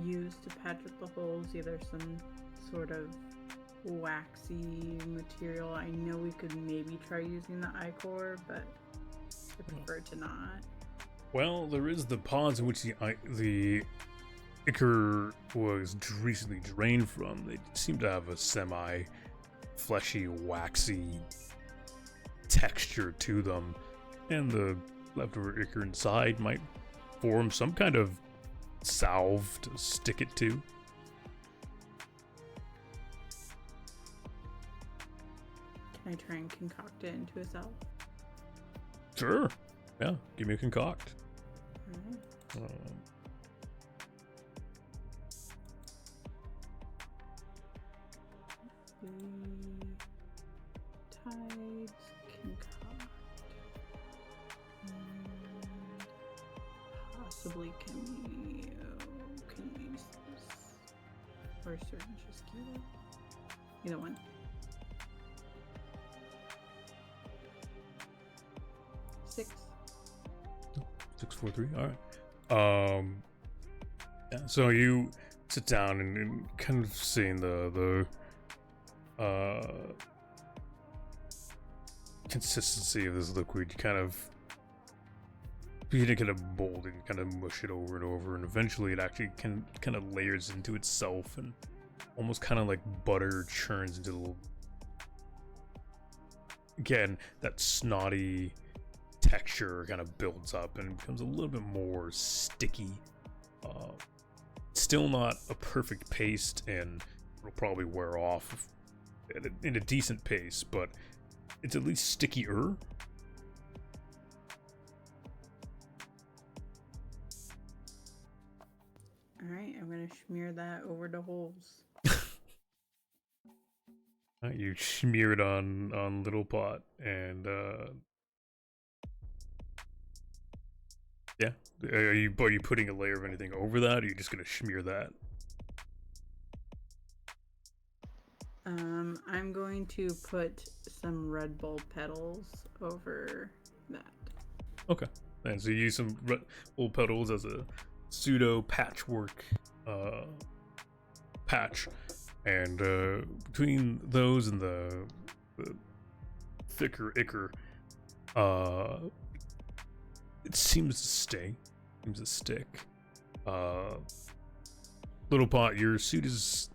use to patch up the holes, either some sort of waxy material. I know we could maybe try using the ichor, but I prefer to not. Well, there is the pods in which the ichor was recently drained from. They seem to have a semi-fleshy, waxy texture to them, and the leftover ichor inside might form some kind of salve to stick it to. Can I try and concoct it into a salve? Sure. Yeah, give me a concoct. Alright. Tides, concoct, and possibly can we use this, or certain just keep it. Either one. Six. 643. All right. Yeah, so you sit down and kind of seeing the consistency of this liquid. You kind of mold and kind of mush it over and over, and eventually it actually kind of layers into itself, and almost kind of like butter churns into the little, again, that snotty texture kind of builds up and becomes a little bit more sticky. Still not a perfect paste, and it'll probably wear off in a decent pace, but it's at least stickier. Alright, I'm gonna smear that over the holes. You smear it on Little Pot, and yeah. Are you putting a layer of anything over that, or are you just gonna smear that? I'm going to put some Red Bull petals over that. Okay. And so you use some Red Bull petals as a pseudo patchwork patch, and between those and the thicker ichor, it seems to stay. Seems to stick. Little Pot, your suit is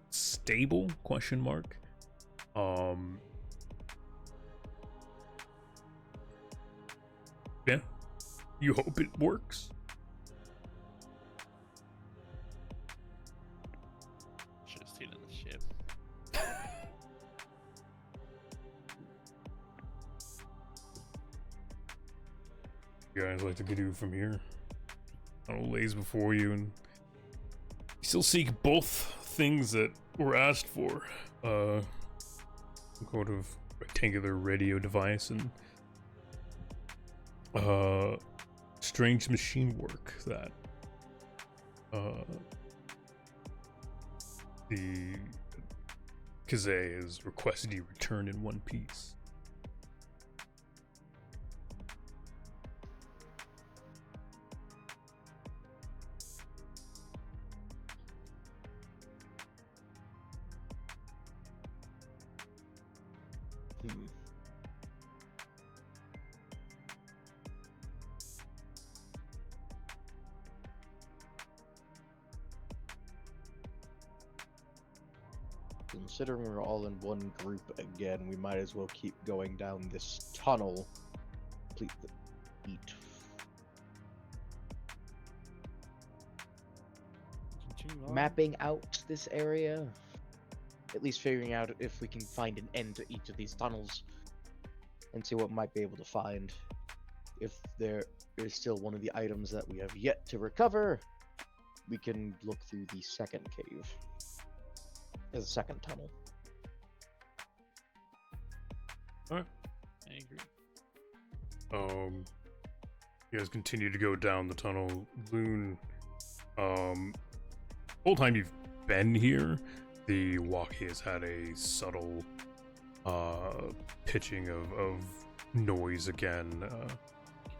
stable? Question mark. Yeah. You hope it works. guys like to do from here? Tunnel lays before you, and you still seek both things that were asked for. Some sort of rectangular radio device and strange machine work that the Kazay has requested you return in one piece. Considering we're all in one group again, we might as well keep going down this tunnel. Complete the beat. Continue on. Mapping out this area. At least figuring out if we can find an end to each of these tunnels. And see what we might be able to find. If there is still one of the items that we have yet to recover, we can look through the second cave. There's a second tunnel. Alright. I agree. You guys continue to go down the tunnel. Loon, whole time you've been here, the walkie has had a subtle pitching of noise again.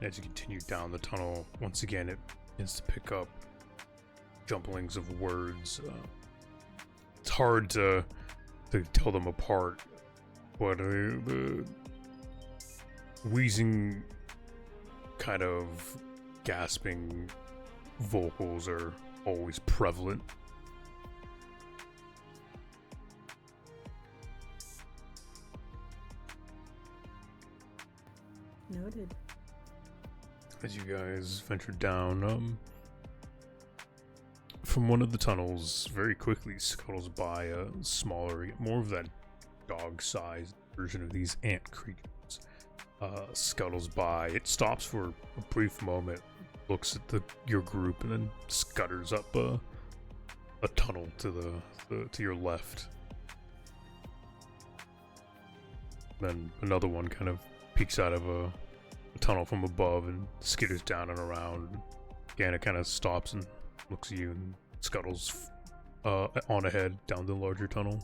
As you continue down the tunnel, once again it begins to pick up jumblings of words. It's hard to tell them apart, but the wheezing, kind of gasping vocals are always prevalent. Noted. As you guys venture down, from one of the tunnels, very quickly scuttles by a smaller, more of that dog-sized version of these ant creatures. Scuttles by. It stops for a brief moment, looks at your group, and then scutters up a tunnel to to your left. Then another one kind of peeks out of a tunnel from above and skitters down and around. Again, it kind of stops and looks at you and scuttles on ahead down the larger tunnel.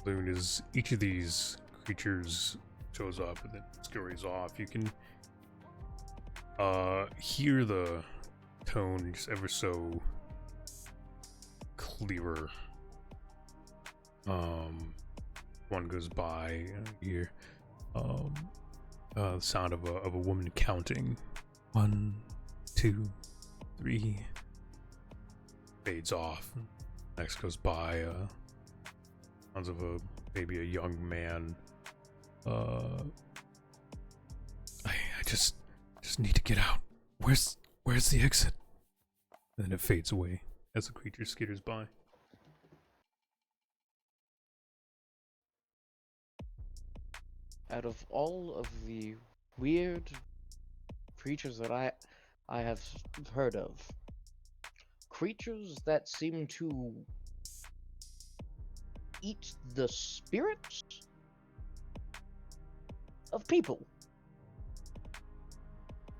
Loon, as each of these creatures shows up and then scurries off, you can hear the tone just ever so clearer. One goes by, you hear the sound of a woman counting. 1, 2, 3. Fades off. Next goes by, sounds of maybe a young man. I just need to get out. Where's the exit? And then it fades away as the creature skitters by. Out of all of the weird creatures that I have heard of, creatures that seem to eat the spirits of people.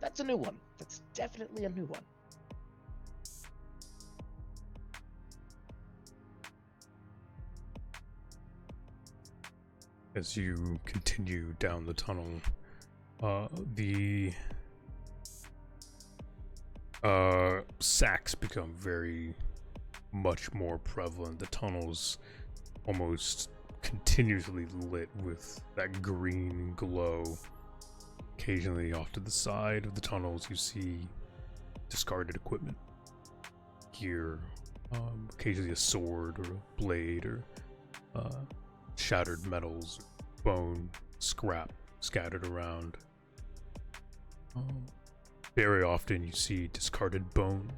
That's a new one. That's definitely a new one. As you continue down the tunnel, the sacks become very much more prevalent. The tunnels almost continuously lit with that green glow. Occasionally off to the side of the tunnels you see discarded equipment, gear, occasionally a sword or a blade or shattered metals, bone, scrap scattered around. Very often you see discarded bone,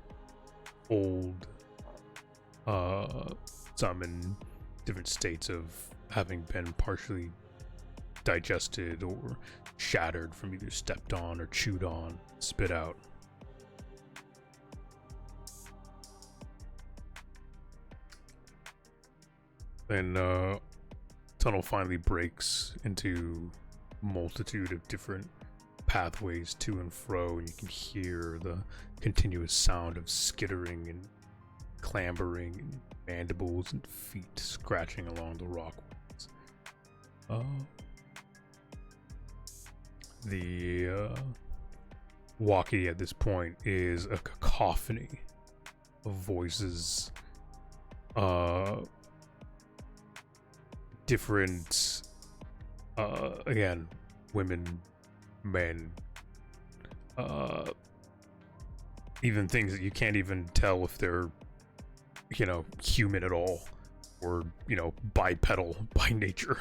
old, some in different states of having been partially digested or shattered from either stepped on or chewed on, spit out. Then tunnel finally breaks into multitude of different pathways to and fro, and you can hear the continuous sound of skittering and clambering and mandibles and feet scratching along the rock walls. The walkie at this point is a cacophony of voices, different, again, women, men, even things that you can't even tell if they're, you know, human at all, or, you know, bipedal by nature.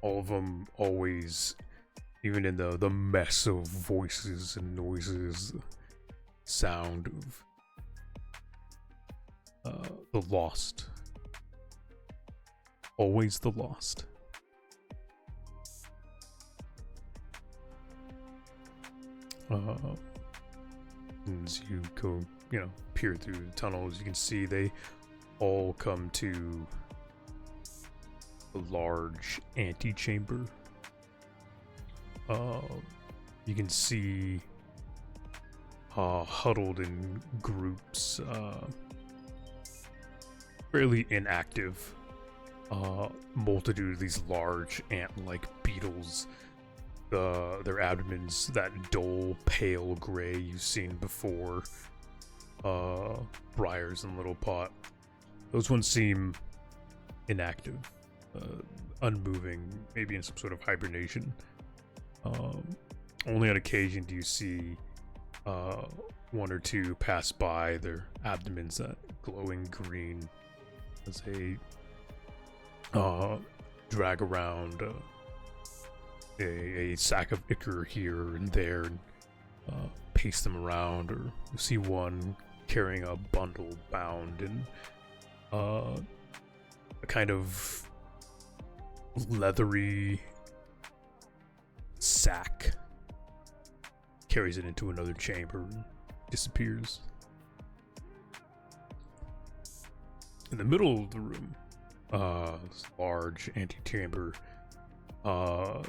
All of them always, even in the mess of voices and noises, sound of the lost. Always the lost. As you go, you know, peer through the tunnels, you can see they all come to a large antechamber. You can see huddled in groups, fairly inactive, multitude of these large ant-like beetles. Their abdomens, that dull pale gray you've seen before. Briars and Little Pot. Those ones seem inactive, unmoving, maybe in some sort of hibernation. Only on occasion do you see one or two pass by, their abdomens that glowing green as they drag around a sack of ichor here and there and pace them around, or you see one carrying a bundle bound in a kind of leathery sack, carries it into another chamber and disappears. In the middle of the room, this large antechamber,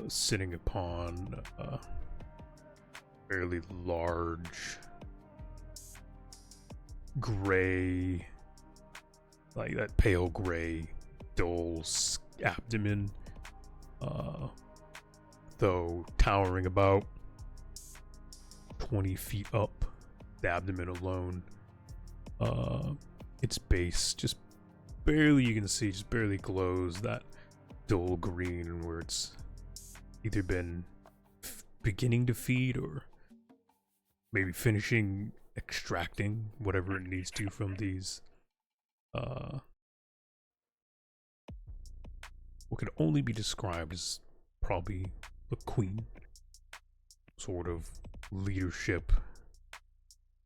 sitting upon a fairly large gray, like that pale gray, dull abdomen, though towering about 20 feet up, the abdomen alone, its base just barely, you can see, just barely glows that dull green, where it's either been beginning to feed or maybe finishing extracting whatever it needs to from these what could only be described as probably the queen, sort of leadership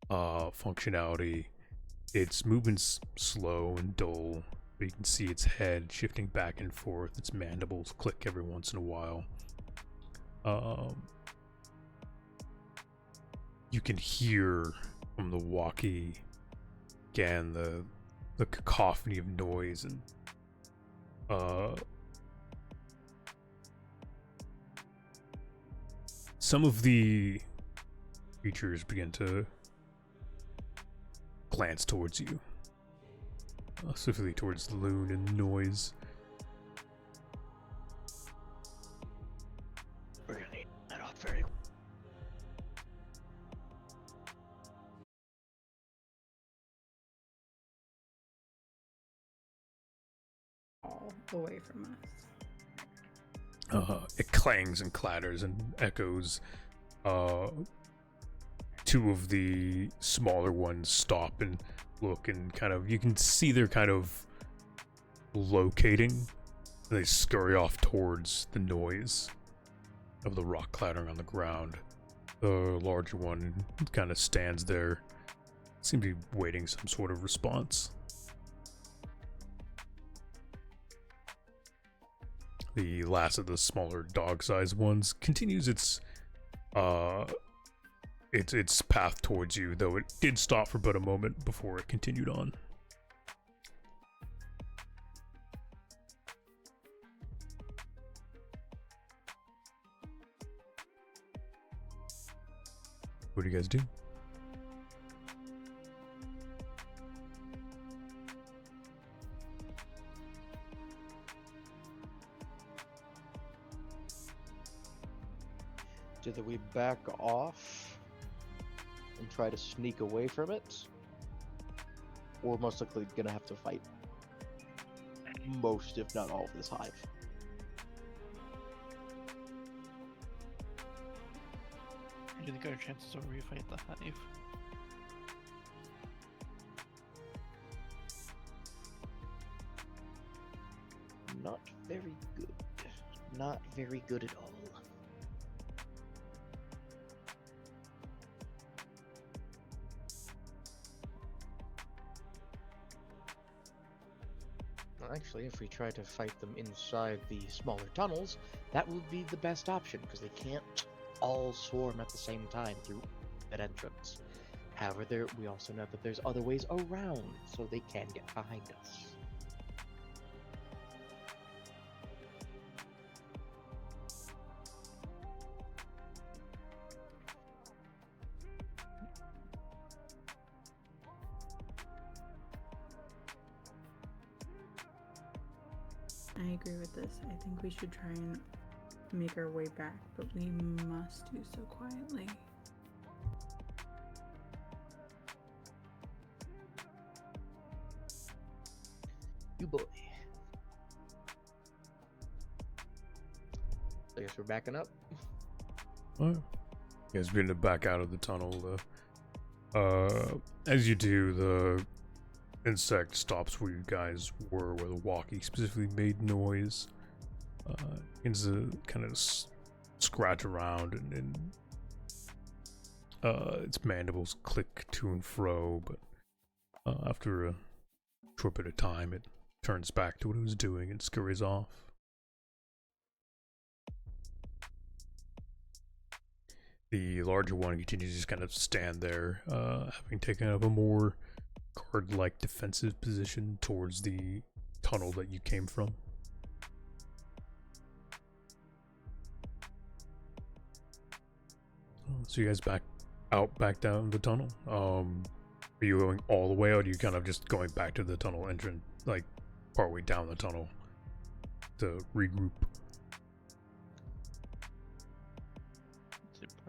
functionality. Its movements slow and dull, but you can see its head shifting back and forth, its mandibles click every once in a while. You can hear from the walkie again the cacophony of noise, and some of the creatures begin to glance towards you, specifically towards Loon and Noise. We're gonna need that off very. All away from us. It clangs and clatters and echoes. Two of the smaller ones stop and look, and kind of, you can see they're kind of locating. They scurry off towards the noise of the rock clattering on the ground. The larger one kind of stands there, seems to be waiting some sort of response. the last of the smaller dog-sized ones, continues its path towards you, though it did stop for but a moment before it continued on. What do you guys do? Do we back off and try to sneak away from it? Or most likely gonna have to fight most, if not all, of this hive. Do you think our chances are we fight the hive? Not very good. Not very good at all. Actually, if we try to fight them inside the smaller tunnels, that would be the best option, because they can't all swarm at the same time through that entrance. However, we also know that there's other ways around, so they can get behind us. I agree with this. I think we should try and make our way back, but we must do so quietly. You boy. I guess we're backing up. Alright. You guys begin to back out of the tunnel. As you do, the insect stops where you guys were, where the walkie specifically made noise. Begins to kind of scratch around, and its mandibles click to and fro, but after a short bit of time, it turns back to what it was doing and scurries off. The larger one continues to just kind of stand there, having taken up a more guard-like defensive position towards the tunnel that you came from. So you guys back down the tunnel. Are you going all the way, or are you kind of just going back to the tunnel entrance, like partway down the tunnel to regroup?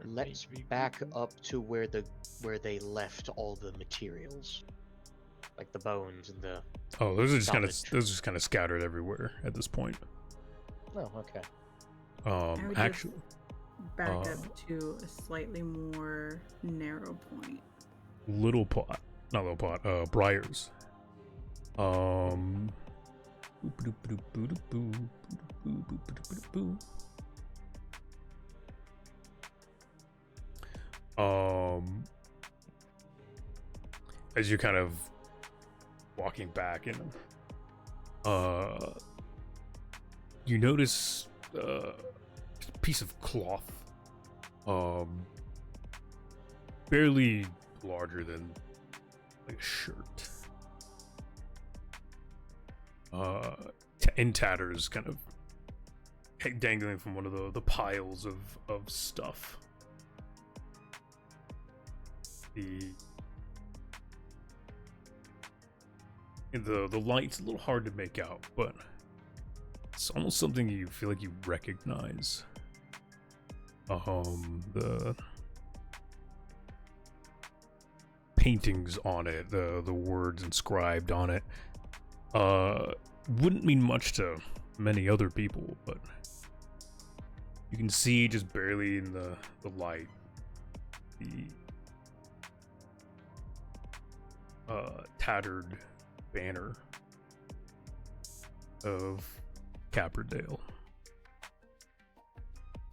Let's back up to where they left all the materials, like the bones and the. Oh, those are just kind of scattered everywhere at this point. Oh, okay. Actually, Back up to a slightly more narrow point. Briars. As you're kind of walking back, and you notice a piece of cloth, barely larger than like a shirt, in tatters, kind of dangling from one of the piles of stuff. The light's a little hard to make out, but it's almost something you feel like you recognize. The paintings on it, the words inscribed on it, wouldn't mean much to many other people, but you can see just barely in the light the tattered banner of Capperdale,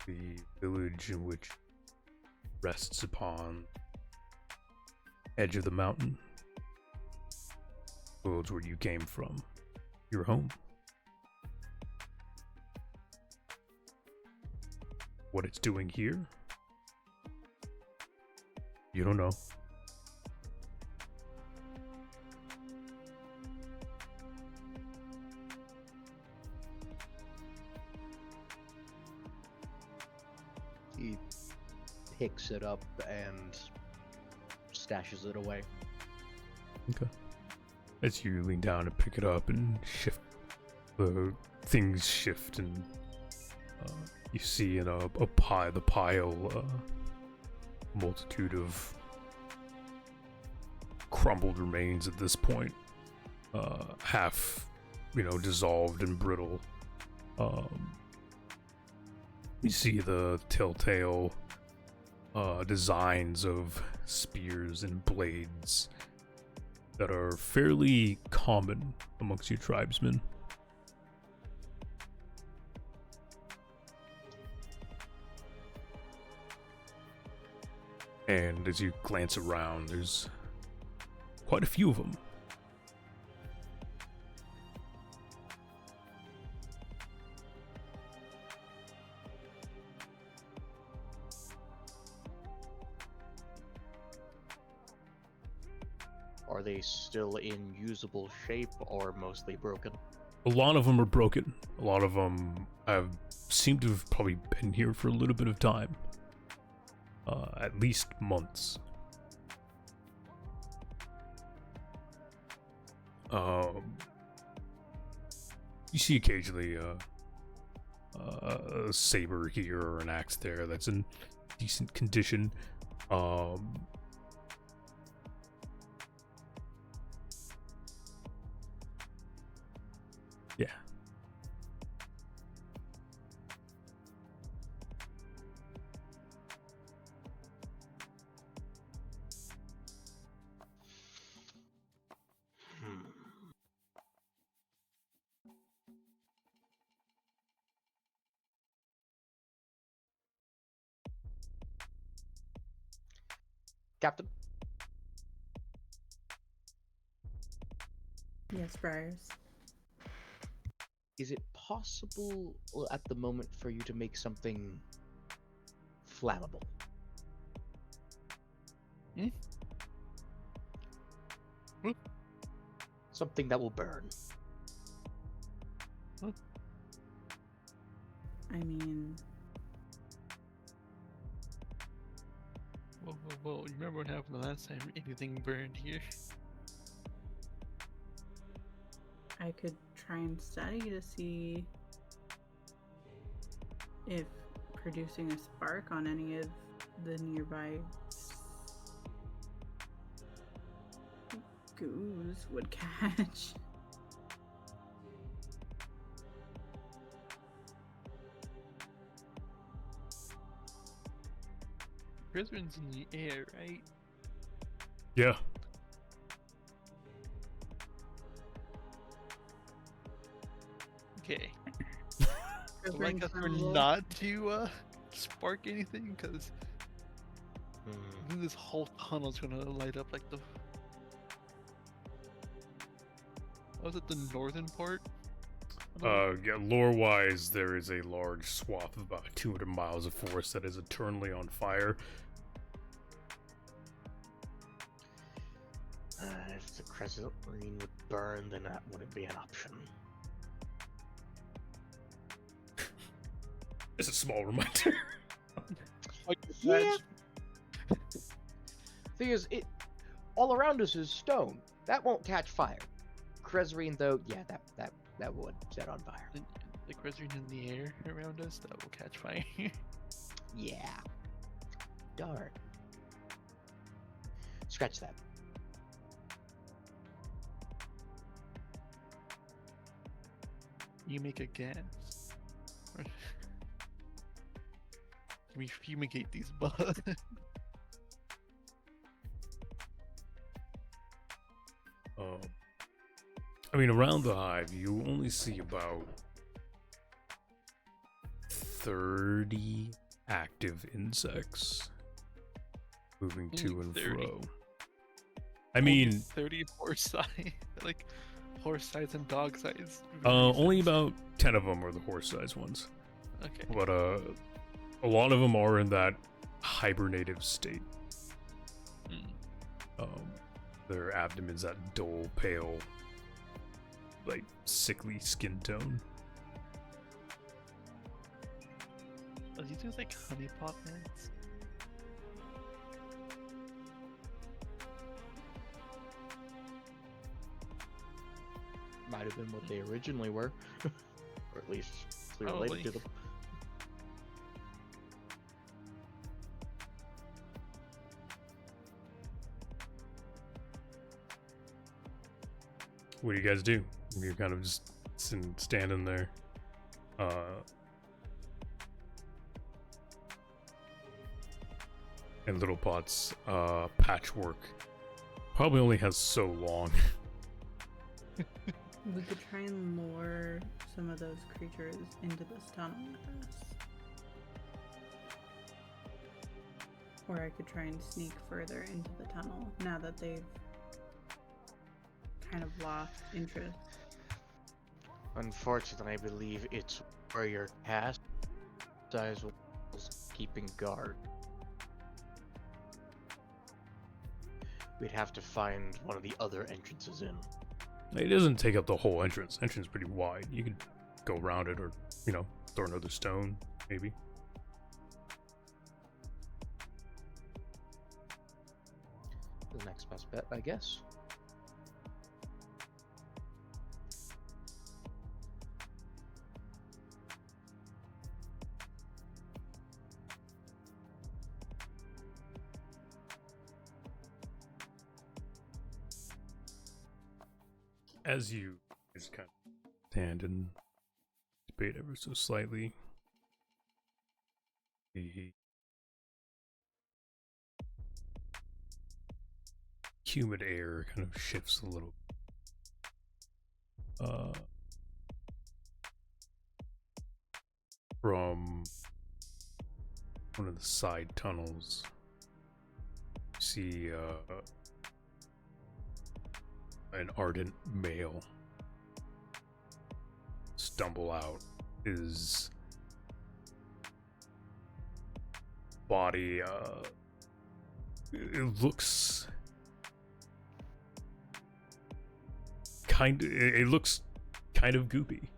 the village in which rests upon edge of the mountain, roads where you came from, your home. what it's doing here? You don't know. He picks it up and stashes it away. Okay. As you lean down and pick it up and shift, the things shift, and you see in the pile, multitude of crumbled remains at this point, half, dissolved and brittle. You see the telltale designs of spears and blades that are fairly common amongst you tribesmen. And as you glance around, there's quite a few of them. Are they still in usable shape or mostly broken? A lot of them are broken. A lot of them seem to have probably been here for a little bit of time. At least months. You see occasionally a saber here or an axe there that's in decent condition. Yeah. Captain? Yes, Briars. Is it possible at the moment for you to make something flammable? Something that will burn. I mean, Whoa, you remember what happened the last time anything burned here? I could try and study to see if producing a spark on any of the nearby goos would catch. Brethren's in the air, right? Yeah. Okay. So I guess we're not to spark anything, because I think this whole tunnel's gonna light up like the... Was it the northern part? Yeah, lore-wise, there is a large swath of about 200 miles of forest that is eternally on fire. If the Crescent Marine would burn, then that wouldn't be an option. It's a small reminder. Like yeah. Thing is, all around us is stone. That won't catch fire. Cresrine, though, yeah, that would set on fire. The Cresrine in the air around us, that will catch fire. Yeah. Darn. Scratch that. You make a gas. We fumigate these bugs. I mean, around the hive, you only see about 30 active insects moving to and 30. fro. I mean, 30 horse size, like horse size and dog size. only about 10 of them are the horse-sized ones. Okay. But a lot of them are in that hibernative state. Their abdomen's that dull, pale, like sickly skin tone. Are these things like honeypot ants? Might have been what they originally were, or at least related Probably. to them. What do you guys do? You're kind of just standing there. And Little Pot's patchwork probably only has so long. We could try and lure some of those creatures into this tunnel with us. Or I could try and sneak further into the tunnel now that they've kind of lost interest. Unfortunately, I believe it's where your cast size was keeping guard. We'd have to find one of the other entrances in. It doesn't take up the whole entrance. Entrance is pretty wide. You could go around it, or throw another stone, maybe. The next best bet, I guess. As you just kind of stand and debate ever so slightly, the humid air kind of shifts a little. From one of the side tunnels, you see an ardent male stumble out. His body, it looks kind of goopy.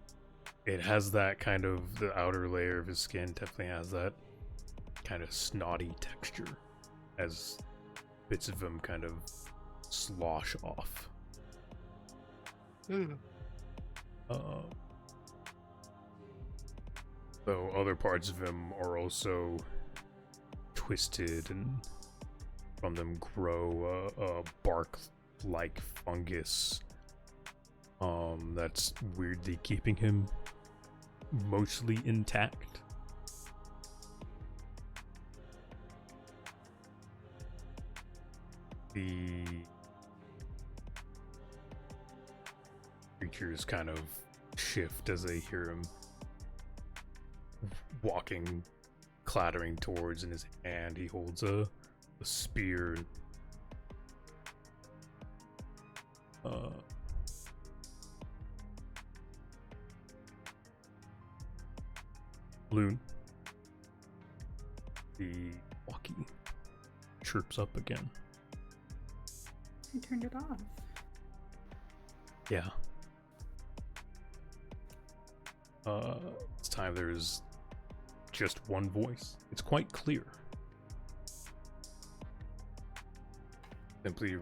It has that kind of, the outer layer of his skin definitely has that kind of snotty texture as bits of him kind of slosh off. Though other parts of him are also twisted, and from them grow a bark-like fungus that's weirdly keeping him mostly intact. The creatures kind of shift as they hear him walking, clattering towards. In his hand he holds a spear. Loon, the walkie chirps up again. I turned it off. Yeah. This time there's just one voice. It's quite clear. Simply,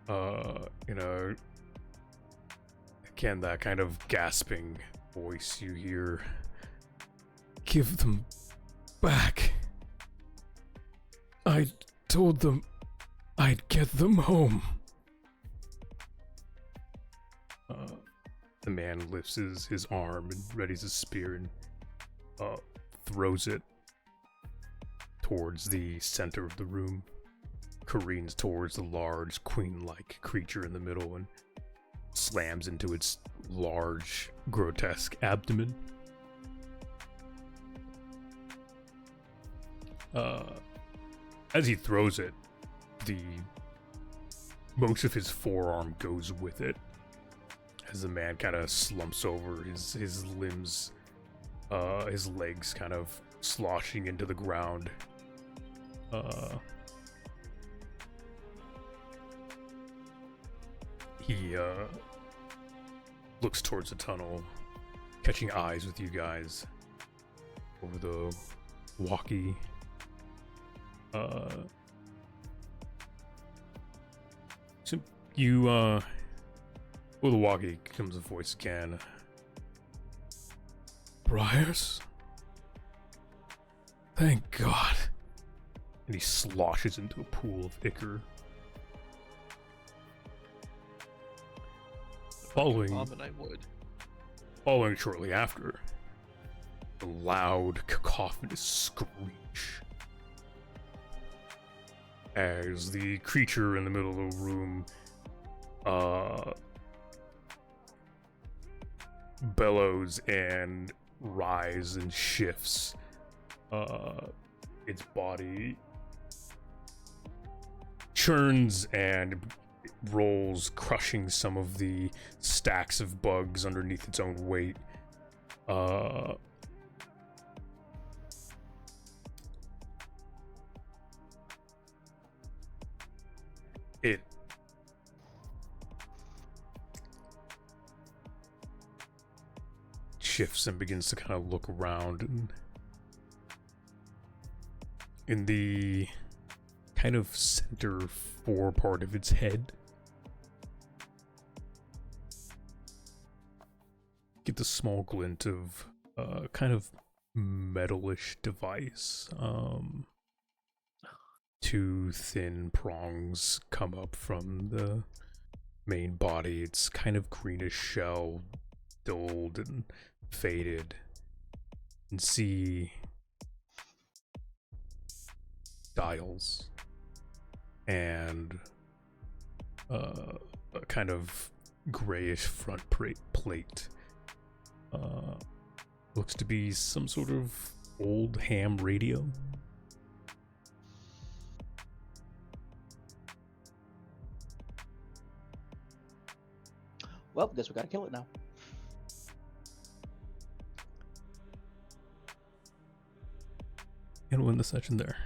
again, that kind of gasping voice you hear. Give them back. I told them I'd get them home. The man lifts his arm and readies his spear and throws it towards the center of the room, careens towards the large queen-like creature in the middle, and slams into its large, grotesque abdomen. As he throws it, most of his forearm goes with it. As the man kind of slumps over, his limbs, his legs kind of sloshing into the ground. He looks towards the tunnel, catching eyes with you guys over the walkie. So you over the walkie comes a voice again. Briars? Thank God. And he sloshes into a pool of ichor. Following shortly after, a loud cacophonous screech as the creature in the middle of the room bellows and writhes and shifts. Its body churns and rolls, crushing some of the stacks of bugs underneath its own weight. It shifts and begins to kind of look around, and in the kind of center fore part of its head, get the small glint of kind of metalish device. Two thin prongs come up from the main body. It's kind of greenish shell, dulled and faded, and see dials and a kind of grayish front plate. Looks to be some sort of old ham radio. Well, guess we gotta kill it now. And win the session there.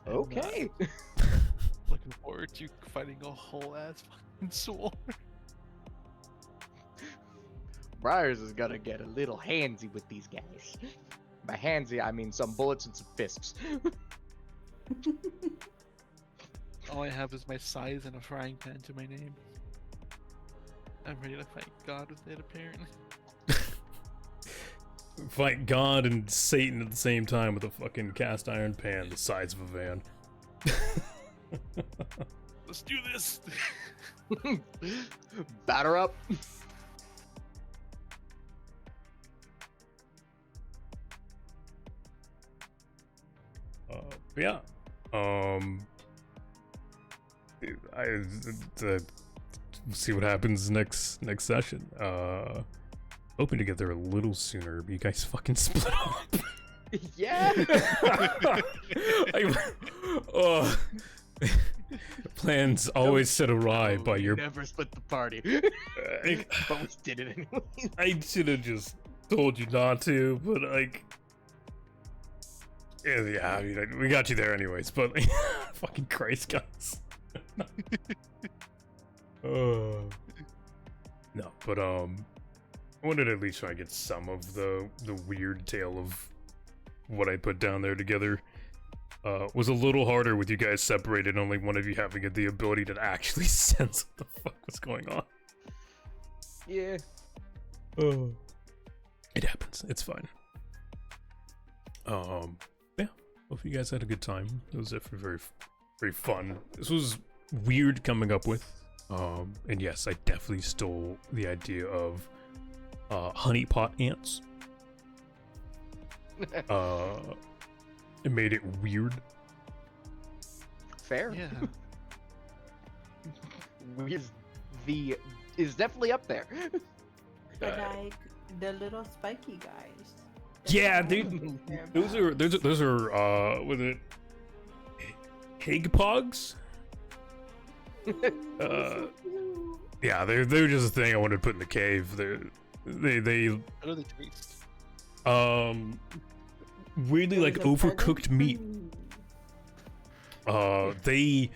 Okay. Looking forward to fighting a whole ass fucking swarm. Briars is gonna get a little handsy with these guys. By handsy, I mean some bullets and some fists. All I have is my size and a frying pan to my name. I'm ready to fight God with it, apparently. Fight God and Satan at the same time with a fucking cast iron pan the size of a van. Let's do this! Batter up. Yeah. See what happens next session. Hoping to get there a little sooner, but you guys fucking split up. Yeah. Plans always set awry by your. Never split the party. But we did it anyway. I should have just told you not to, but like. Yeah, I mean, we got you there anyways, but like, fucking Christ, guys. No, but I wanted to at least try and get some of the weird tale of what I put down there together. Was a little harder with you guys separated, only one of you having the ability to actually sense what the fuck was going on. Yeah. Oh, it happens. It's fine. Yeah. Hope you guys had a good time. It was definitely very, very fun. This was weird coming up with. And yes, I definitely stole the idea of honeypot ants. It made it weird. Fair. Yeah. is definitely up there. But like the little spiky guys. Yeah, dude. Those are was it Higpogs? Yeah, they're just a thing I wanted to put in the cave. They How do they taste? weirdly There like was a present overcooked for meat. me. They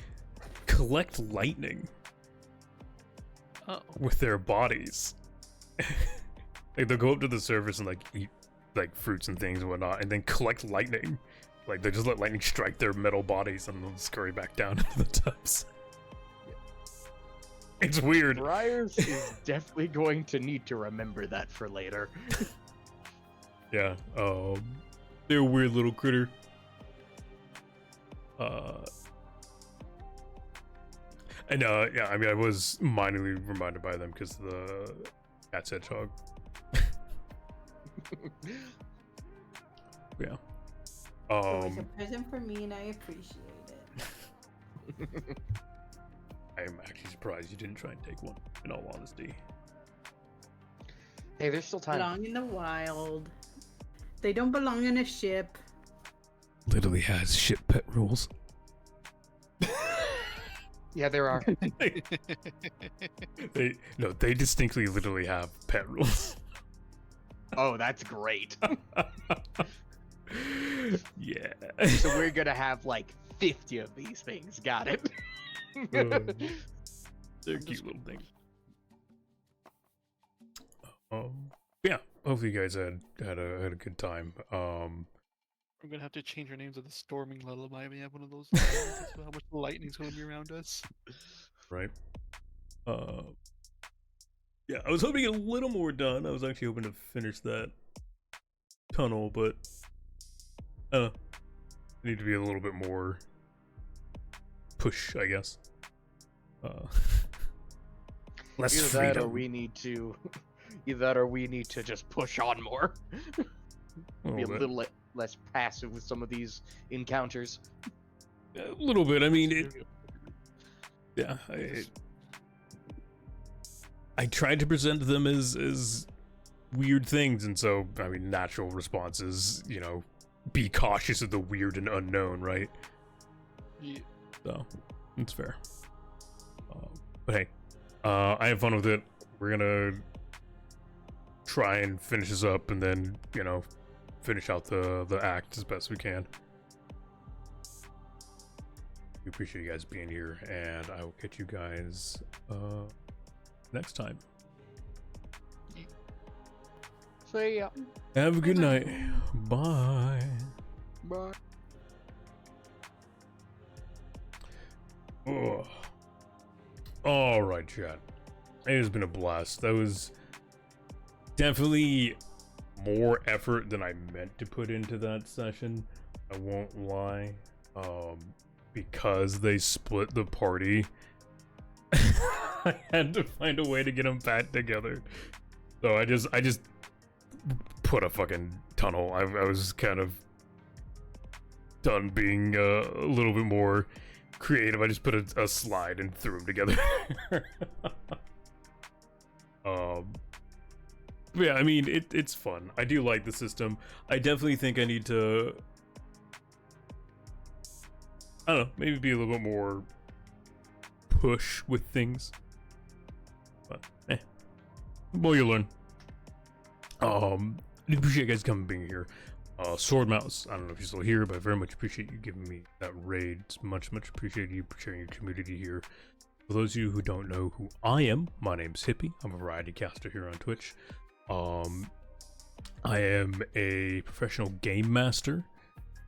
collect lightning Oh, with their bodies. Like they'll go up to the surface and like eat like fruits and things and whatnot, and then collect lightning. Like they just let lightning strike their metal bodies and then scurry back down into the tubs. It's weird. Briars is definitely going to need to remember that for later. Yeah. They're a weird little critter. And yeah, I mean, I was minorly reminded by them because the cat's hedgehog. Yeah. It was a present for me, and I appreciate it. I am actually surprised you didn't try and take one, in all honesty. Hey, there's still time. Belong in the wild. They don't belong in a ship. Literally has ship pet rules. Yeah, there are. They distinctly literally have pet rules. Oh, that's great. Yeah. So we're gonna have like 50 of these things. Got it. They're cute little things. Yeah. Hopefully you guys had a good time. we're gonna have to change our names of the Storming Lullaby. We have one of those. That's how much lightning's gonna be around us. Right. Yeah, I was hoping to get a little more done. I was actually hoping to finish that tunnel, but I need to be a little bit more push, I guess. Less Either freedom. that or we need to. Either that or we need to just push on more. Be a little less passive with some of these encounters. A little bit. I mean, yeah. I tried to present them as weird things, and so I mean, natural responses, be cautious of the weird and unknown, right? Yeah. So it's fair. But hey, I have fun with it. We're gonna try and finish this up, and then finish out the act as best we can. We appreciate you guys being here, and I will catch you guys next time. So yeah. Have a good night. Bye. Bye. Oh. All right, chat. It has been a blast. That was definitely more effort than I meant to put into that session. I won't lie. Because they split the party, I had to find a way to get them back together. So I just put a fucking tunnel. I was kind of done being a little bit more creative. I just put a slide and threw them together. But yeah, I mean, it's fun. I do like the system. I definitely think I need to, I don't know, maybe be a little bit more push with things. But more you learn. I appreciate you guys coming being here. Sword Mouse, I don't know if you're still here, but I very much appreciate you giving me that raid. It's much appreciated you sharing your community here. For those of you who don't know who I am, my name's Hippie. I'm a variety caster here on Twitch. I am a professional game master.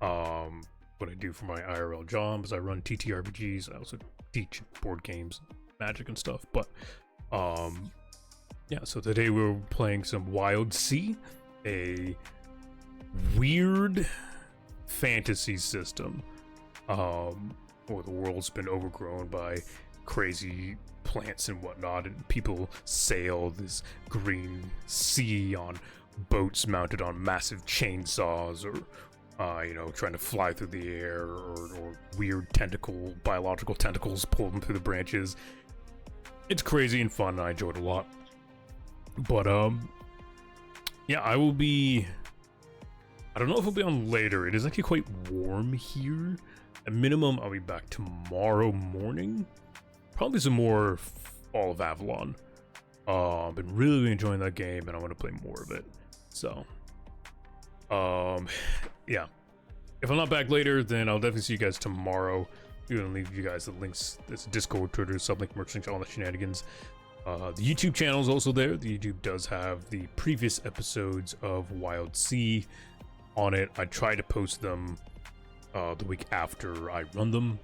What I do for my IRL job is I run TTRPGs. I also teach board games, magic and stuff. But yeah, so today we're playing some Wildsea, a weird fantasy system where the world's been overgrown by crazy plants and whatnot, and people sail this green sea on boats mounted on massive chainsaws, or trying to fly through the air, or weird biological tentacles pull them through the branches. It's crazy and fun, and I enjoyed it a lot. But yeah, I don't know if I'll be on later. It is actually quite warm here. At minimum, I'll be back tomorrow morning. Probably some more all of Avalon. I've been really enjoying that game, and I want to play more of it. So, yeah. If I'm not back later, then I'll definitely see you guys tomorrow. I'm gonna leave you guys the links. This Discord, Twitter, sublink, merch links, all the shenanigans. The YouTube channel is also there. The YouTube does have the previous episodes of Wildsea on it. I try to post them the week after I run them.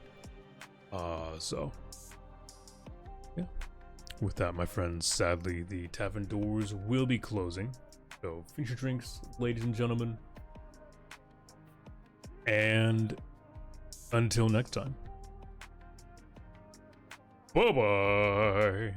So yeah. With that, my friends, sadly the tavern doors will be closing. So finish your drinks, ladies and gentlemen. And until next time. Bye-bye.